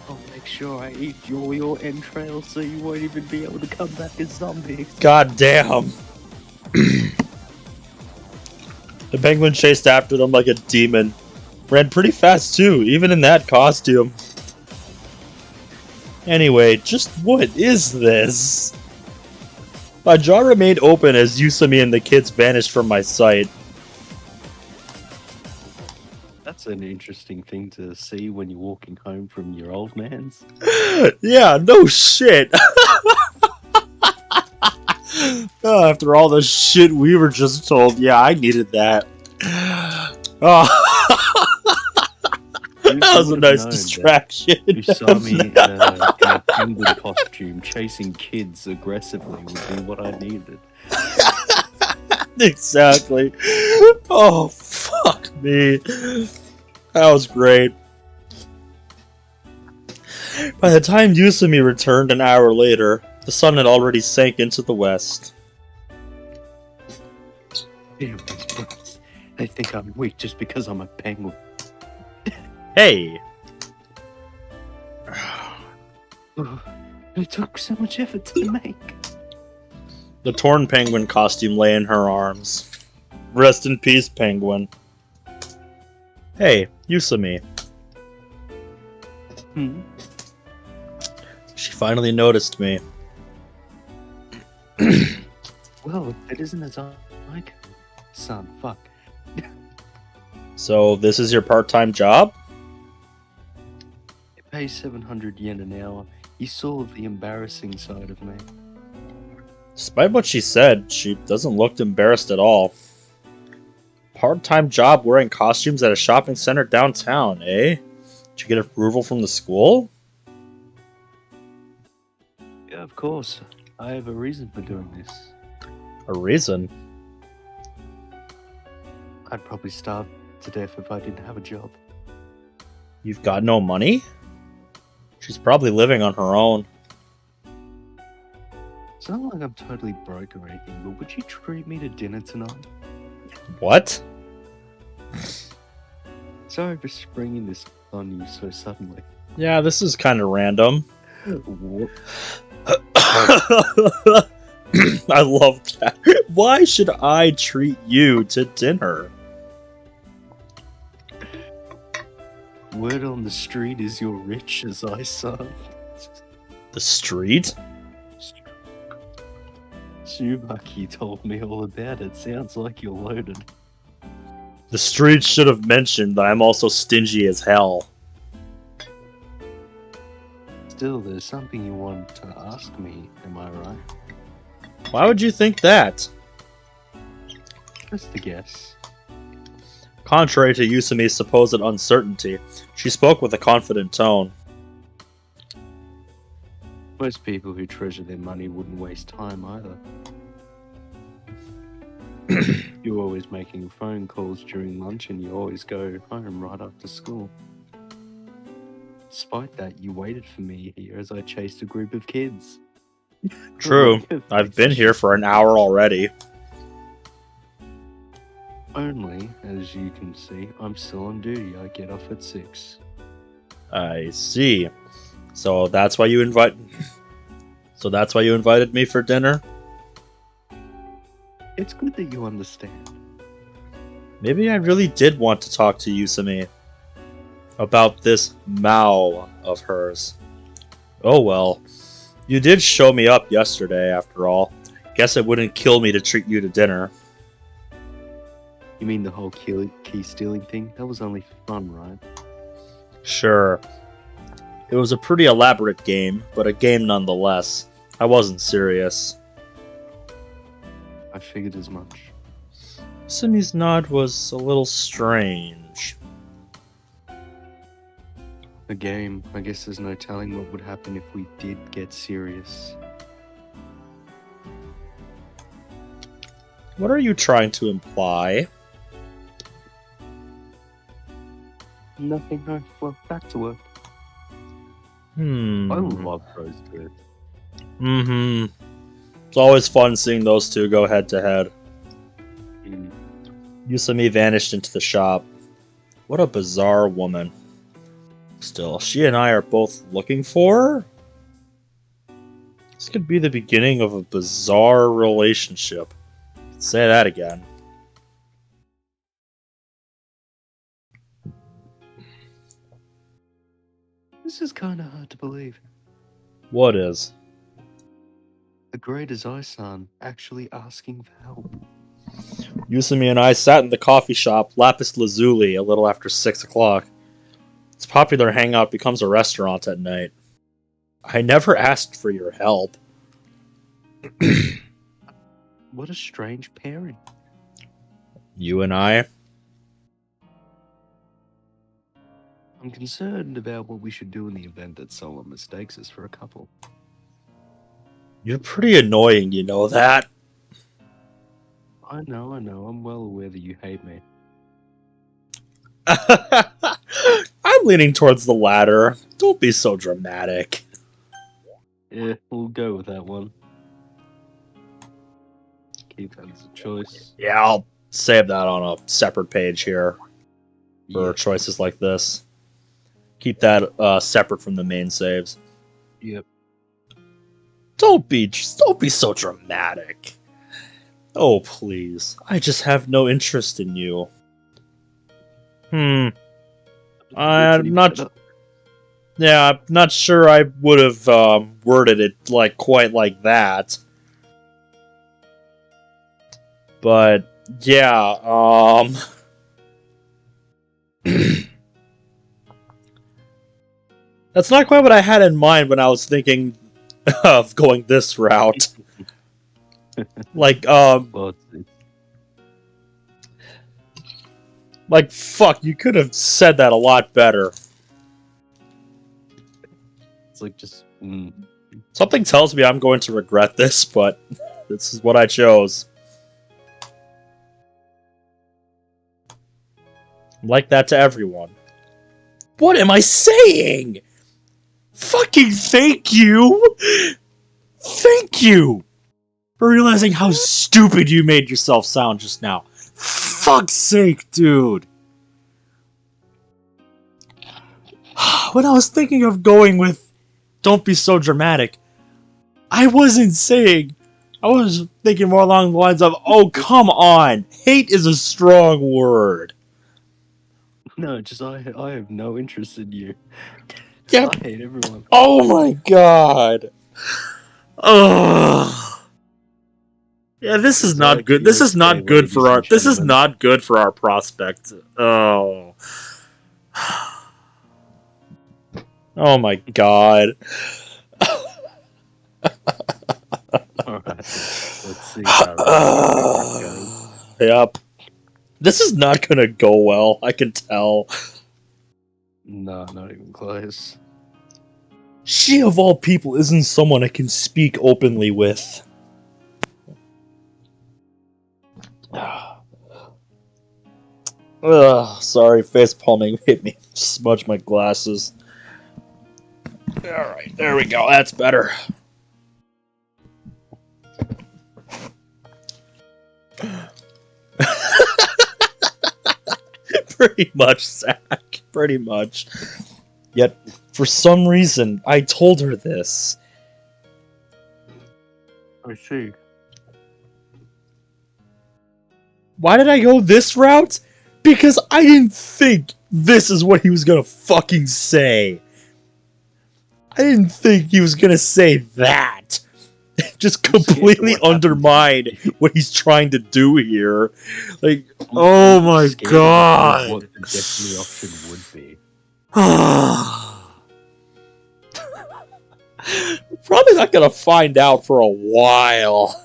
I'll make sure I eat your entrails so you won't even be able to come back as zombies. God damn. The penguin chased after them like a demon. Ran pretty fast too, even in that costume. Anyway, just what is this? My jaw remained open as Yusami and the kids vanished from my sight. That that's an interesting thing to see when you're walking home from your old man's. Yeah, no shit. Oh, after all the shit we were just told, yeah, I needed that. Oh. That was a nice distraction. You saw me in a penguin costume chasing kids aggressively would be what I needed. Exactly. Oh, fuck me. That was great. By the time Yusumi returned an hour later, the sun had already sank into the west. Damn these brats. They think I'm weak just because I'm a penguin. Hey! It took so much effort to make. The torn penguin costume lay in her arms. Rest in peace, penguin. Hey, Yusumi. Hmm? She finally noticed me. Well, it isn't as I like. Son, fuck. So, this is your part-time job? It pays 700 yen an hour. You saw the embarrassing side of me. Despite what she said, she doesn't look embarrassed at all. Part-time job wearing costumes at a shopping center downtown, eh? Did you get approval from the school? Yeah, of course. I have a reason for doing this. A reason? I'd probably starve to death if I didn't have a job. You've got no money? She's probably living on her own. It's not like I'm totally broke or anything, but would you treat me to dinner tonight? What? Sorry for springing this on you so suddenly. Yeah, this is kind of random. What? I love that. Why should I treat you to dinner? Word on the street is you're rich as I son. The street? Tsubaki told me all about it. Sounds like you're loaded. The street should have mentioned that I'm also stingy as hell. Still, there's something you want to ask me, am I right? Why would you think that? Just a guess. Contrary to Yusumi's supposed uncertainty, she spoke with a confident tone. Most people who treasure their money wouldn't waste time either. You're always making phone calls during lunch and you always go home right after school. Despite that, you waited for me here as I chased a group of kids. True, I've been here for an hour already. Only, as you can see, I'm still on duty. I get off at 6. I see. So that's why you invited me for dinner? It's good that you understand. Maybe I really did want to talk to Yusumi about this Mao of hers. Oh well. You did show me up yesterday, after all. Guess it wouldn't kill me to treat you to dinner. You mean the whole key stealing thing? That was only for fun, right? Sure. It was a pretty elaborate game, but a game nonetheless. I wasn't serious. I figured as much. Yusumi's nod was a little strange. A game. I guess there's no telling what would happen if we did get serious. What are you trying to imply? Nothing, no. Well, back to work. I love those two. Mm-hmm. It's always fun seeing those two go head to head. Yusumi vanished into the shop. What a bizarre woman. Still, she and I are both looking for her? This could be the beginning of a bizarre relationship. Say that again. This is kind of hard to believe. What is? The great Azai-san actually asking for help. Yusumi and I sat in the coffee shop Lapis Lazuli a little after 6 o'clock. Its popular hangout becomes a restaurant at night. I never asked for your help. What a strange pairing. You and I? I'm concerned about what we should do in the event that someone mistakes us for a couple. You're pretty annoying, you know that? I know. I'm well aware that you hate me. I'm leaning towards the latter. Don't be so dramatic. Yeah, we'll go with that one. Keep that as a choice. Yeah, I'll save that on a separate page here for Yeah. choices like this. Keep that separate from the main saves. Yep. Don't be so dramatic. Oh, please. I just have no interest in you. I'm not. Yeah, I'm not sure I would have worded it quite like that. But yeah, that's not quite what I had in mind when I was thinking of going this route. Well, fuck, you could have said that a lot better. it's like just. Something tells me I'm going to regret this, but this is what I chose. I'm like that to everyone. What am I saying? Fucking thank you! Thank you! For realizing how stupid you made yourself sound just now. Fuck's sake, dude! When I was thinking of going with don't be so dramatic, I wasn't saying... I was thinking more along the lines of, oh, come on! Hate is a strong word. No, just I have no interest in you. Yeah. I hate everyone. Oh my god! Ugh. Yeah, this is not good. This is not good for our. This is not good for our prospect. Oh. Oh my god. Alright, let's see how it goes. Yep. This is not gonna go well, I can tell. No, not even close. She, of all people, isn't someone I can speak openly with. Ugh, sorry, face palming made me smudge my glasses. Alright, there we go, that's better. Pretty much, Zach. Pretty much. Yet, for some reason, I told her this. I see. Why did I go this route? Because I didn't think this is what he was gonna fucking say. I didn't think he was gonna say that. Just completely undermine what he's trying to do here. Like, oh my god. What the destiny option would be. Probably not gonna find out for a while.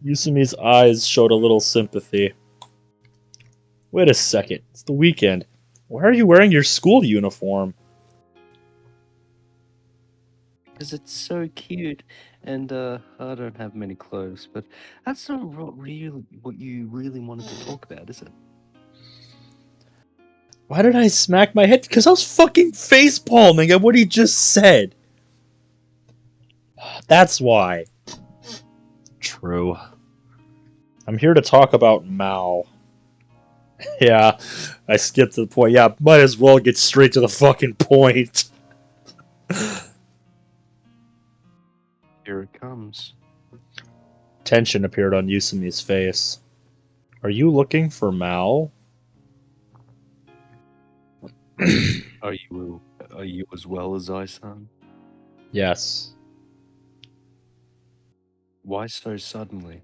Yusumi's eyes showed a little sympathy. Wait a second, it's the weekend. Why are you wearing your school uniform? Because it's so cute, and I don't have many clothes, but that's not what you really wanted to talk about, is it? Why did I smack my head? Because I was fucking facepalming at what he just said. That's why. True. I'm here to talk about Mao. Yeah, I skipped to the point. Yeah, might as well get straight to the fucking point. Here it comes. Tension appeared on Yusumi's face. Are you looking for Mao? Are you as well as I, son? Yes. Why so suddenly?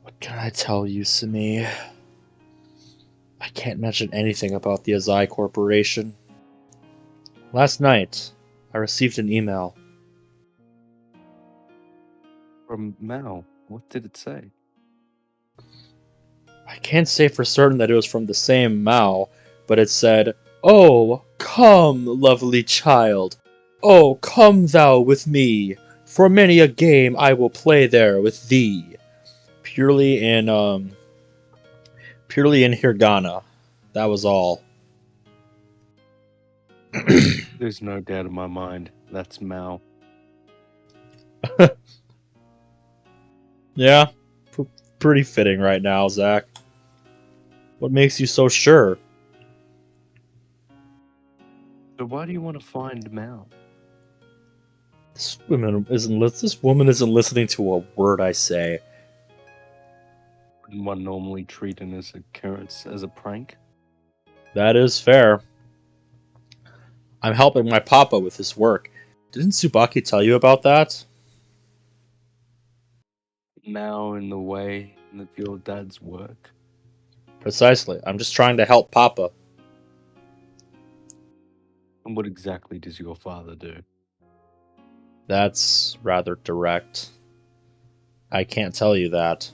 What can I tell you, Simi? I can't mention anything about the Azai Corporation. Last night, I received an email. From Mao. What did it say? I can't say for certain that it was from the same Mao, but it said, "Oh, come, lovely child. Oh, come thou with me. For many a game I will play there with thee." Purely in Hiragana. That was all. There's no doubt in my mind. That's Mao. Yeah, pretty fitting right now, Zach. What makes you so sure? So why do you want to find Mao? This woman isn't listening to a word I say. Wouldn't one normally treat an occurrence as a prank? That is fair. I'm helping my papa with his work. Didn't Tsubaki tell you about that? Mao in the way of your dad's work? Precisely. I'm just trying to help papa. And what exactly does your father do? That's rather direct. I can't tell you that.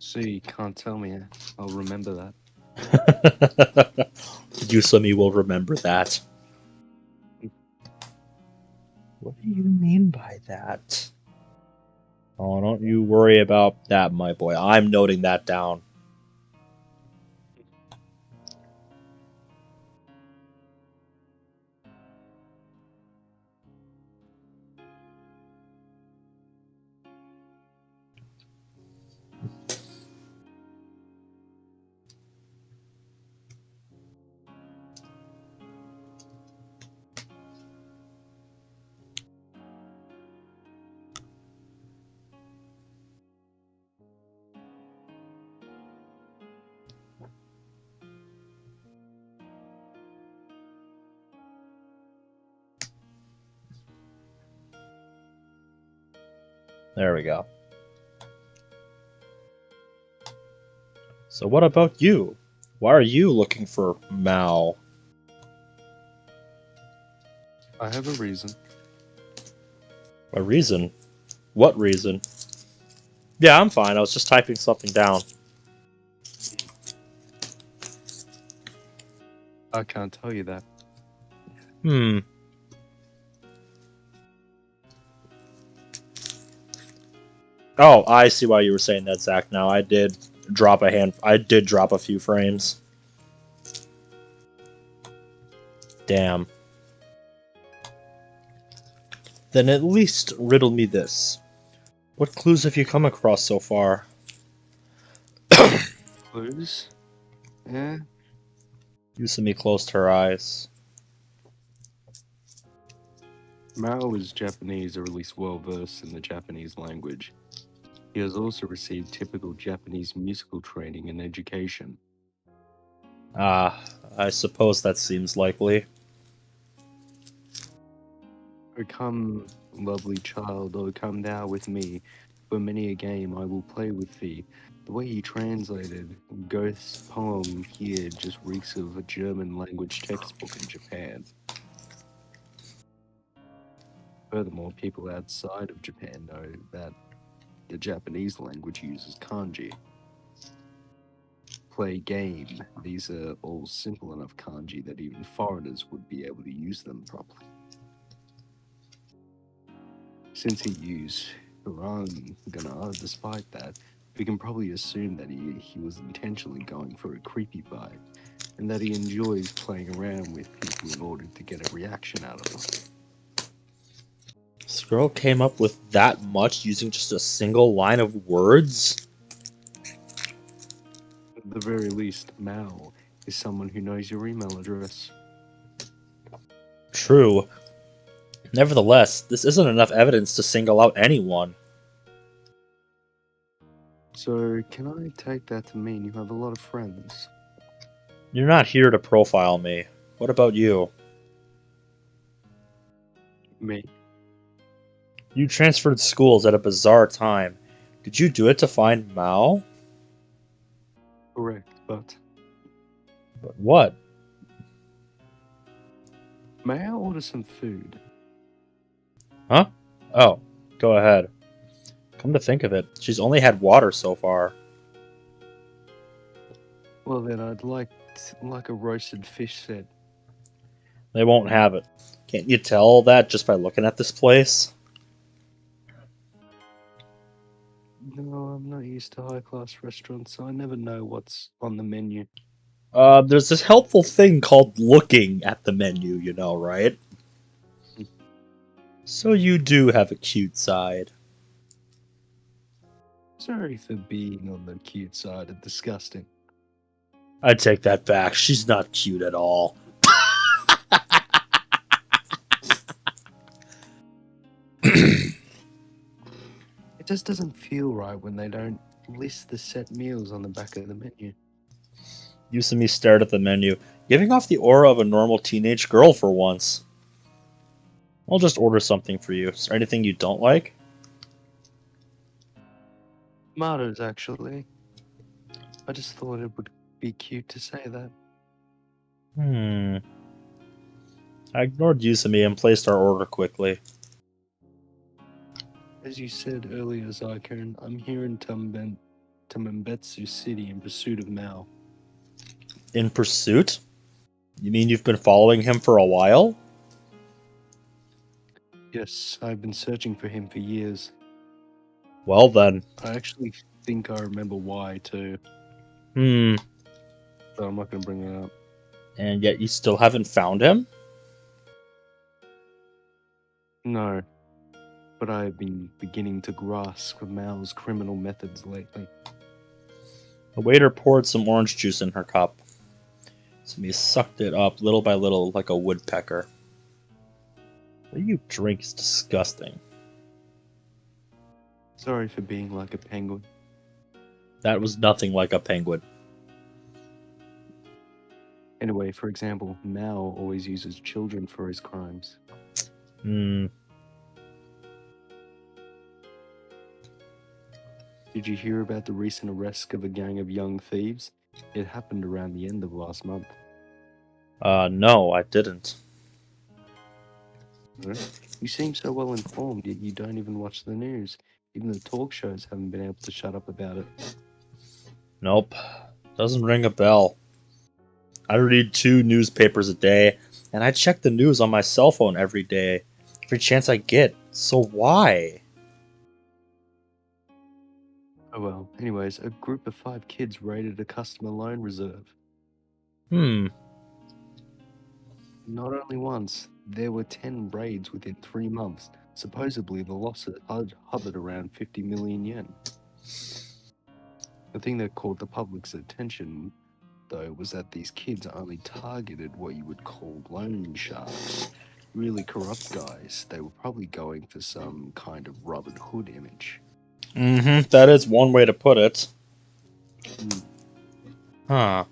So you can't tell me. I'll remember that. Yusami will remember that. What do you mean by that? Oh, don't you worry about that, my boy. I'm noting that down. There we go. So what about you? Why are you looking for Mao? I have a reason. A reason? What reason? Yeah, I'm fine. I was just typing something down. I can't tell you that. Hmm. Oh, I see why you were saying that, Zach. Now I did drop a few frames. Damn. Then at least riddle me this. What clues have you come across so far? Clues? Yeah. Yusumi closed her eyes. Mao is Japanese, or at least well versed in the Japanese language. He has also received typical Japanese musical training and education. Ah, I suppose that seems likely. O come, lovely child, O come thou with me. For many a game I will play with thee. The way he translated Goethe's poem here just reeks of a German language textbook in Japan. Furthermore, people outside of Japan know that the Japanese language uses kanji. Play game. These are all simple enough kanji that even foreigners would be able to use them properly. Since he used hiragana, despite that, we can probably assume that he was intentionally going for a creepy vibe, and that he enjoys playing around with people in order to get a reaction out of them. This girl came up with that much using just a single line of words? At the very least, Mao is someone who knows your email address. True. Nevertheless, this isn't enough evidence to single out anyone. So, can I take that to mean you have a lot of friends? You're not here to profile me. What about you? Me. You transferred schools at a bizarre time. Did you do it to find Mao? Correct, but But what? may I order some food? Huh? Oh, go ahead. Come to think of it, she's only had water so far. Well, then I'd like a roasted fish set. They won't have it. Can't you tell that just by looking at this place? No, I'm not used to high-class restaurants, so I never know what's on the menu. There's this helpful thing called looking at the menu, you know, right? So you do have a cute side. Sorry for being on the cute side of disgusting. I take that back. She's not cute at all. It just doesn't feel right when they don't list the set meals on the back of the menu. Yusumi stared at the menu, giving off the aura of a normal teenage girl for once. I'll just order something for you. Is there anything you don't like? Tomatoes, actually. I just thought it would be cute to say that. I ignored Yusumi and placed our order quickly. As you said earlier, Zycone, I'm here in Tumembetsu City in pursuit of Mao. In pursuit? You mean you've been following him for a while? Yes, I've been searching for him for years. Well then. I actually think I remember why, too. But I'm not going to bring it up. And yet you still haven't found him? No. But I have been beginning to grasp Mao's criminal methods lately. The waiter poured some orange juice in her cup. Yusumi sucked it up little by little like a woodpecker. What you drink is disgusting. Sorry for being like a penguin. That was nothing like a penguin. Anyway, for example, Mao always uses children for his crimes. Did you hear about the recent arrest of a gang of young thieves? It happened around the end of last month. No, I didn't. You seem so well informed, yet you don't even watch the news. Even the talk shows haven't been able to shut up about it. Nope. Doesn't ring a bell. I read 2 newspapers a day, and I check the news on my cell phone every day. Every chance I get. So why? Oh well, anyways, a group of 5 kids raided a customer loan reserve. Hmm. Not only once, there were 10 raids within 3 months. Supposedly, the losses hovered around 50 million yen. The thing that caught the public's attention, though, was that these kids only targeted what you would call loan sharks. Really corrupt guys. They were probably going for some kind of Robin Hood image. That is one way to put it. Huh.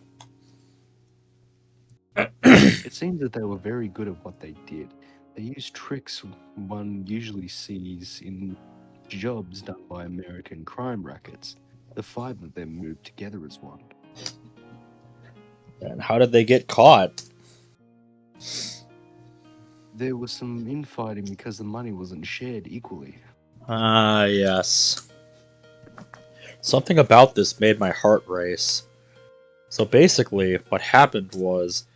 It seems that they were very good at what they did. They used tricks one usually sees in jobs done by American crime rackets. The 5 of them moved together as one. And how did they get caught? There was some infighting because the money wasn't shared equally. Ah, yes. Something about this made my heart race. So basically, what happened was,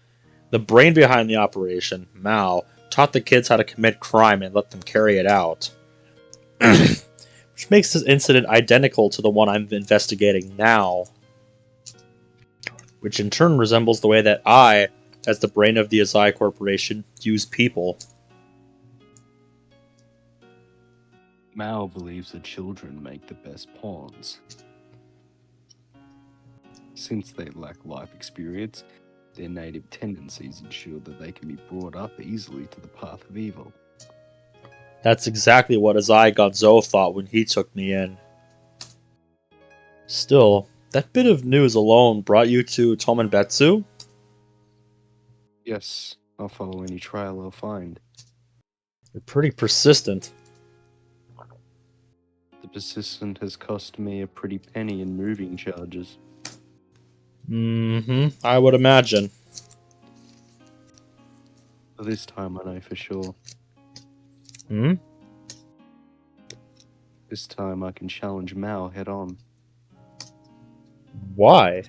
the brain behind the operation, Mao, taught the kids how to commit crime and let them carry it out. Which makes this incident identical to the one I'm investigating now. Which in turn resembles the way that I, as the brain of the Azai Corporation, use people. Mao believes that children make the best pawns. Since they lack life experience, their native tendencies ensure that they can be brought up easily to the path of evil. That's exactly what Azai Gonzo thought when he took me in. Still, that bit of news alone brought you to Tomenbetsu? Yes, I'll follow any trail I'll find. You're pretty persistent. The persistent has cost me a pretty penny in moving charges. Mm-hmm. I would imagine. This time I know for sure. Hmm? This time I can challenge Mao head on. Why?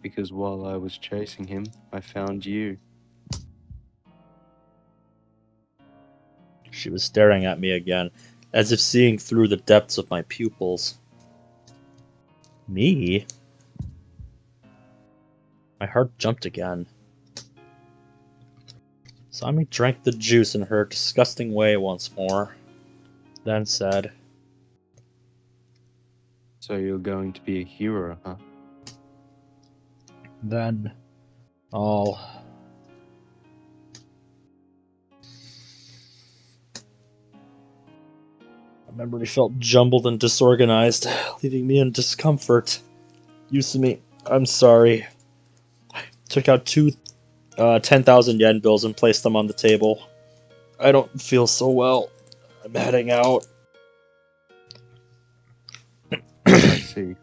Because while I was chasing him, I found you. She was staring at me again, as if seeing through the depths of my pupils. Me? My heart jumped again. Sami drank the juice in her disgusting way once more, then said, So you're going to be a hero, huh? Then I'll... My memory felt jumbled and disorganized, leaving me in discomfort. Yusumi, I'm sorry. I took out two 10,000 yen bills and placed them on the table. I don't feel so well. I'm heading out. I see.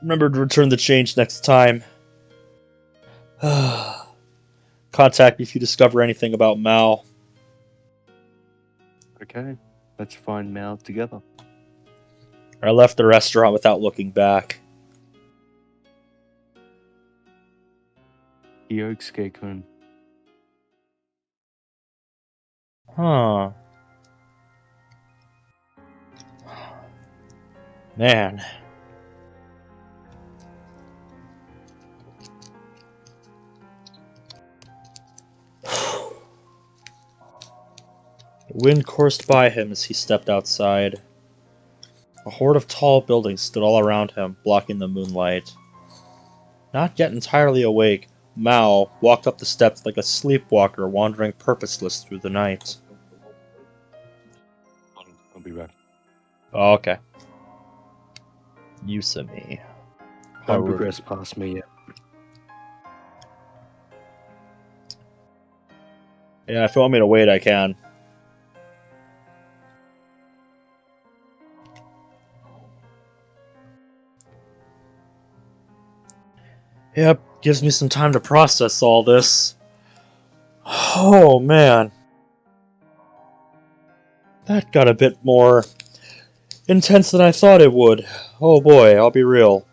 Remember to return the change next time. Contact me if you discover anything about Mao. Okay, let's find Mao together. I left the restaurant without looking back. Yosuke-kun. Huh. Man. The wind coursed by him as he stepped outside. A horde of tall buildings stood all around him, blocking the moonlight. Not yet entirely awake, Mao walked up the steps like a sleepwalker wandering purposeless through the night. I'll be back. Oh, okay. Yusumi. Don't progress past me yet. Yeah, if you want me to wait, I can. Yep, gives me some time to process all this. Oh, man. That got a bit more intense than I thought it would. Oh boy, I'll be real.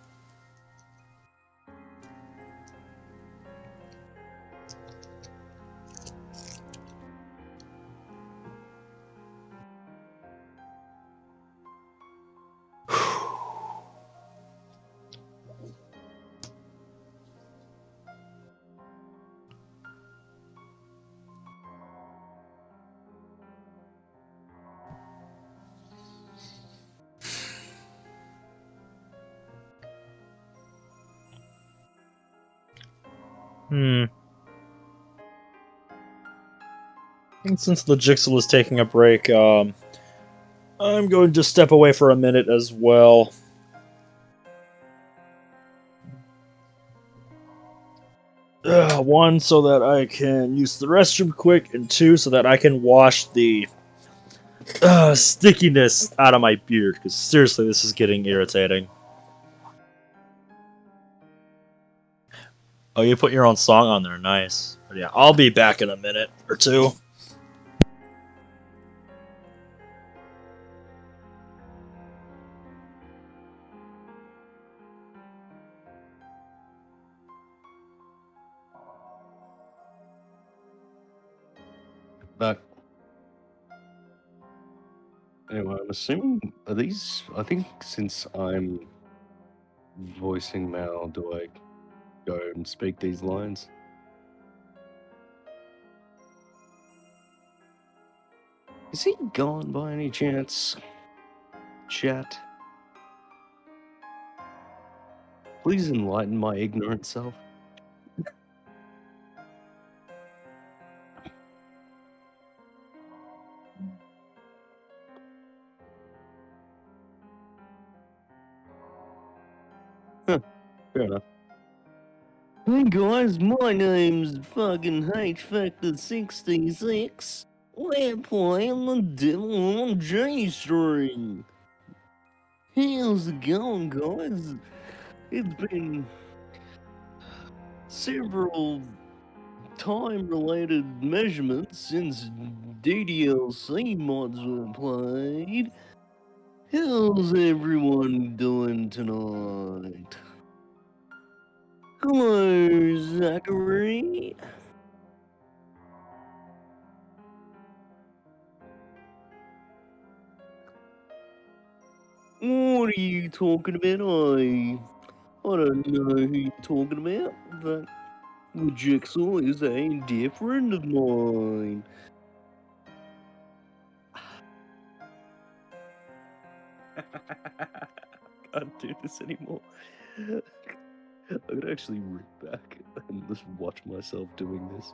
I think since Logixel is taking a break, I'm going to step away for a minute as well. One, so that I can use the restroom quick, and two, so that I can wash the stickiness out of my beard, because seriously, this is getting irritating. Oh, you put your own song on there, nice. But yeah, I'll be back in a minute or two. Back. Anyway, I'm assuming, are these, I think since I'm voicing Mao, do I go and speak these lines? Is he gone by any chance? Chat? Please enlighten my ignorant self. Huh, fair enough. Hey guys, my name's fucking hfactor 66. We're playing the devil on J string. How's it going, guys? It's been several time-related measurements since DDLC mods were played. How's everyone doing tonight? Hello, Zachary. What are you talking about? I don't know who you're talking about, but Logixel is a dear friend of mine. Can't do this anymore. I'm gonna actually rip back and just watch myself doing this.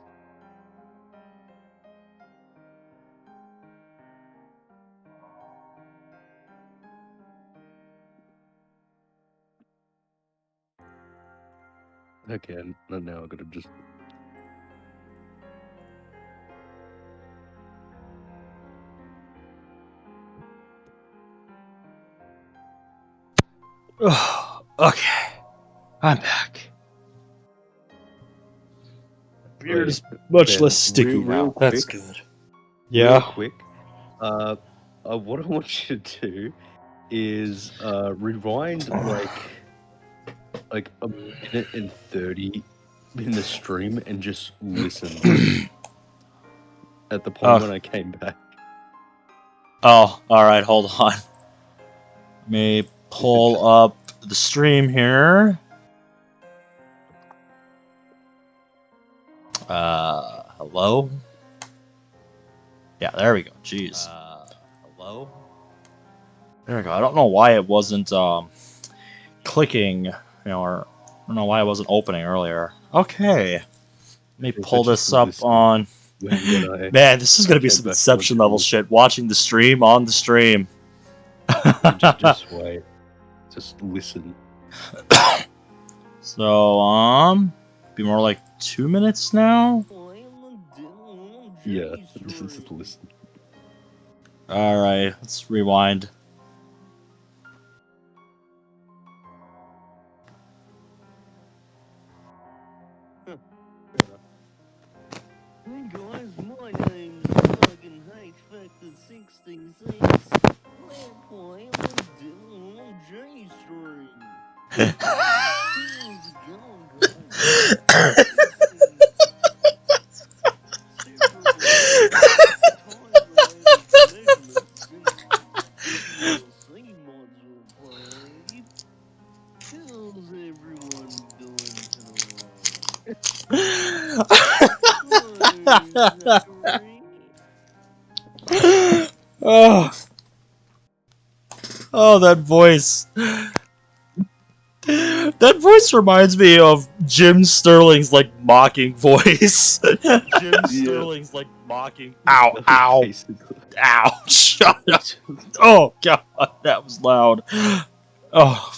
Okay, and now I'm gonna just. Okay, I'm back. Beard Wait, is much Ben, less sticky real now. That's quick. good. Real Yeah. quick. What I want you to do is rewind like a minute and 30 in the stream and just listen at the point when I came back. Oh, alright, hold on. Let me pull up the stream here. Hello? Yeah, there we go. Jeez. Hello? There we go. I don't know why it wasn't clicking, or I don't know why it wasn't opening earlier. Okay. Let me pull this up on... Man, this is going to be some Inception level shit. Watching the stream on the stream. Just wait. Just listen. So, be more like 2 minutes now? Yeah, just listen. Alright, let's rewind. Hey guys, my name's fucking hfactor 66. We're playing the devil on J string. How's it going, guys? How's everyone doing tonight? Oh. Oh, that voice. That voice reminds me of Jim Sterling's like mocking voice. Jim Sterling's like mocking. Ow, ow, ow! Shut up! Oh god, that was loud. Oh.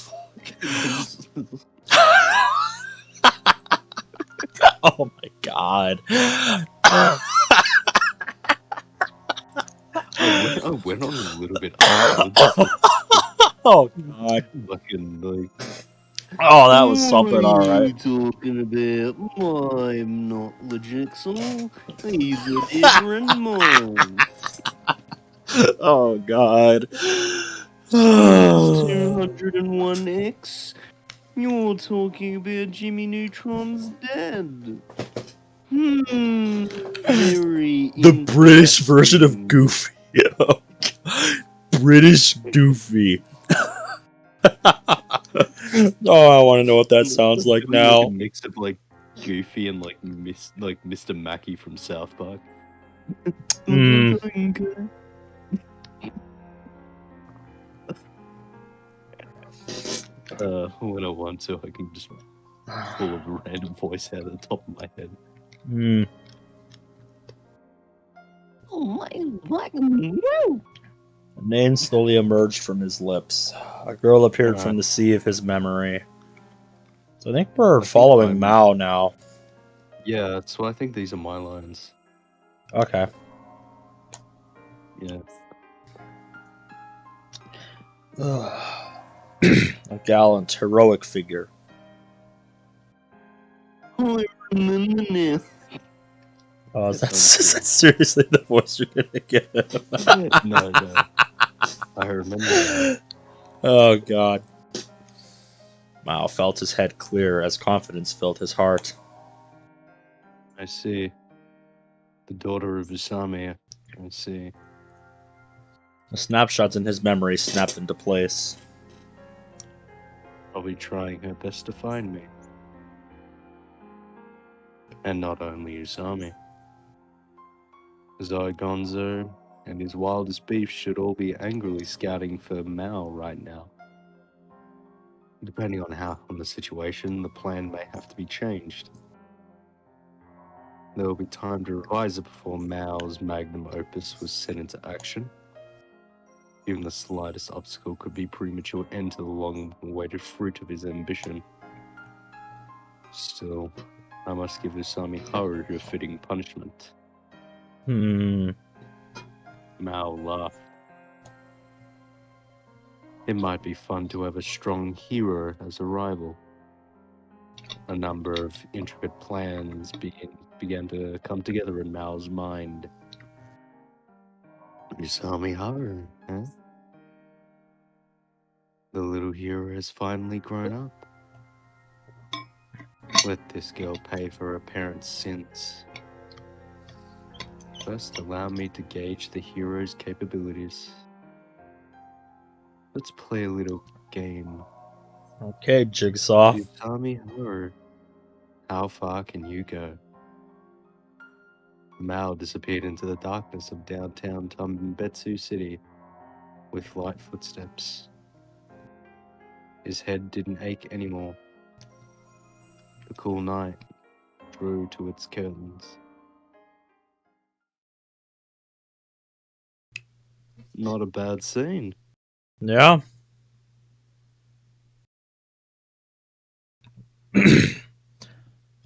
Oh my god. I went on a little bit. Oh god. Fucking like. Oh, that was something, alright. What are you talking about? I'm not Logixel. He's a different mine. Oh god. 201X. You're talking about Jimmy Neutron's dad. Very The British version of interesting. Goofy. British Goofy. Oh, I want to know what that sounds like now. Like a mix of like Goofy and like Mr. Mackey from South Park. When I want to, I can just pull a random voice out of the top of my head. A name slowly emerged from his lips. A girl appeared from the sea of his memory. So I think we're I think following I'm- Mao now. Yeah, so I think these are my lines. Okay. Yeah. A gallant, heroic figure. Oh, is that seriously the voice you're gonna get? No. I remember that. Oh god. Mao felt his head clear as confidence filled his heart. I see. The daughter of Usami. I see. The snapshots in his memory snapped into place. Probably trying her best to find me. And not only Usami. Zoe Gonzo and his wildest beef should all be angrily scouting for Mao right now. Depending on the situation, the plan may have to be changed. There will be time to revise it before Mao's magnum opus was set into action. Even the slightest obstacle could be premature end to the long-awaited fruit of his ambition. Still, I must give Usami Haru a fitting punishment. Mao laughed. It might be fun to have a strong hero as a rival. A number of intricate plans began to come together in Mao's mind. Usami Haru, huh? The little hero has finally grown up. Let this girl pay for her parents' sins. First, allow me to gauge the hero's capabilities. Let's play a little game. Okay, Jigsaw. Usami Haru, how far can you go? Mao disappeared into the darkness of downtown Tombetsu City with light footsteps. His head didn't ache anymore. The cool night drew to its curtains. Not a bad scene. Yeah.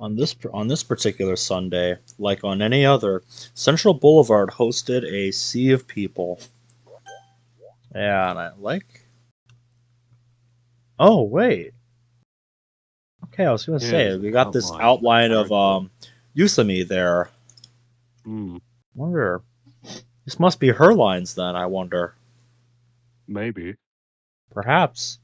On this particular Sunday, like on any other, Central Boulevard hosted a sea of people. Yeah, and I like. Oh wait. Okay, I was gonna say there's we an got this of outline of character. Yusami there. Wonder. This must be her lines then. I wonder. Maybe. Perhaps.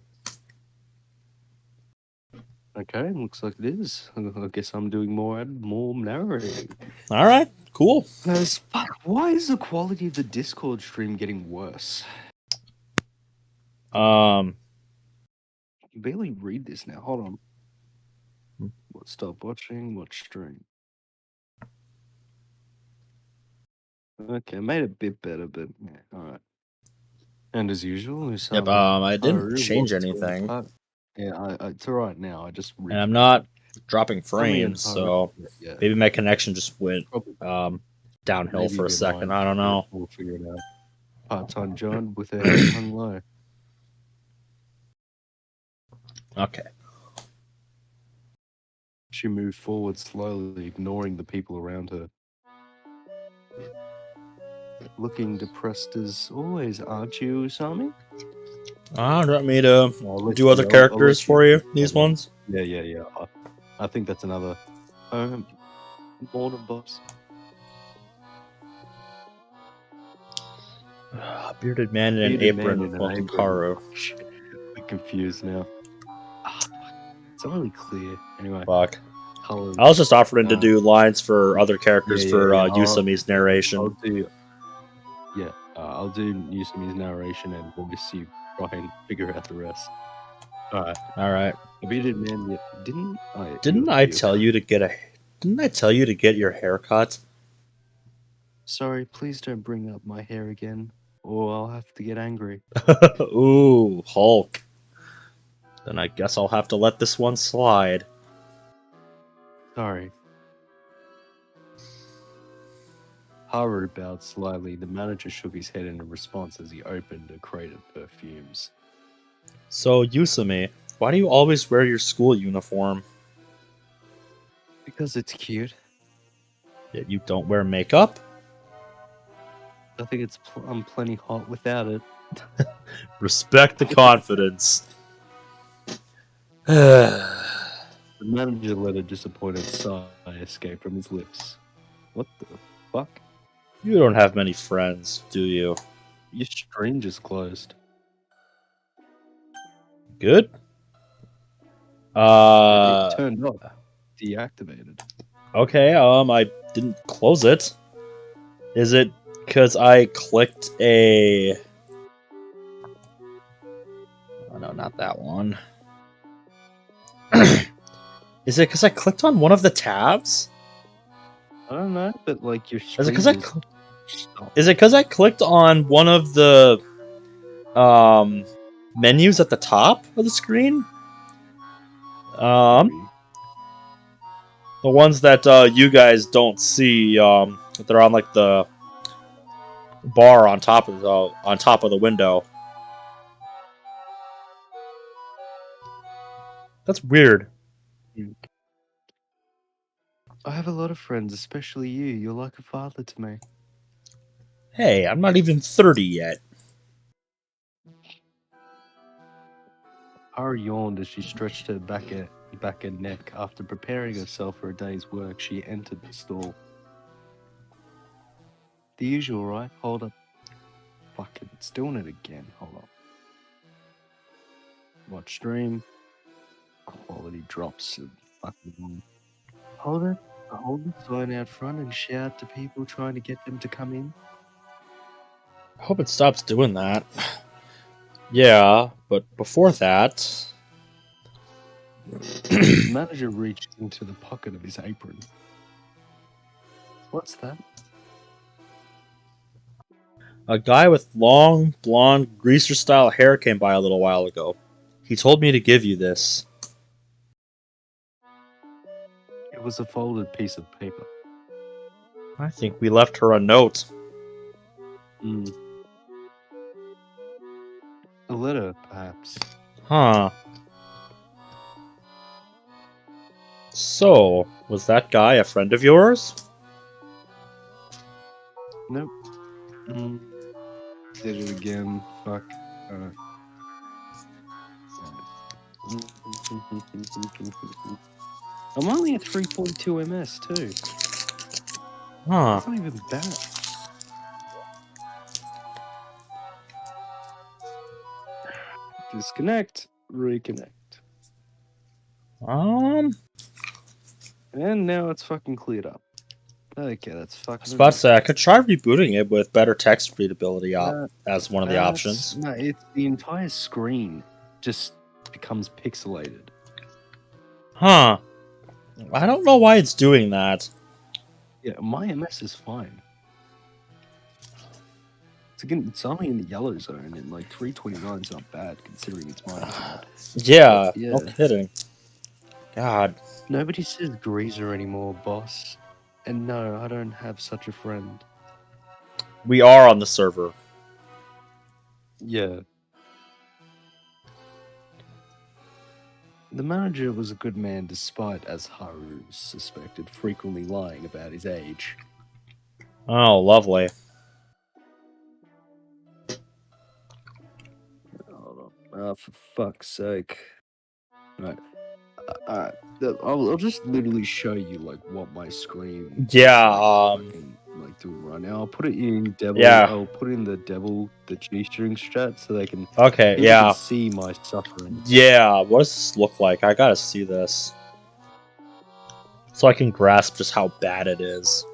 Okay, looks like it is. I guess I'm doing more narrating. All right. Cool. As fuck, why is the quality of the Discord stream getting worse? Um. I can barely read this now. Hold on. Stop watching. Watch stream. Okay, made it a bit better, but yeah, all right. And as usual, Yep. Usami I didn't Haru change walked toward the anything, park. Yeah, it's all right now. I just and I'm reconnected. not dropping Usami and frames, Haru- so yeah, maybe my connection just went probably. downhill Maybe for a a bit second. mine. I don't know. We'll figure it out. Part-time John with her head hung low. Okay. She moved forward slowly, ignoring the people around her. Looking depressed as always, aren't you, Usami? Do you want me to I'll let do other I'll characters let for you? pick These that one. ones? Yeah. I think that's another. Morning, boss. Bearded man in an Bearded apron man in an welcomed apron. Haru. Shit, I'm confused now. It's not really clear. Anyway, Fuck. colors. I was just offering to do lines for other characters for yeah. Yusami's narration. I'll do Usami's narration and voice you try and figure out the rest. Alright. Alright. A bearded man didn't Didn't I tell you to get your hair cut? Sorry, please don't bring up my hair again, or I'll have to get angry. Ooh, Hulk. Then I guess I'll have to let this one slide. Sorry. Haru bowed slightly. The manager shook his head in response as he opened a crate of perfumes. So, Yusami, Why do you always wear your school uniform? Because it's cute. Yet you don't wear makeup? I think I'm plenty hot without it. Respect the confidence. The manager let a disappointed sigh escape from his lips. What the fuck? You don't have many friends, do you? Your stream just closed. Good? It turned off. Deactivated. Okay, I didn't close it. Is it because I clicked a... Oh, no, not that one. Is it because I clicked on one of the tabs? I don't know, but like your stream Is it because stopped. Is it because I clicked on one of the menus at the top of the screen? The ones that you guys don't see. They're on like the bar on top of the window. That's weird. I have a lot of friends, especially you. You're like a father to me. Hey, I'm not even 30 yet. Hara yawned as she stretched her back and neck. After preparing herself for a day's work, she entered the stall. The usual, right? Hold up. Fuck it, it's doing it again. Hold on. Watch stream. Quality drops. Fucking. Hold it. Hold the sign out front and shout to people trying to get them to come in. I hope it stops doing that. Yeah, but before that... The manager reached into the pocket of his apron. What's that? A guy with long, blonde, greaser-style hair came by a little while ago. He told me to give you this. It was a folded piece of paper. I think we left her a note. A letter, perhaps. Huh. So, was that guy a friend of yours? Nope. Did it again. Fuck. I'm only at 3.2 ms too. Huh. That's not even bad. Disconnect. Reconnect. And now it's fucking cleared up. Okay, that's I fucking. was about to say, I could try rebooting it with better text readability as one of the options. No, it's the entire screen just becomes pixelated. Huh. I don't know why it's doing that. Yeah, my MS is fine. It's only in the yellow zone, and like 329 is not bad considering it's minus mod. Yeah, Yeah. no kidding. God. Nobody says greaser anymore, boss. And no, I don't have such a friend. We are on the server. Yeah. The manager was a good man despite, as Haru suspected, frequently lying about his age. Oh, lovely. Hold on. Oh, for fuck's sake. Right. I'll just literally show you like what my screen like doing right now. I'll put it in devil. Yeah. I'll put in the G-string strat so they can Okay, see my suffering. Yeah, what does this look like? I gotta see this. So I can grasp just how bad it is.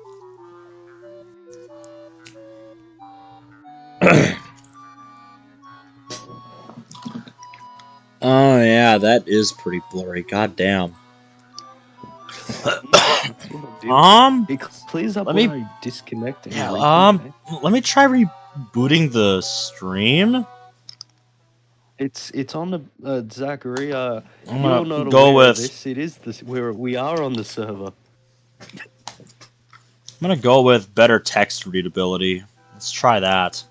Oh yeah, that is pretty blurry. God damn. It clears up when I disconnect. Yeah, let me try rebooting the stream. It's on the Zachary. I'm you're gonna not go aware with of this. It is this. We are on the server. I'm gonna go with better text readability. Let's try that.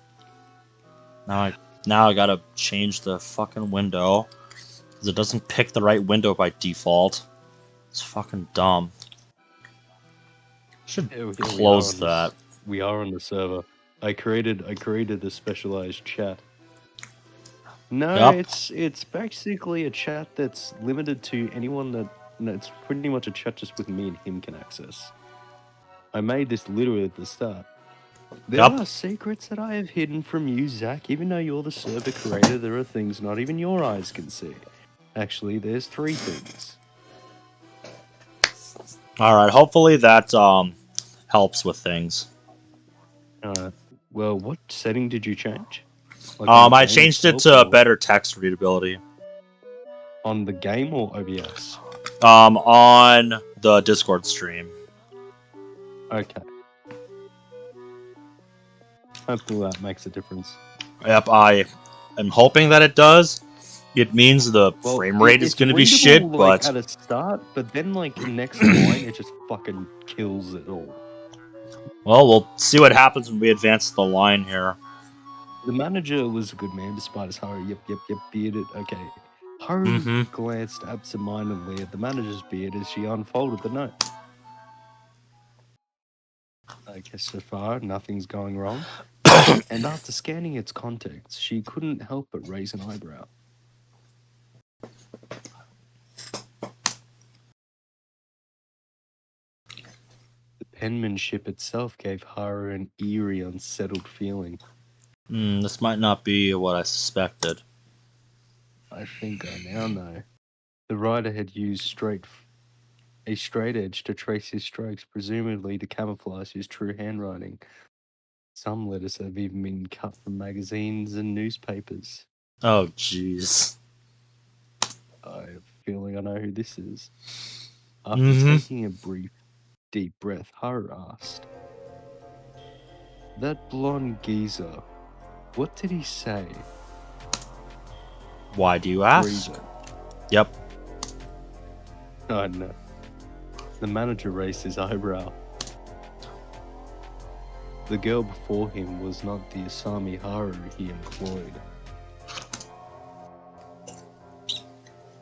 Now I gotta change the fucking window. Because it doesn't pick the right window by default. It's fucking dumb. Should close that. We are on the server. I created a specialized chat. No, Yep. it's basically a chat that's limited to anyone that. No, it's pretty much a chat just with me and him can access. I made this literally at the start. There Yep. are secrets that I have hidden from you, Zach. Even though you're the server creator, there are things not even your eyes can see. Actually, there's 3 things. Alright, hopefully that helps with things. Well, what setting did you change? Like on the I game changed it itself to or better text readability. on the game or OBS? On the Discord stream. Okay. Hopefully that makes a difference. Yep, I am hoping that it does. It means the Well, frame rate is it's going to be readable, shit, like, but at a start, but then like next line it just fucking kills it all. well, we'll see what happens when we advance the line here. The manager was a good man despite his hurry. Yep, bearded. Okay. Haru glanced absentmindedly at the manager's beard as she unfolded the note. I guess so far nothing's going wrong. And after scanning its contents, she couldn't help but raise an eyebrow. The penmanship itself gave Haru an eerie, unsettled feeling. This might not be what I suspected. I think I now know. The writer had used a straight edge to trace his strokes, presumably to camouflage his true handwriting. Some letters have even been cut from magazines and newspapers. Oh, jeez. I have a feeling I know who this is. After taking a brief, deep breath, Haru asked, "That blonde geezer, what did he say?" Why do you ask? Reason. Yep. Oh no. The manager raised his eyebrow. The girl before him was not the Asami Haru he employed.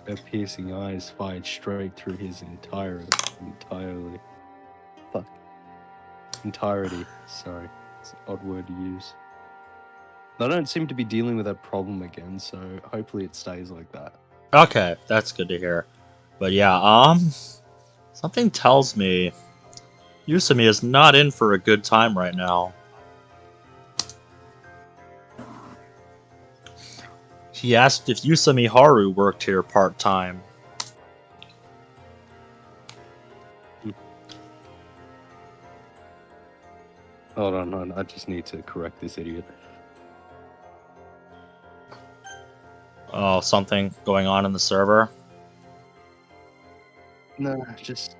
Her piercing eyes fired straight through his entirety. Sorry, it's an odd word to use. I don't seem to be dealing with that problem again, so hopefully it stays like that. Okay, that's good to hear. But yeah, something tells me Yusumi is not in for a good time right now. He asked if Yusumi Haru worked here part-time. Hold on, I just need to correct this idiot. Oh, something going on in the server? No, just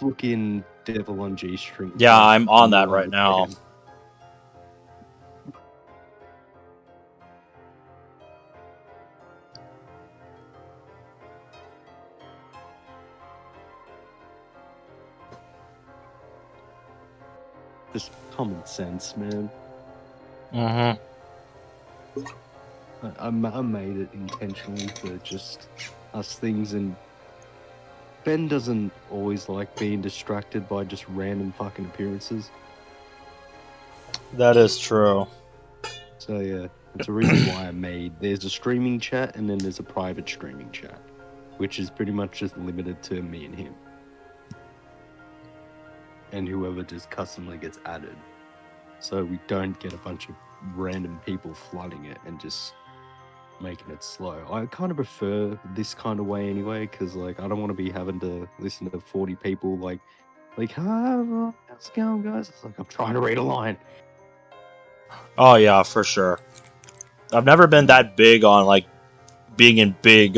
look in Devil on G String. Yeah, I'm on that right now. Just common sense, man. I made it intentionally for just us things, and Ben doesn't always like being distracted by just random fucking appearances. That is true. So yeah, it's a reason why I made. There's a streaming chat and then there's a private streaming chat, which is pretty much just limited to me and him. And whoever just customly gets added. So we don't get a bunch of random people flooding it and just making it slow. I kind of prefer this kind of way anyway, because like I don't want to be having to listen to 40 people like, hi, how's it going, guys? It's like I'm trying to read a line. Oh yeah, for sure. I've never been that big on like being in big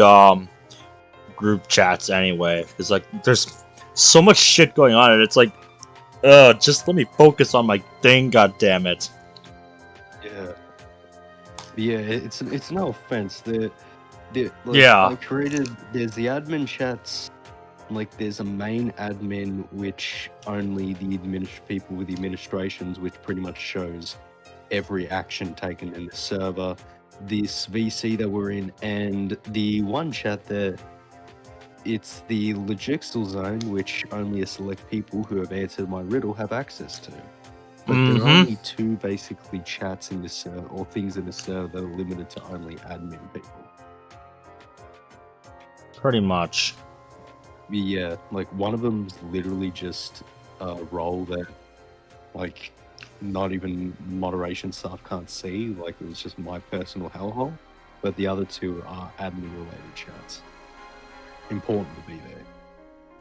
group chats anyway. Because like there's so much shit going on and it's like just let me focus on my thing, god damn it. Yeah, it's no offense. Yeah. I created, there's the admin chats, like there's a main admin which only the people with the administrations, which pretty much shows every action taken in the server, this VC that we're in, and the one chat there. It's the Logixel zone, which only a select people who have answered my riddle have access to. But there are only two basically chats in the server, or things in the server that are limited to only admin people. Pretty much. Yeah, like one of them's literally just a role that, like, not even moderation staff can't see. Like, it was just my personal hellhole. But the other two are admin-related chats. Important to be there.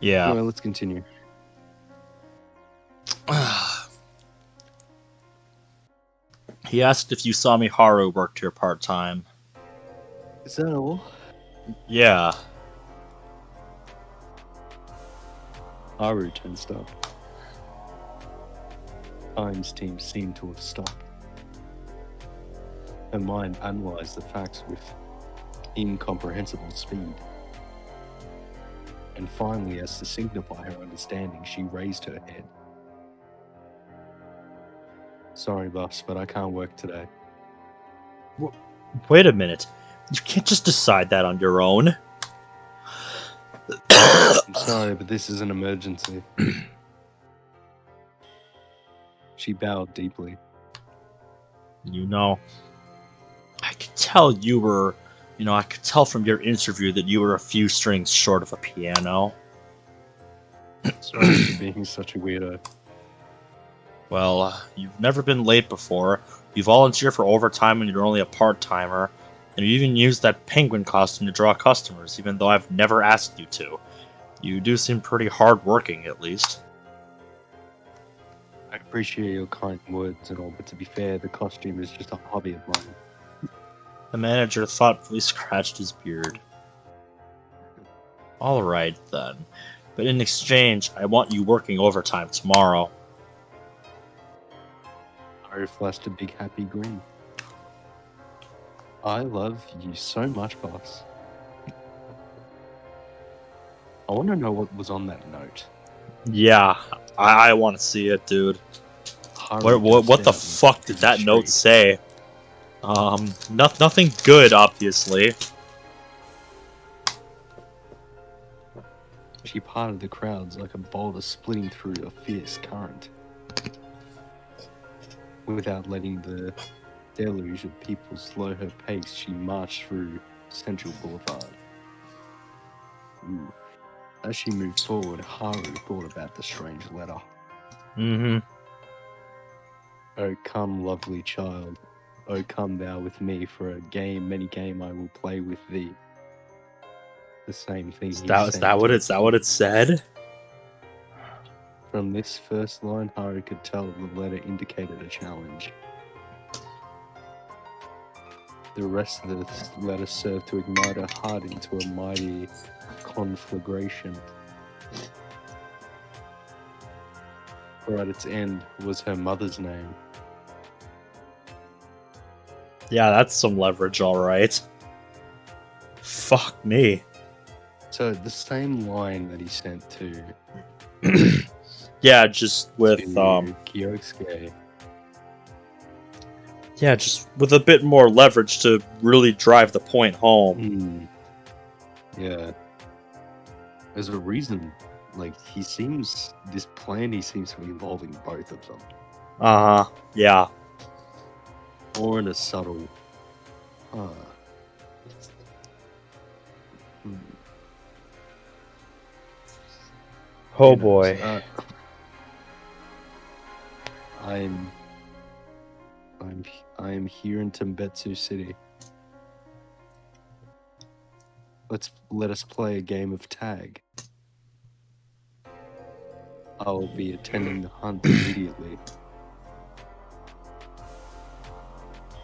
Yeah. Anyway, let's continue. He asked if you saw me Haru worked here part-time. Is that all? Yeah. Haru tensed up. Times team seemed to have stopped. Her mind analysed the facts with incomprehensible speed. And finally, as to signify her understanding, she raised her head. Sorry, boss, but I can't work today. Wait a minute. You can't just decide that on your own. I'm sorry, but this is an emergency. She bowed deeply. You know, I could tell you were, I could tell from your interview that you were a few strings short of a piano. Sorry for being such a weirdo. Well, you've never been late before, you volunteer for overtime when you're only a part-timer, and you even use that penguin costume to draw customers, even though I've never asked you to. You do seem pretty hard-working, at least. I appreciate your kind words and all, but to be fair, the costume is just a hobby of mine. The manager thoughtfully scratched his beard. Alright, then. But in exchange, I want you working overtime tomorrow. I flashed a big happy grin. I love you so much, boss. I want to know what was on that note. Yeah, I want to see it, dude. Haru What the fuck did that note say? Nothing good, obviously. She parted the crowds like a boulder splitting through a fierce current. Without letting the deluge of people slow her pace, she marched through Central Boulevard. Ooh. As she moved forward, Haru thought about the strange letter. Mm-hmm. Oh, come, lovely child. Oh, come thou with me for a game, many game I will play with thee. The same thing. Is that what it said? From this first line, Haru could tell the letter indicated a challenge. The rest of the letter served to ignite her heart into a mighty conflagration. For at its end was her mother's name. Yeah, that's some leverage, alright. Fuck me. So the same line that he sent to Yeah, just with Kyosuke. Yeah, just with a bit more leverage to really drive the point home. Yeah. There's a reason. Like, he seems to be involving both of them. Uh-huh, yeah. Or in a subtle... Oh boy. I am here in Tembetsu City. Let us play a game of tag. I will be attending the hunt immediately.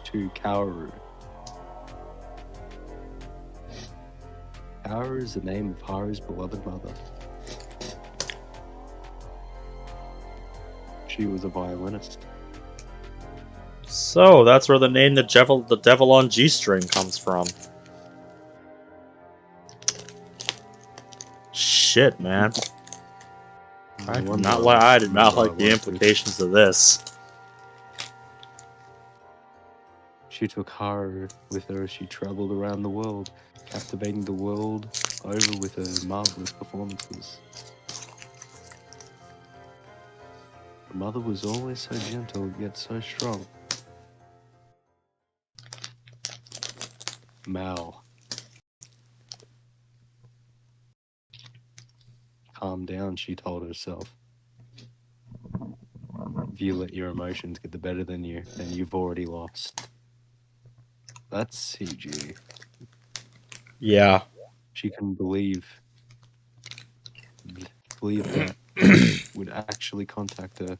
To Kaoru. Kaoru is the name of Haru's beloved mother. She was a violinist. So, that's where the name the devil on G-string comes from. Shit, man. I did not like the implications of this. She took Haru with her as she traveled around the world, captivating the world over with her marvelous performances. Her mother was always so gentle, yet so strong. Mal. Calm down, she told herself. If you let your emotions get the better than you, then you've already lost. That's CG. Yeah. She couldn't believe that he would actually contact her.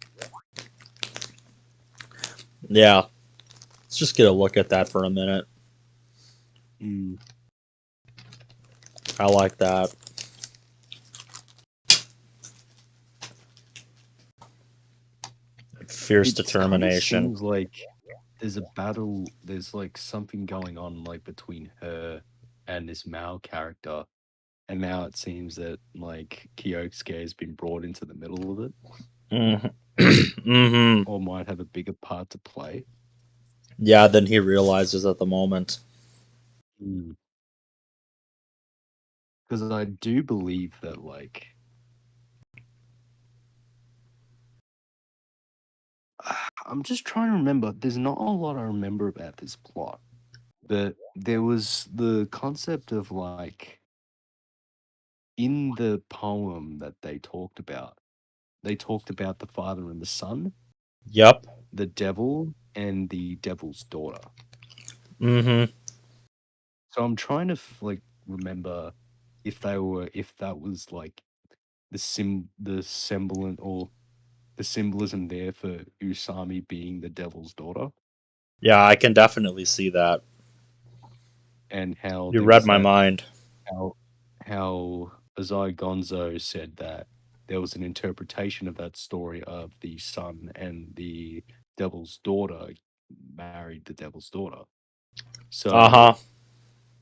Yeah. Let's just get a look at that for a minute. Mm. I like that. Fierce determination. Kind of seems like there's a battle. There's like something going on like between her and this Mao character, and now it seems that like Kyosuke has been brought into the middle of it, Mm-hmm. or might have a bigger part to play. Yeah, then he realizes at the moment. Because I do believe that like I'm just trying to remember. There's not a lot I remember about this plot, but there was the concept of like in the poem that they talked about the father and the son, Yep. the devil, and the devil's daughter. Mm-hmm. So I'm trying to like remember if that was like the semblant or the symbolism there for Usami being the devil's daughter, Yeah, I can definitely see that. and how You there read was my that mind. how Azai Gonzo said that there was an interpretation of that story of the son and the devil's daughter married the devil's daughter. So Uh-huh.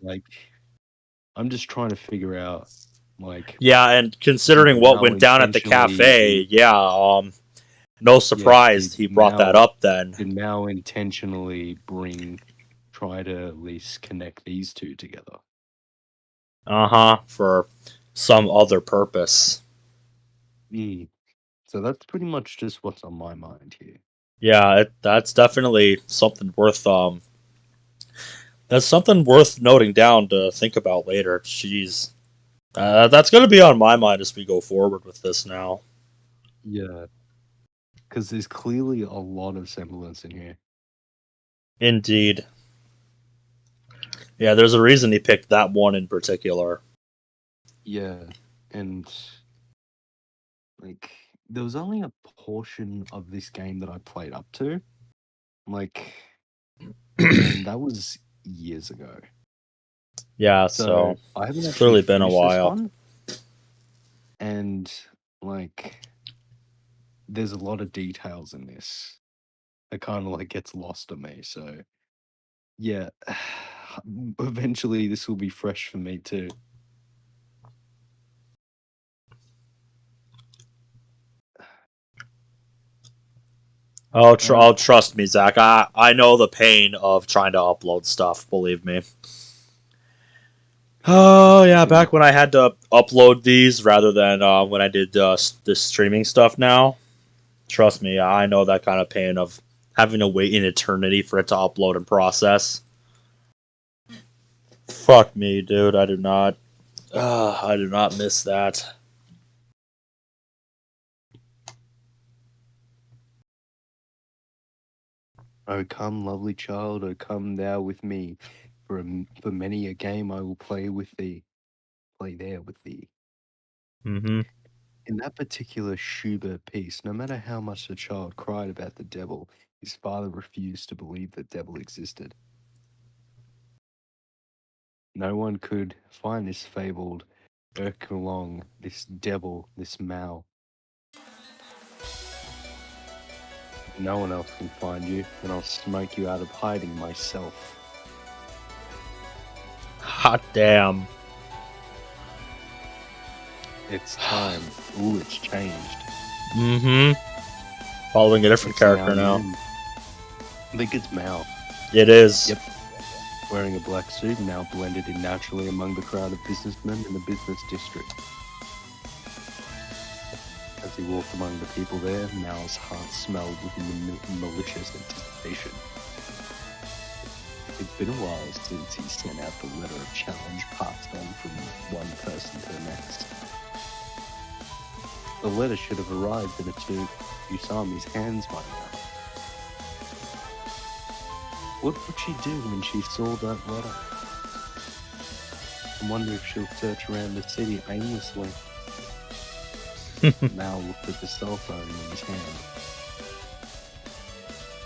like I'm just trying to figure out like Yeah, and did considering what Mao went down at the cafe, intentionally yeah, no surprise did he brought that up then. Mao intentionally try to at least connect these two together? Uh-huh. For some other purpose. Mm. So that's pretty much just what's on my mind here. Yeah, that's definitely something worth that's something worth noting down to think about later. Jeez. That's going to be on my mind as we go forward with this now. Yeah, because there's clearly a lot of semblance in here. Indeed. Yeah, there's a reason he picked that one in particular. Yeah, and like there was only a portion of this game that I played up to, like, and that was years ago. Yeah, So so I haven't it's actually clearly been a finished this while. one, and like there's a lot of details in this that kind of like gets lost to me. So yeah, eventually this will be fresh for me too. Oh, Uh, trust me, Zach. I know the pain of trying to upload stuff. Believe me. Oh yeah, back when I had to upload these rather than when I did this streaming stuff. Now, trust me, I know that kind of pain of having to wait an eternity for it to upload and process. Fuck me, dude. I do not. I do not miss that. Oh, come, lovely child, oh, come thou with me. For many a game I will play with thee, play there with thee. Mm-hmm. In that particular Schubert piece, no matter how much the child cried about the devil, his father refused to believe the devil existed. No one could find this fabled Erkulong, this devil, this Mao. No one else can find you, and I'll smoke you out of hiding myself. Hot damn. It's time. Ooh, it's changed. Mm-hmm. Following a different It's character now. I think it's Mao. It is. Yep. Wearing a black suit, now blended in naturally among the crowd of businessmen in the business district. As he walked among the people there, Mal's heart smelled with malicious anticipation. It'd been a while since he sent out the letter of challenge passed on from one person to the next. The letter should have arrived in Usami's hands by now. What would she do when she saw that letter? I wonder if she'll search around the city aimlessly. Mal looked at the cell phone in his hand.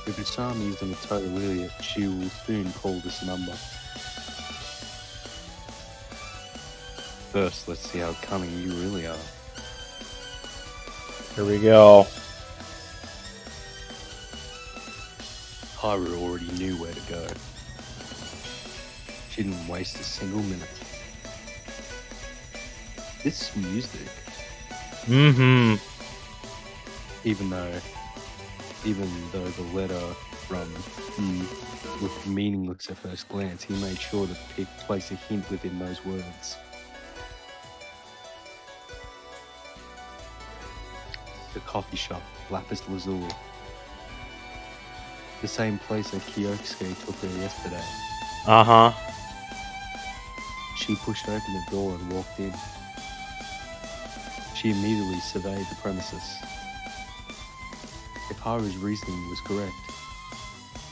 If Usami isn't a total idiot, she will soon call this number. First, let's see how cunning you really are. Here we go. Haru already knew where to go. She didn't waste a single minute. This music, Mm-hmm. even though the letter from looked meaningless at first glance, he made sure to place a hint within those words. The coffee shop, Lapis Lazuli. The same place that Kyosuke took her yesterday. Uh-huh. She pushed open the door and walked in. She immediately surveyed the premises. If Haru's reasoning was correct,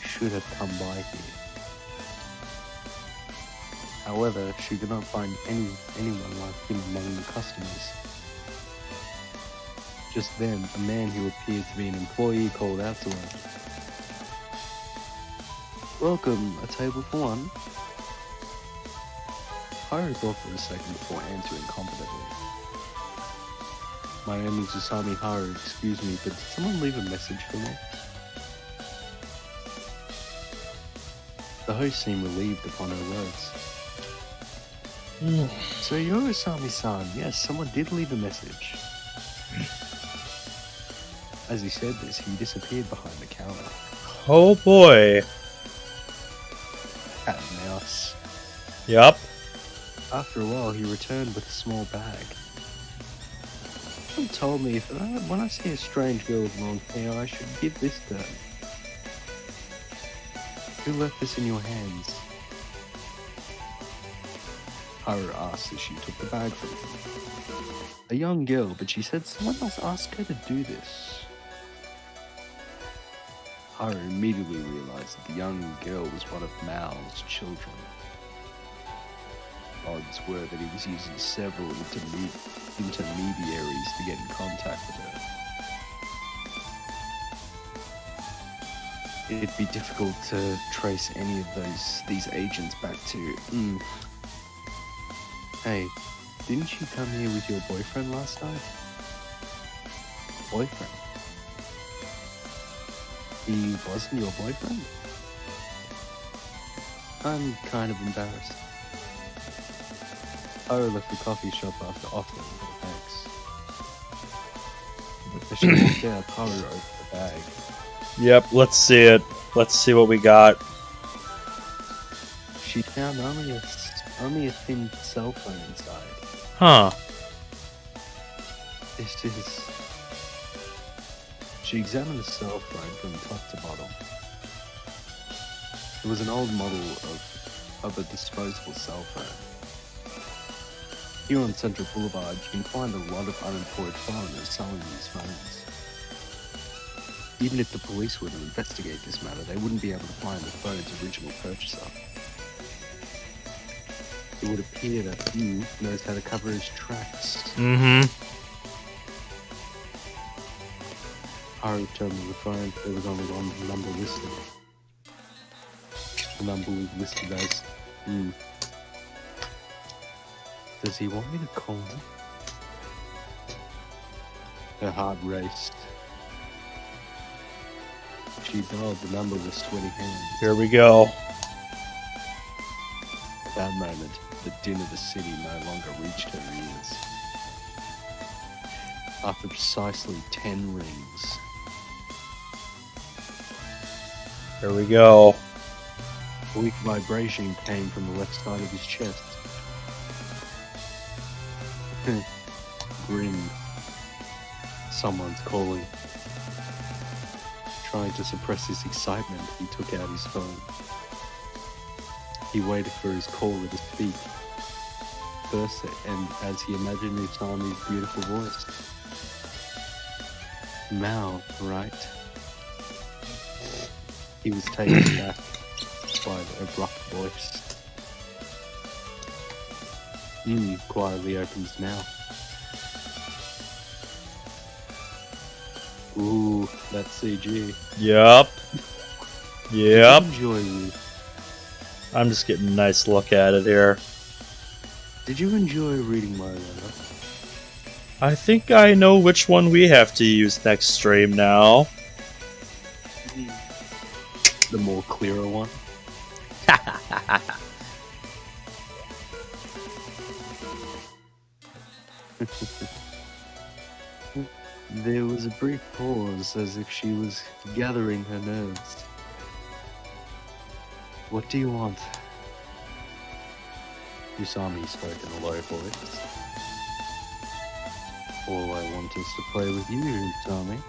she should have come by here. However, she could not find anyone like him among the customers. Just then, a man who appeared to be an employee called out to her. "Welcome, a table for one?" Haru thought for a second before answering confidently. "My name is Usami Haru, excuse me, but did someone leave a message for me?" The host seemed relieved upon her words. "So you're Usami-san, yes, someone did leave a message." As he said this, he disappeared behind the counter. Oh boy. Cat and mouse. Yup. After a while, he returned with a small bag. Someone told me when I see a strange girl with long hair, I should give this to her. Who left this in your hands? Haru asked as she took the bag from him. A young girl, but she said someone else asked her to do this. Haru immediately realized that the young girl was one of Mal's children. Odds were that he was using several intermediaries to get in contact with her. It'd be difficult to trace any of these agents back to. Hey, didn't you come here with your boyfriend last night? Boyfriend? He wasn't your boyfriend? I'm kind of embarrassed. Haru left the coffee shop after offering her thanks. As she walked out, Haru opened the bag. Yep, let's see it. Let's see what we got. She found only a thin cell phone inside. Huh. This is... She examined the cell phone from top to bottom. It was an old model of a disposable cell phone. Here on Central Boulevard, you can find a lot of unemployed foreigners selling these phones. Even if the police were to investigate this matter, they wouldn't be able to find the phone's original purchaser. It would appear that he knows how to cover his tracks. Mm-hmm. Haru turned to the phone. There was only one number listed. The number was listed as... Does he want me to call him? Her heart raced. She dialed the number with sweaty hands. Here we go. At that moment, the din of the city no longer reached her ears. After precisely 10 rings, Here we go. A weak vibration came from the left side of his chest. Grinned. Someone's calling. Trying to suppress his excitement, he took out his phone. He waited for his caller to speak. First, and as he imagined Usami's beautiful voice. Mal, right? He was taken back by the abrupt voice. Quietly opened his mouth. Ooh, that's CG. Yep. Yep. Enjoy you. I'm just getting a nice look at it here. Did you enjoy reading my letter? I think I know which one we have to use next stream now. The more clearer one? There was a brief pause as if she was gathering her nerves. What do you want? Usami spoke in a low voice. All I want is to play with you, Usami.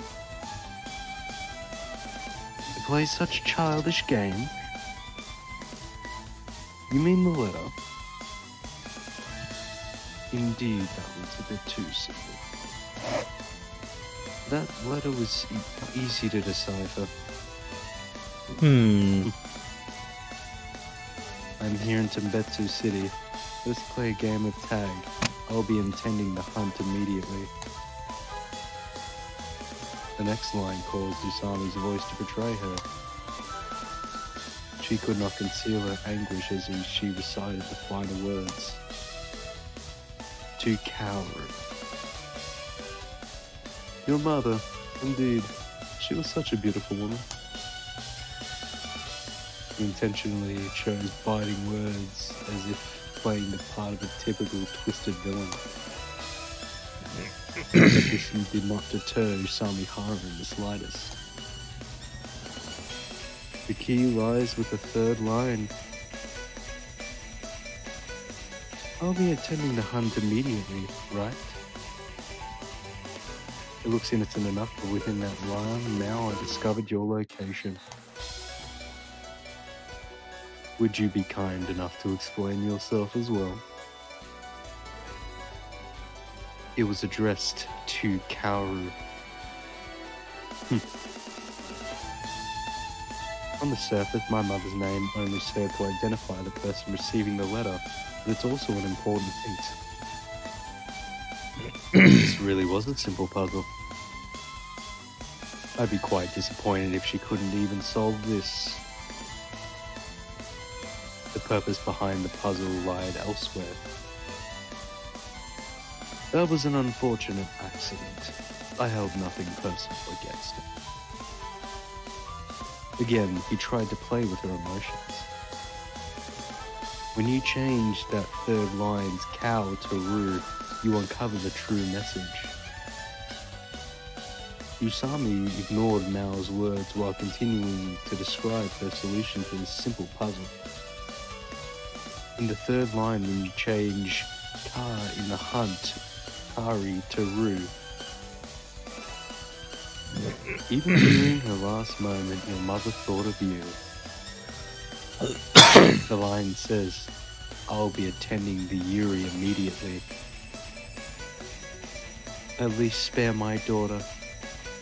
To play such a childish game? You mean the letter? Indeed, that was a bit too simple. That letter was easy to decipher. I'm here in Timbetsu City. Let's play a game of tag. I'll be intending to hunt immediately. The next line caused Usami's voice to betray her. She could not conceal her anguish as she recited the final words. To coward. Your mother, indeed. She was such a beautiful woman. He intentionally chose biting words as if playing the part of a typical twisted villain. But this did not deter Usami Hara in the slightest. The key lies with the third line. I'll be attending the hunt immediately, right? It looks innocent enough, but within that line, now I discovered your location. Would you be kind enough to explain yourself as well? It was addressed to Kaoru. On the surface, my mother's name only served to identify the person receiving the letter, but it's also an important hint. This really was a simple puzzle. I'd be quite disappointed if she couldn't even solve this. The purpose behind the puzzle lied elsewhere. That was an unfortunate accident. I held nothing personal against her. Again, he tried to play with her emotions. When you changed that third line's cow to Ru, you uncover the true message. Usami ignored Mao's words while continuing to describe her solution to this simple puzzle. In the third line, when you change Ka in the hunt, Kari to Ru, even during her last moment, your mother thought of you. The line says, I'll be attending the Yuri immediately. At least spare my daughter.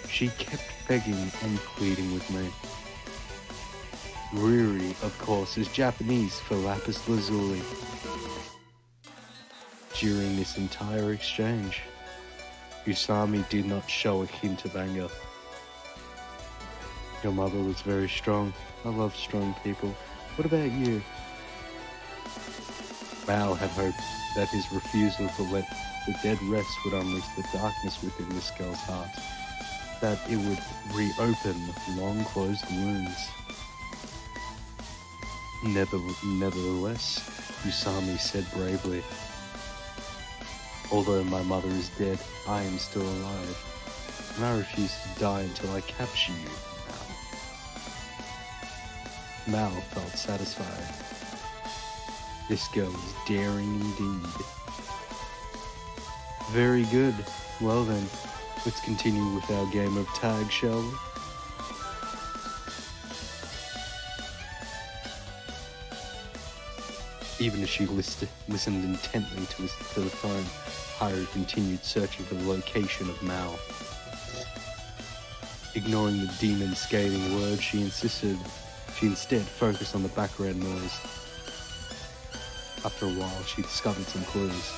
She kept begging and pleading with me. Riri, of course, is Japanese for lapis lazuli. During this entire exchange, Usami did not show a hint of anger. Your mother was very strong. I love strong people. What about you? Mao had hoped that his refusal to let the dead rest would unleash the darkness within this girl's heart, that it would reopen long-closed wounds. Nevertheless, Usami said bravely, although my mother is dead, I am still alive, and I refuse to die until I capture you, Mao. Mal felt satisfied. This girl is daring indeed. Very good. Well then, let's continue with our game of tag, shall we? Even as she listened intently to the phone, Haru continued searching for the location of Mal. Ignoring the demon's scathing words, she instead focused on the background noise. After a while, she discovered some clues.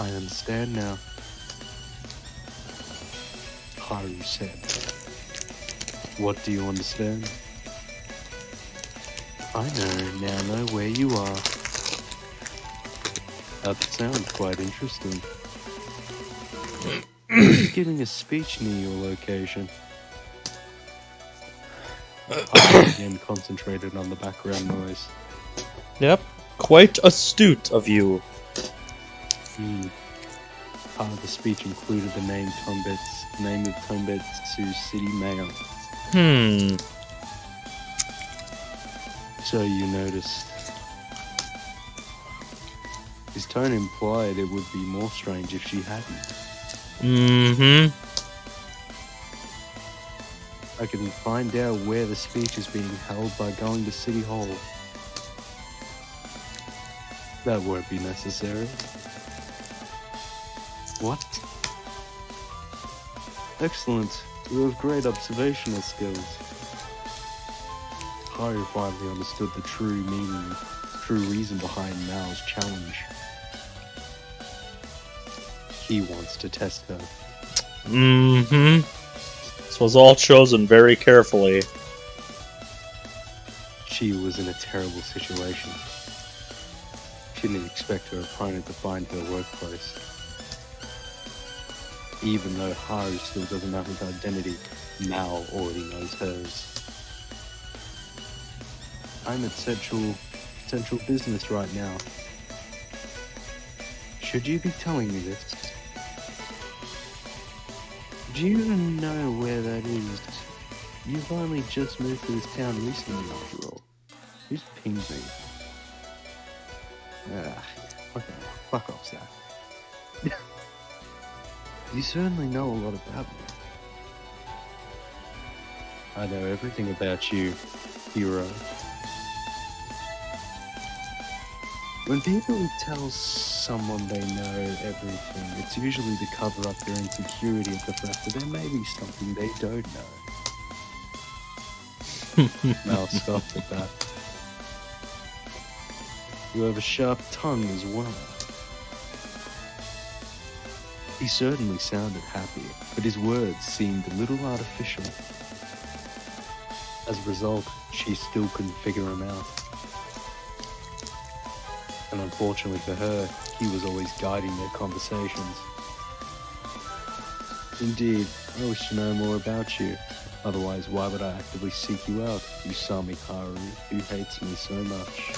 I understand now, Haru said. What do you understand? I know where you are. That sounds quite interesting. Who's giving a speech near your location? I again concentrated on the background noise. Yep, quite astute of you. Part of the speech included the name of Tombetsu's city mayor. So you noticed. His tone implied it would be more strange if she hadn't. I can find out where the speech is being held by going to City Hall. That won't be necessary. What? Excellent. You have great observational skills. Haru finally understood the true reason behind Mal's challenge. He wants to test her. This was all chosen very carefully. She was in a terrible situation. She didn't expect her opponent to find her workplace. Even though Haru still doesn't know his identity, Mal already knows hers. I'm at central business right now. Should you be telling me this? Do you know where that is? You've only just moved to this town recently, after all. Who's pinged me? Fuck off, Zach. You certainly know a lot about me. I know everything about you, hero. When people tell someone they know everything, it's usually to cover up their insecurity at the fact that there may be something they don't know. Mal scoffed at that. You have a sharp tongue as well. He certainly sounded happy, but his words seemed a little artificial. As a result, she still couldn't figure him out. And unfortunately for her, he was always guiding their conversations. Indeed, I wish to know more about you. Otherwise, why would I actively seek you out, Usami Haru, who hates me so much?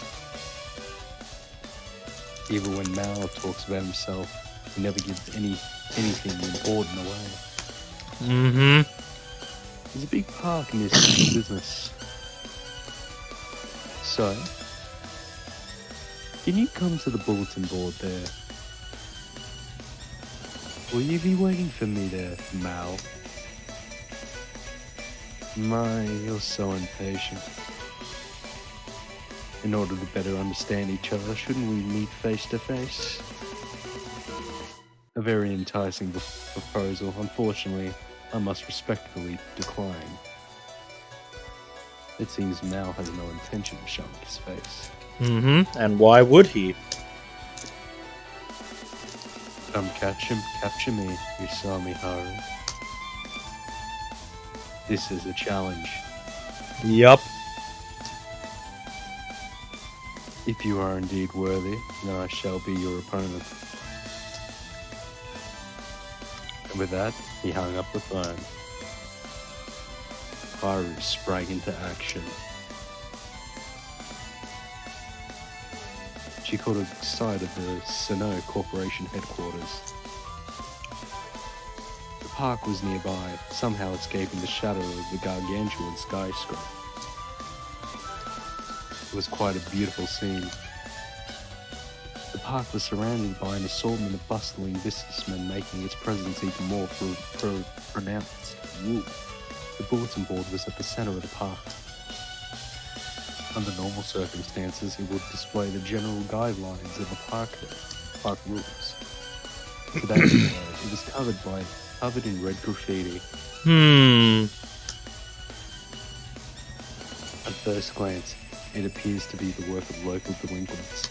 Even when Mal talks about himself, he never gives anything important away. There's a big park near central business. So, can you come to the bulletin board there? Will you be waiting for me there, Mal? My, you're so impatient. In order to better understand each other, shouldn't we meet face to face? A very enticing proposal. Unfortunately, I must respectfully decline. It seems Mal has no intention of showing his face. And why would he? Come capture me, Usami Haru. This is a challenge. Yup. If you are indeed worthy, then I shall be your opponent. And with that, he hung up the phone. Haru sprang into action. She caught a sight of the Sino Corporation headquarters. The park was nearby, somehow escaping the shadow of the gargantuan skyscraper. It was quite a beautiful scene. The park was surrounded by an assortment of bustling businessmen, making its presence even more pronounced. Woo. The bulletin board was at the center of the park. Under normal circumstances, it would display the general guidelines of the park rules. Today, it was covered in red graffiti. At first glance, it appears to be the work of local delinquents.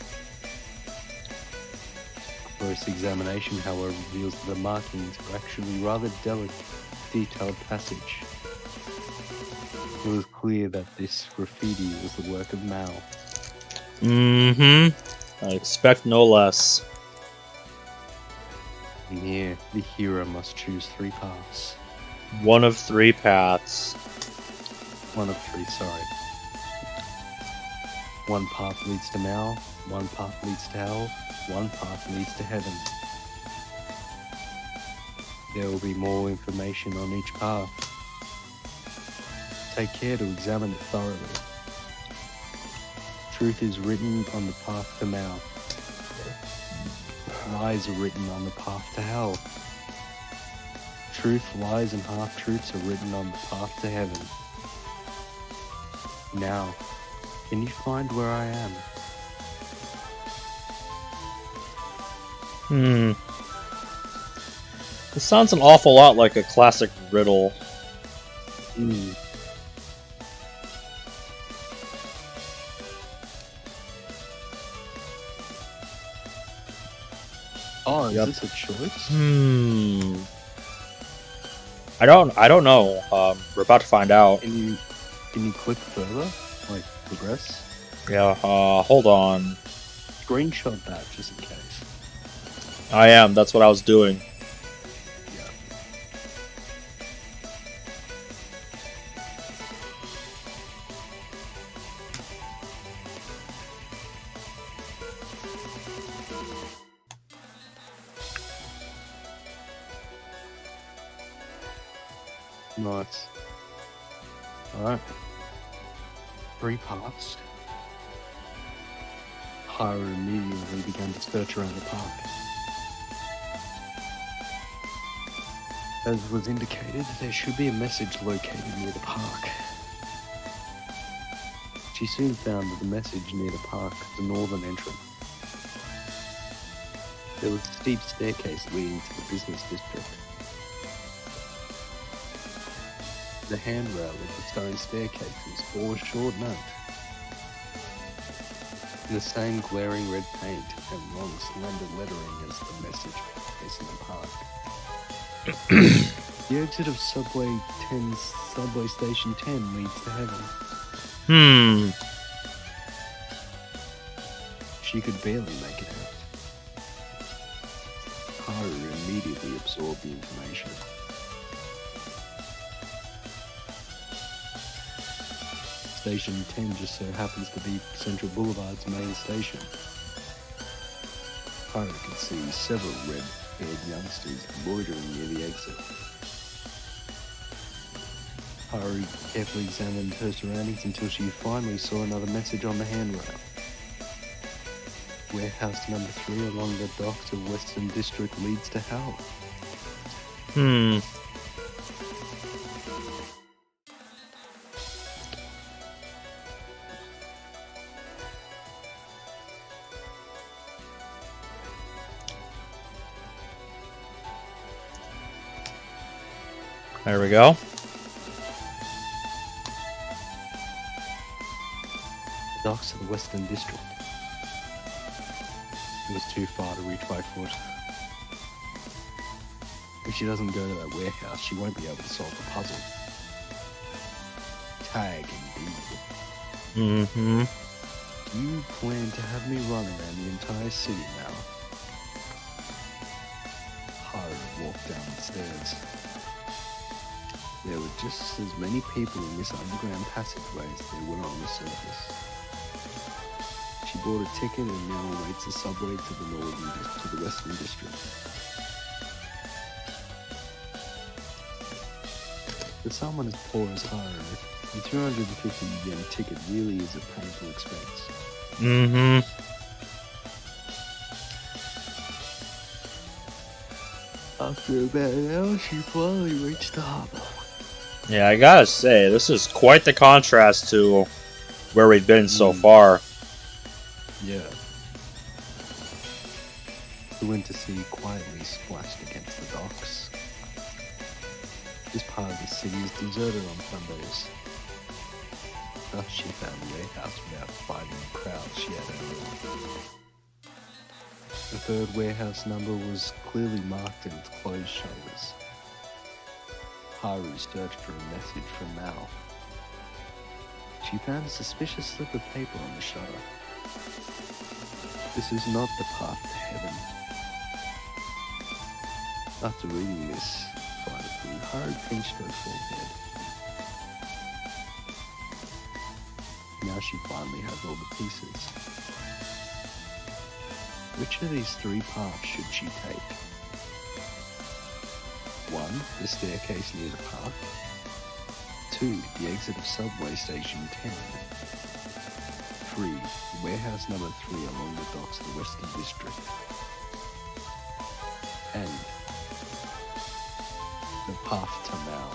Close examination, however, reveals that the markings are actually rather detailed passage. It was clear that this graffiti was the work of Mal. I expect no less. And here, the hero must choose 3 paths. One of 3 paths. One of 3, sorry. One path leads to Mal, one path leads to hell, one path leads to heaven. There will be more information on each path. Take care to examine it thoroughly. Truth is written on the path to Mal. Lies are written on the path to hell. Truth, lies, and half-truths are written on the path to heaven. Now, can you find where I am? This sounds an awful lot like a classic riddle. Oh, is Yep. this a choice? I don't know. We're about to find out. Can you click further? Like, progress? Yeah, hold on. Screenshot that, just in case. I am, that's what I was doing. Yeah. Nice. Alright. 3 paths. Haru immediately began to search around the park. As was indicated, there should be a message located near the park. She soon found that the message near the park was the northern entrance. There was a steep staircase leading to the business district. The handrail of the stone staircase was bore a short note. In the same glaring red paint and long slender lettering as the message facing the park. The exit of Subway Station 10 leads to heaven. She could barely make it out. Haru immediately absorbed the information. Station 10 just so happens to be Central Boulevard's main station. Haru could see several red-haired youngsters loitering near the exit. Haru carefully examined her surroundings until she finally saw another message on the handrail. Warehouse number 3 along the docks of Western District leads to hell. There we go. The docks of the Western District. It was too far to reach by foot. If she doesn't go to that warehouse, she won't be able to solve the puzzle. Tag indeed. Do you plan to have me run around the entire city now? Haru walked down the stairs. There were just as many people in this underground passageway as there were on the surface. She bought a ticket and now awaits a subway to the Western District. For someone as poor as Haru, the 250 yen ticket really is a painful expense. Mm-hmm. After about an hour, she finally reached the harbour. Yeah, I gotta say, this is quite the contrast to where we've been so far. Yeah. The winter sea quietly splashed against the docks. This part of the city is deserted on Sundays. Thus she found the warehouse without fighting the crowd she had earlier. The third warehouse number was clearly marked in its closed shutters. Haru searched for a message from Mal. She found a suspicious slip of paper on the shutter. This is not the path to heaven. After reading this frantically, Haru pinched her forehead. Now she finally has all the pieces. Which of these three paths should she take? 1. The staircase near the park. 2. The exit of subway station 10. 3. The warehouse number 3 along the docks of the Western District. And the path to Mao.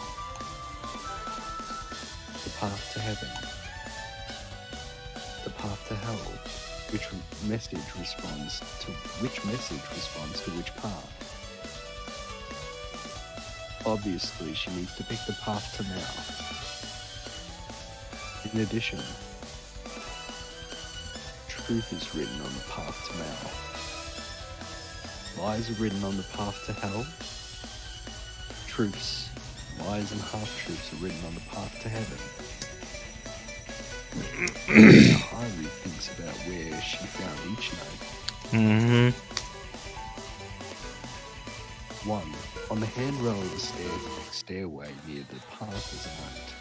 The path to heaven. The path to hell. Which message responds to which path? Obviously, she needs to pick the path to Mao. In addition, truth is written on the path to Mao. Lies are written on the path to hell. Truths, lies and half-truths are written on the path to heaven. Haru thinks about where she found each note. 1. On the handrail of the stairway near the path is a note.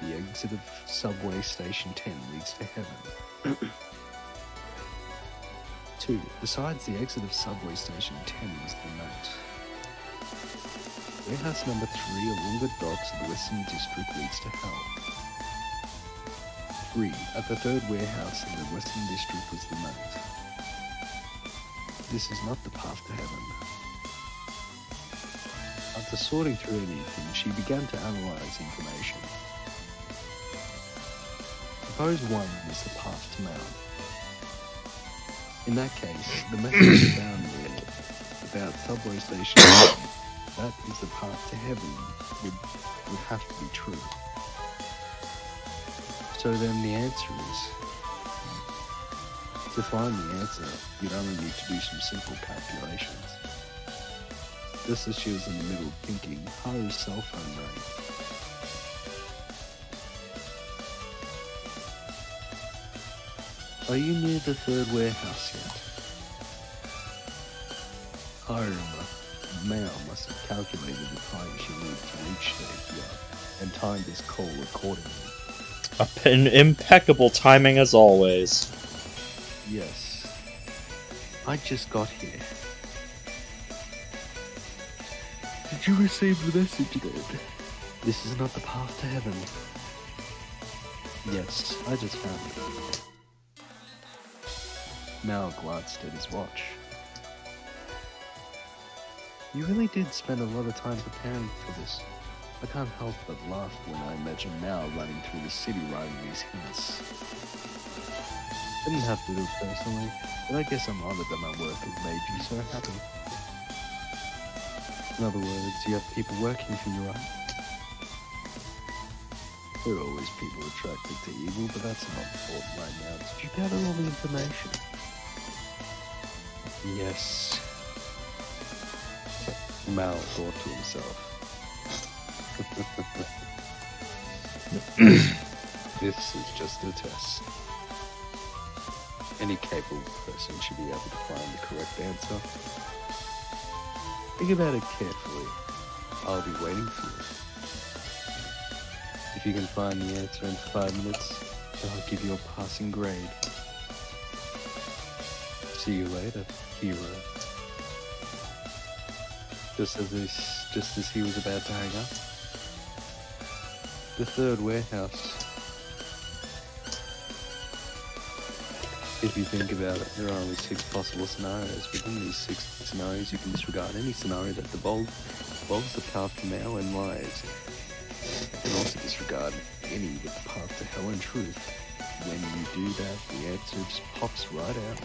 The exit of subway station 10 leads to heaven. 2. Besides the exit of subway station 10 is the note. Warehouse number 3 along the docks of the Western District leads to hell. 3. At the third warehouse in the Western District was the note. This is not the path to heaven. After sorting through everything, she began to analyze information. Suppose 1 is the path to Mao. In that case, the message found there about subway station, that is the path to heaven, would have to be true. So then the answer is, to find the answer, you'd only need to do some simple calculations. Just as she was in the middle of thinking, Haru's cell phone rang. Are you near the third warehouse yet? Mao must have calculated the time she needed to reach there and timed his call accordingly. An impeccable timing as always. Yes. I just got here. Did you receive the message then? This is not the path to heaven. Yes, I just found it. Mao glanced at his watch. You really did spend a lot of time preparing for this. I can't help but laugh when I imagine Mao running through the city writing these hints. I didn't have to do it personally, but I guess I'm honored that my work has made you so happy. In other words, you have people working for you, right? There are always people attracted to evil, but that's not important right now. Did you gather all the information? Yes. Mao thought to himself. This is just a test. Any capable person should be able to find the correct answer. Think about it carefully. I'll be waiting for you. If you can find the answer in 5 minutes, then I'll give you a passing grade. See you later, hero. Just as he was about to hang up, the third warehouse. If you think about it, there are only 6 possible scenarios. Within these 6 scenarios, you can disregard any scenario that involves the path to Mao and lies. You can also disregard any with the path to hell and truth. When you do that, the answer just pops right out.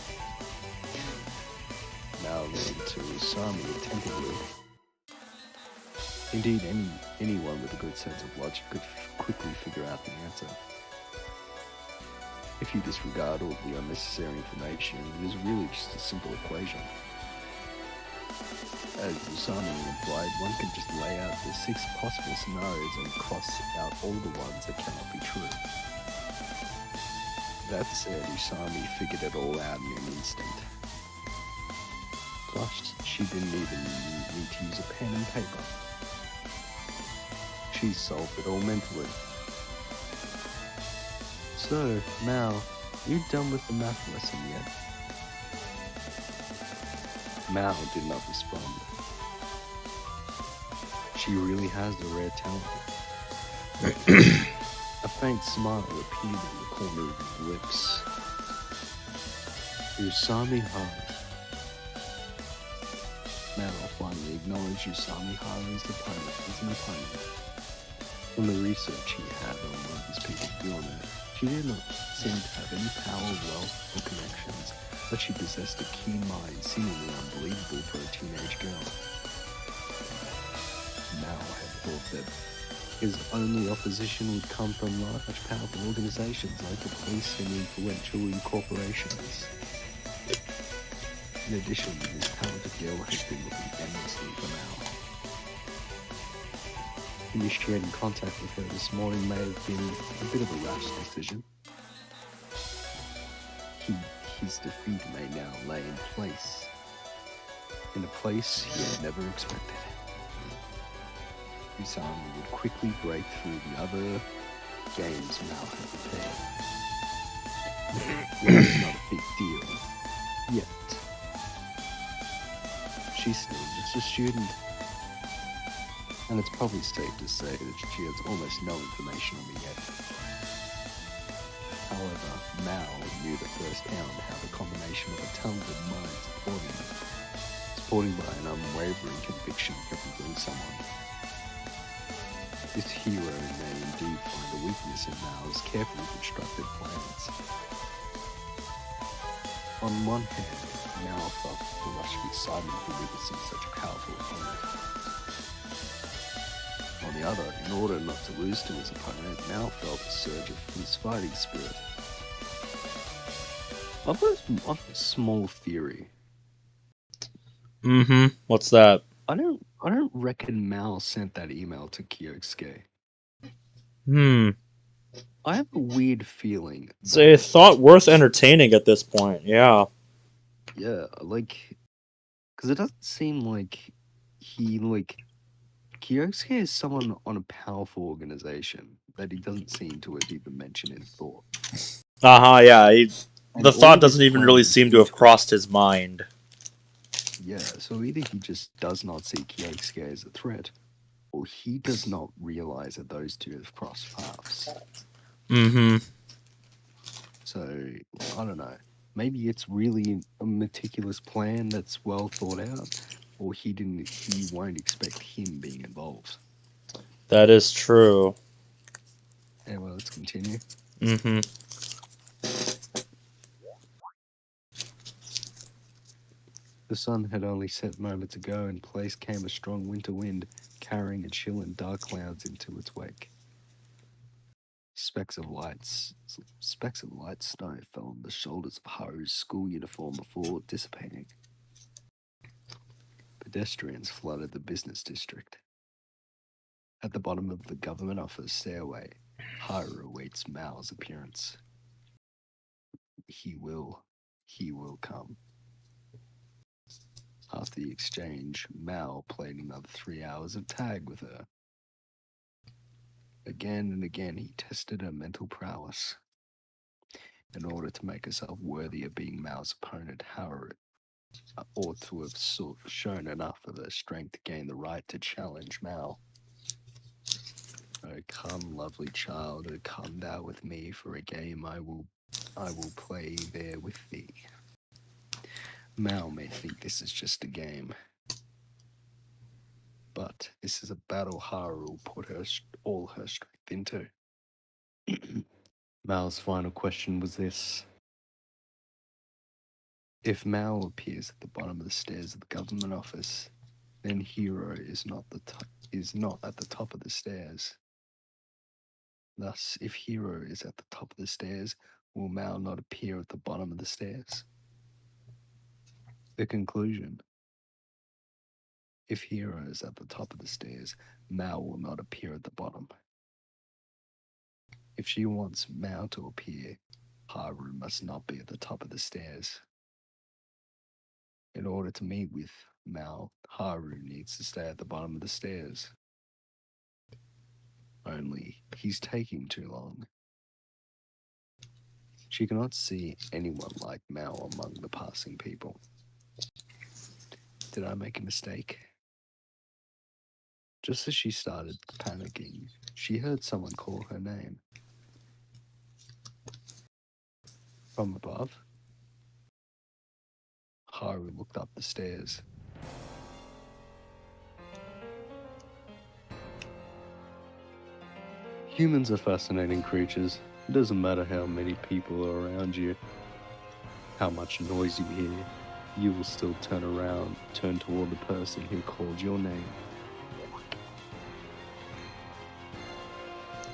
Now listen to Usami attentively. Indeed, anyone with a good sense of logic could quickly figure out the answer. If you disregard all the unnecessary information, it is really just a simple equation. As Usami implied, one can just lay out the 6 possible scenarios and cross out all the ones that cannot be true. That said, Usami figured it all out in an instant. Plus, she didn't even need to use a pen and paper. She solved it all mentally. So, Mao, you done with the math lesson yet? Mao did not respond. She really has a rare talent. A faint smile appeared in the corner of his lips. Usami Hara. Mao finally acknowledged Usami Hara as an opponent. From the research he had on what his people do on Earth, she did not seem to have any power, wealth, or connections, but she possessed a keen mind seemingly unbelievable for a teenage girl. Mao had thought that his only opposition would come from large, powerful organizations like the police and influential corporations. In addition, this talented girl had been looking endlessly for Mao. Initiating contact with her this morning may have been a bit of a rash decision. His defeat may now lay in a place he had never expected. Usami would quickly break through the other games Mao had prepared. It was not a big deal yet. She's still just a student. And it's probably safe to say that she has almost no information on me yet. However, Mao knew the firsthand how the combination of a talented mind supporting by an unwavering conviction can bring someone. This hero may indeed find a weakness in Mao's carefully constructed plans. On one hand, Mao felt the rush of excitement for witnessing such a powerful opponent. On the other, in order not to lose to his opponent, Mao felt a surge of his fighting spirit. I've got a small theory. What's that? I don't reckon Mao sent that email to Kyosuke. I have a weird feeling. It's a thought worth entertaining at this point, yeah. Yeah, because it doesn't seem like Kyosuke is someone on a powerful organization that he doesn't seem to have even mentioned in thought. Yeah. The thought doesn't even really plans seem to have crossed his mind. Yeah, so either he just does not see Kyosuke as a threat, or he does not realize that those two have crossed paths. So, I don't know. Maybe it's really a meticulous plan that's well thought out, or he won't expect him being involved. That is true. Anyway, let's continue. The sun had only set moments ago, and place came a strong winter wind, carrying a chill and dark clouds into its wake. Specks of light snow fell on the shoulders of Haru's school uniform before dissipating. Pedestrians flooded the business district. At the bottom of the government office stairway, Haru awaits Mao's appearance. He will come. After the exchange, Mao played another 3 hours of tag with her. Again and again, he tested her mental prowess. In order to make herself worthy of being Mao's opponent, Haru ought to have shown enough of her strength to gain the right to challenge Mao. Oh, come, lovely child, oh, come thou with me for a game I will play there with thee. Mal may think this is just a game, but this is a battle Haru will put all her strength into. Mal's final question was this. If Mal appears at the bottom of the stairs of the government office, then Hero is not at the top of the stairs. Thus, if Hero is at the top of the stairs, will Mal not appear at the bottom of the stairs? The conclusion. If Hero is at the top of the stairs, Mal will not appear at the bottom. If she wants Mal to appear, Haru must not be at the top of the stairs. In order to meet with Mal, Haru needs to stay at the bottom of the stairs. Only, he's taking too long. She cannot see anyone like Mal among the passing people. Did I make a mistake? Just as she started panicking, she heard someone call her name. From above, Haru looked up the stairs. Humans are fascinating creatures. It doesn't matter how many people are around you, how much noise you hear, you will still turn toward the person who called your name.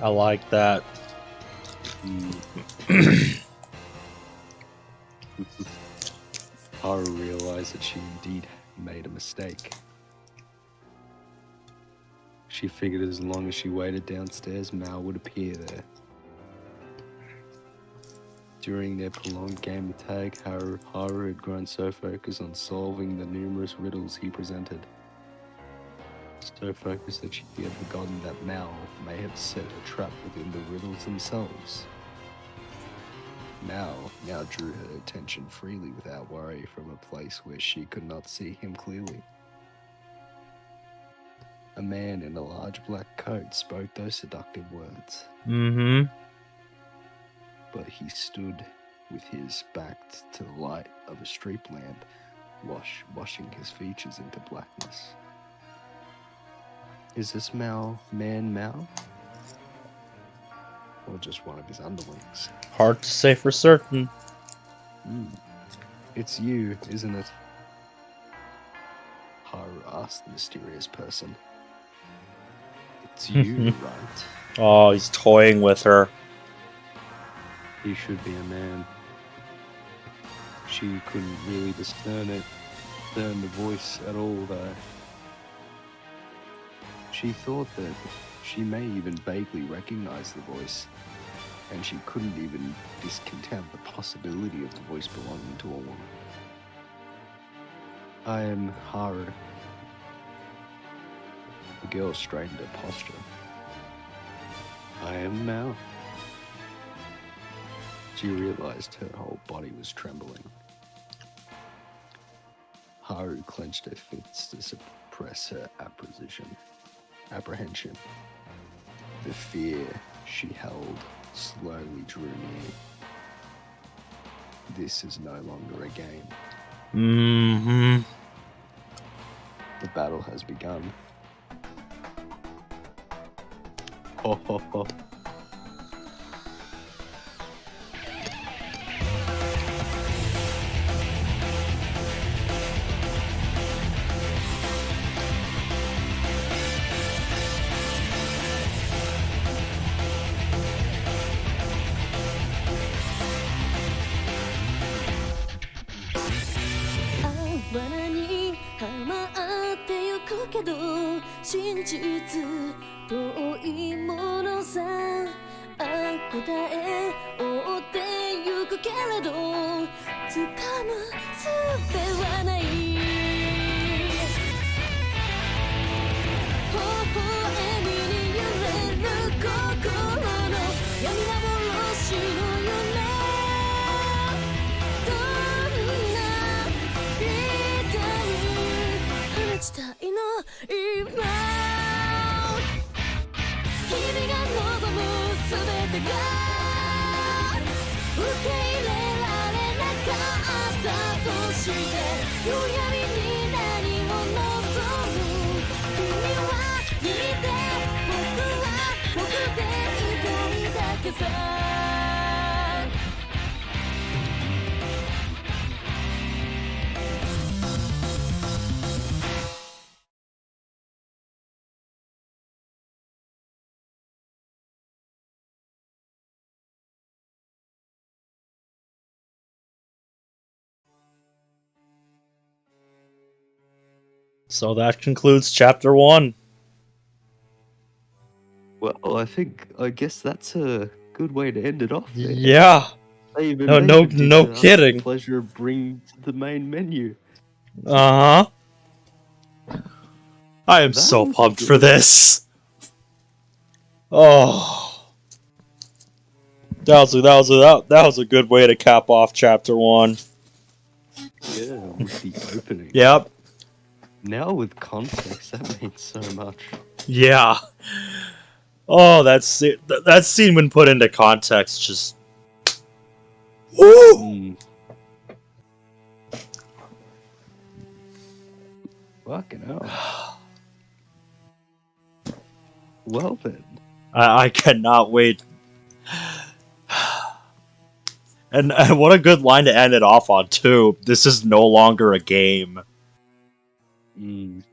I like that. Haru realized that she indeed made a mistake. She figured as long as she waited downstairs, Mal would appear there. During their prolonged game of tag, Haru had grown so focused on solving the numerous riddles he presented. So focused that she had forgotten that Mal may have set a trap within the riddles themselves. Mal now drew her attention freely without worry from a place where she could not see him clearly. A man in a large black coat spoke those seductive words. But he stood with his back to the light of a street lamp, washing his features into blackness. Is this man Mal? Or just one of his underlings? Hard to say for certain. It's you, isn't it? Haru asked the mysterious person. It's you, right? Oh, he's toying with her. He should be a man. She couldn't really discern the voice at all, though. She thought that she may even vaguely recognize the voice, and she couldn't even discount the possibility of the voice belonging to a woman. I am Haru. The girl straightened her posture. I am Mal. She realized her whole body was trembling. Haru clenched her fists to suppress her apprehension. The fear she held slowly drew near. This is no longer a game. The battle has begun. Ho ho ho.真実遠いものさ答え追ってゆくけれど掴む術はない微笑みに揺れる心の闇幻の夢どんな痛み放ちたいの今日々して夕闇に何を望む君は見て僕は僕でいたいだけさ So that concludes chapter 1. Well, I guess that's a good way to end it off. There. Yeah. They even No did no us kidding. the pleasure of bringing to the main menu. Uh-huh. I am That so was pumped good. for this. Oh. That was a good way to cap off chapter 1. Yeah, with the opening. Yep. Now with context, that means so much. Yeah. Oh, that scene when put into context just woo! Mm. Fucking hell. Well then. I cannot wait. And what a good line to end it off on, too. This is no longer a game. Mm.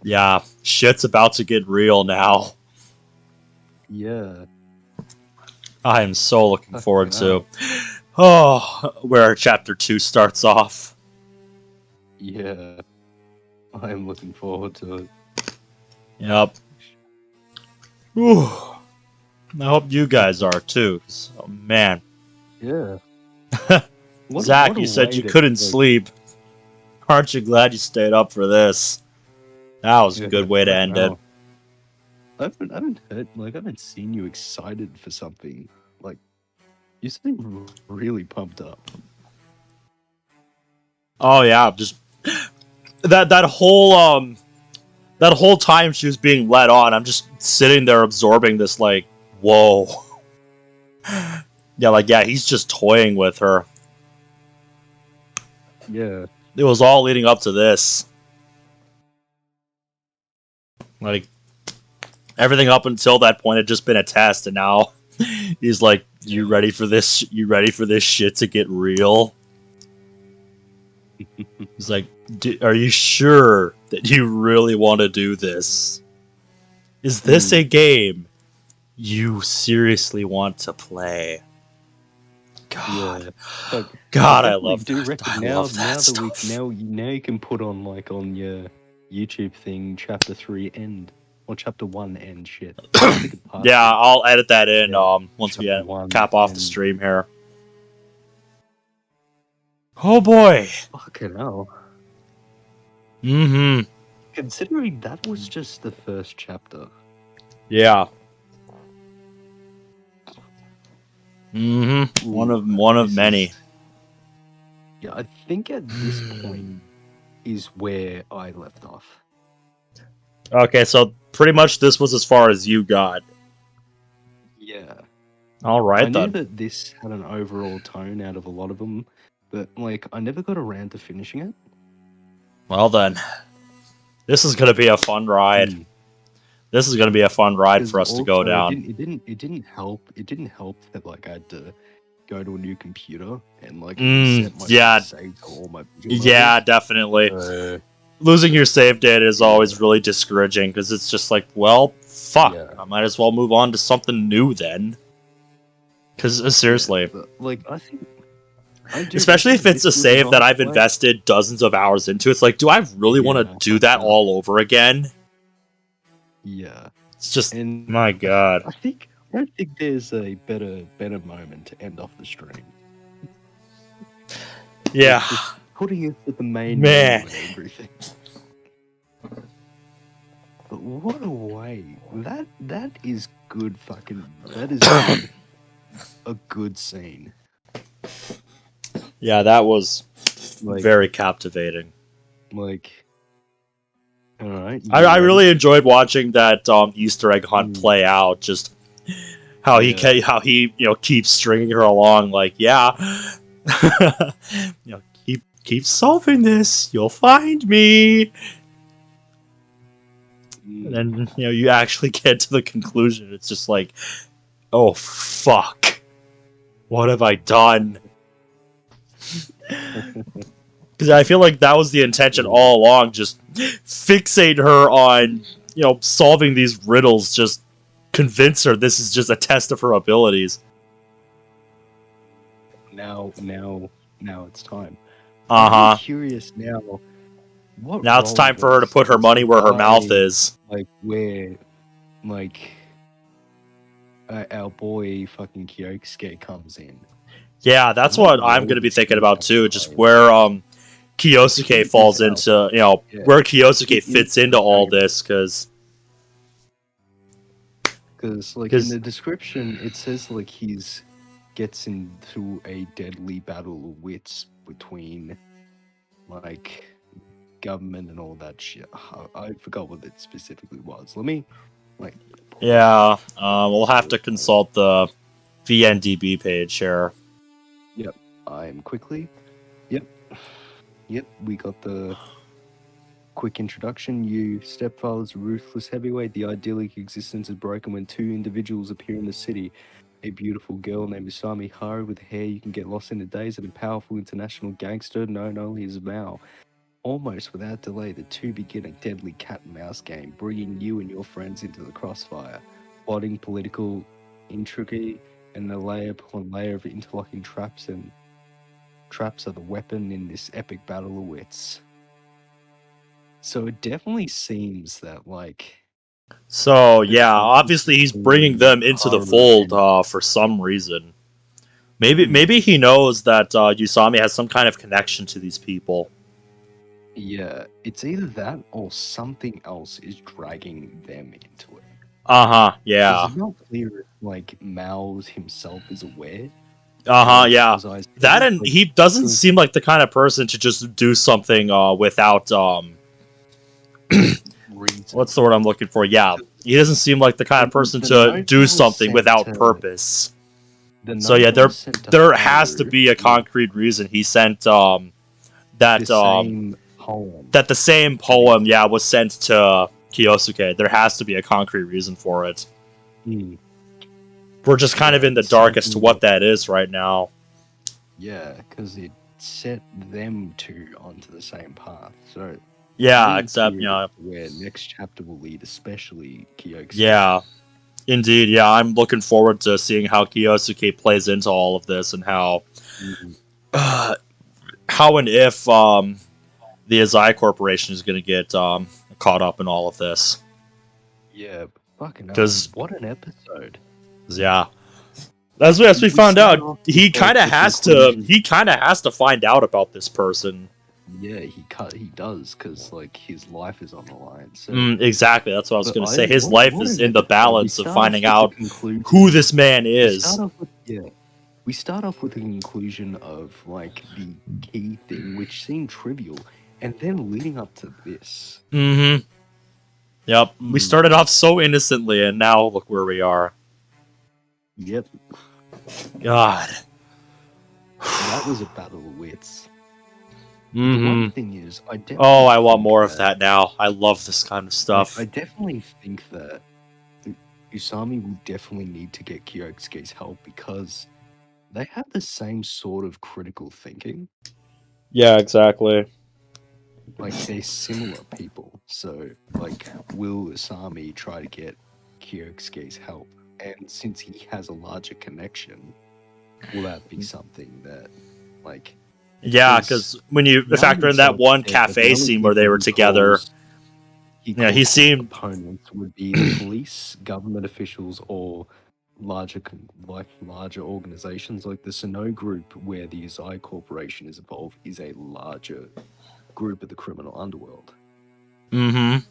Yeah, shit's about to get real now. Yeah. I am so looking Fucking forward hell. to where chapter 2 starts off. Yeah. I am looking forward to it. Yep. Whew. I hope you guys are, too. 'Cause, oh, man. Yeah. Zach, what a you said way you to, couldn't like, sleep. Aren't you glad you stayed up for this? That was a Yeah, good way to fucking end it. hell. I haven't seen you excited for something. Like, you seem really pumped up. Oh yeah, just that whole time she was being led on, I'm just sitting there absorbing this, like, whoa. Yeah, he's just toying with her. Yeah. It was all leading up to this. Like, everything up until that point had just been a test, and now he's like, "You ready for this? You ready for this shit to get real?" He's like, "Are you sure that you really want to do this? Is this a game you seriously want to play?" God, Yeah. Like, God, I definitely love do that. reckon I now, love that now that stuff. now you can put on, like, on your YouTube thing, chapter 3 end or chapter 1 end shit. I think it passed Yeah, it. I'll edit that in. Yeah, Once we chapter 1 cap off the and- stream here. Oh boy. Fucking hell. Mm-hmm. Considering that was just the first chapter. Yeah. Mm-hmm. Ooh, One of this many. is- Yeah, I think at this point is where I left off. Okay, so pretty much this was as far as you got. Yeah. All I right knew then. that this had an overall tone out of a lot of them, but, like, I never got around to finishing it. Well then, this is gonna be a fun ride. Mm. This is gonna be a fun ride 'Cause for us to go also down. It didn't help. It didn't help that, like, I had to go to a new computer and, like, reset my yeah. save to all my visual Yeah, levels. definitely. Losing your save data is always really discouraging because it's just like, well, fuck. Yeah. I might as well move on to something new then. Because seriously, But, like, I think, I do especially if think it's a this was save an that I've honest way- invested dozens of hours into, it's like, do I really want Yeah, to do that fuck no. all over again? Yeah, It's just, and my god. I don't think there's a better moment to end off the stream. Yeah. Just putting it at the main Man. menu and everything. But what a way! That is good fucking. That is good. A good scene. Yeah, that was Like, very captivating. like. All right. I really enjoyed watching that Easter egg hunt play out. Just how he Yeah. how he keeps stringing her along. Like, yeah, Keep solving this. You'll find me. And then you actually get to the conclusion. It's just like, oh fuck, what have I done? Because I feel like that was the intention all along. Just fixate her on solving these riddles. Just convince her this is just a test of her abilities. Now it's time. Uh-huh. I'm curious now. Now it's time for her to put her money where her mouth is. Like where, like, our boy fucking Kyosuke comes in. Yeah, that's what I'm going to be thinking about too. Just where Kyosuke falls into, where Kyosuke fits into all this, because like in the description it says like he's gets into a deadly battle of wits between like government and all that shit. I forgot what it specifically was. Let me yeah, we'll have to consult the VNDB page here. Yep, I'm quickly. Yep, we got the quick introduction. You stepfather's ruthless heavyweight. The idyllic existence is broken when two individuals appear in the city. A beautiful girl named Usami Haru with hair you can get lost in the days, and a powerful international gangster known only as Mao. Almost without delay, the two begin a deadly cat-and-mouse game, bringing you and your friends into the crossfire. Plotting, political intrigue, and a layer upon layer of interlocking traps are the weapon in this epic battle of wits. So it definitely seems that, like... So, yeah, obviously he's bringing them into the fold for some reason. Maybe he knows that Usami has some kind of connection to these people. Yeah, it's either that or something else is dragging them into it. Uh-huh, yeah. It's not clear if, like, Mao himself is aware. Uh-huh, yeah. That, and he doesn't seem like the kind of person to just do something without, what's the word I'm looking for? Yeah, he doesn't seem like the kind of person to do something without purpose. So yeah, there has to be a concrete reason he sent that the same poem, yeah, was sent to Kyosuke. There has to be a concrete reason for it. We're just kind of in the dark as to what that is right now. Yeah, because it set them two onto the same path. So yeah, except where next chapter will lead, especially Kyosuke. Yeah, indeed. Yeah, I'm looking forward to seeing how Kyosuke plays into all of this and how and if the Azai Corporation is going to get caught up in all of this. Yeah, fucking hell. Because what an episode. Yeah. As we found out, he kind of has to find out about this person. Yeah, he does, because like his life is on the line. So. Exactly, that's what I was going to say. His life is in the balance of finding out who this man is. We start off with the conclusion of like the key thing, which seemed trivial, and then leading up to this. Mm-hmm. Yep. We started off so innocently, and now look where we are. Yep. God. That was a battle of wits. Mm-hmm. The one thing is, I want more of that now. I love this kind of stuff. I definitely think that Usami will definitely need to get Kyosuke's help because they have the same sort of critical thinking. Yeah, exactly. Like, they're similar people. So, like, will Usami try to get Kyosuke's help? And since he has a larger connection, will that be something that, like... Yeah, because when you factor in that one cafe scene where they were together, he seemed... Opponents would be the police, government officials, or larger organizations. Like the Sano group, where the Azai Corporation is involved, is a larger group of the criminal underworld. Mm-hmm.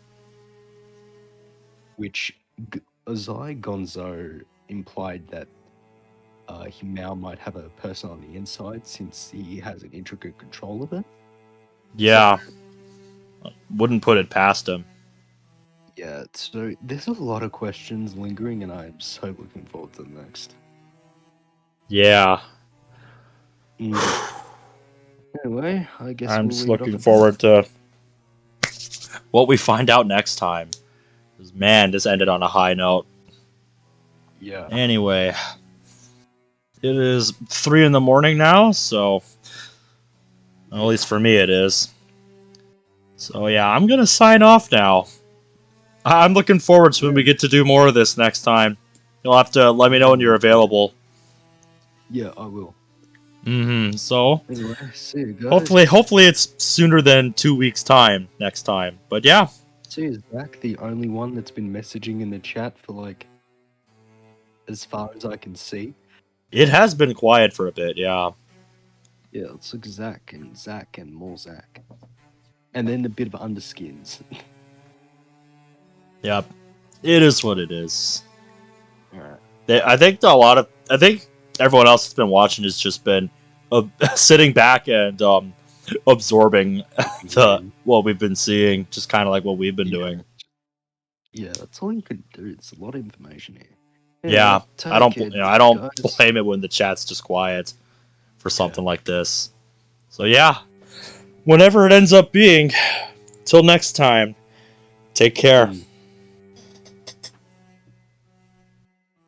Which Azai Gonzo implied that he now might have a person on the inside since he has an intricate control of it. Yeah. Wouldn't put it past him. Yeah, so there's a lot of questions lingering, and I'm so looking forward to the next. Yeah. Anyway, I guess I'm we'll just leave it looking off at forward to what we find out next time. 'Cause, man, this ended on a high note. that. Yeah. Anyway, it is 3 in the morning now, so at least for me it is. So yeah, I'm gonna sign off now. I'm looking forward to when we get to do more of this next time. You'll have to let me know when you're available. Yeah, I will. So Anyway, see you guys. hopefully it's sooner than 2 weeks time next time. But yeah, See, is Zach the only one that's been messaging in the chat for like as far as I can see? it has been quiet for a bit. Yeah. Yeah, it's like Zach and more Zach. And then a bit of underskins. Yep. It is what it is. Alright. I think everyone else that's been watching has just been sitting back and absorbing what we've been seeing, just kind of like what we've been doing. Yeah, that's all you can do. It's a lot of information here. Yeah, take I don't care, I don't guys. blame it when the chat's just quiet for something like this. So yeah, whenever it ends up being, till next time, take care.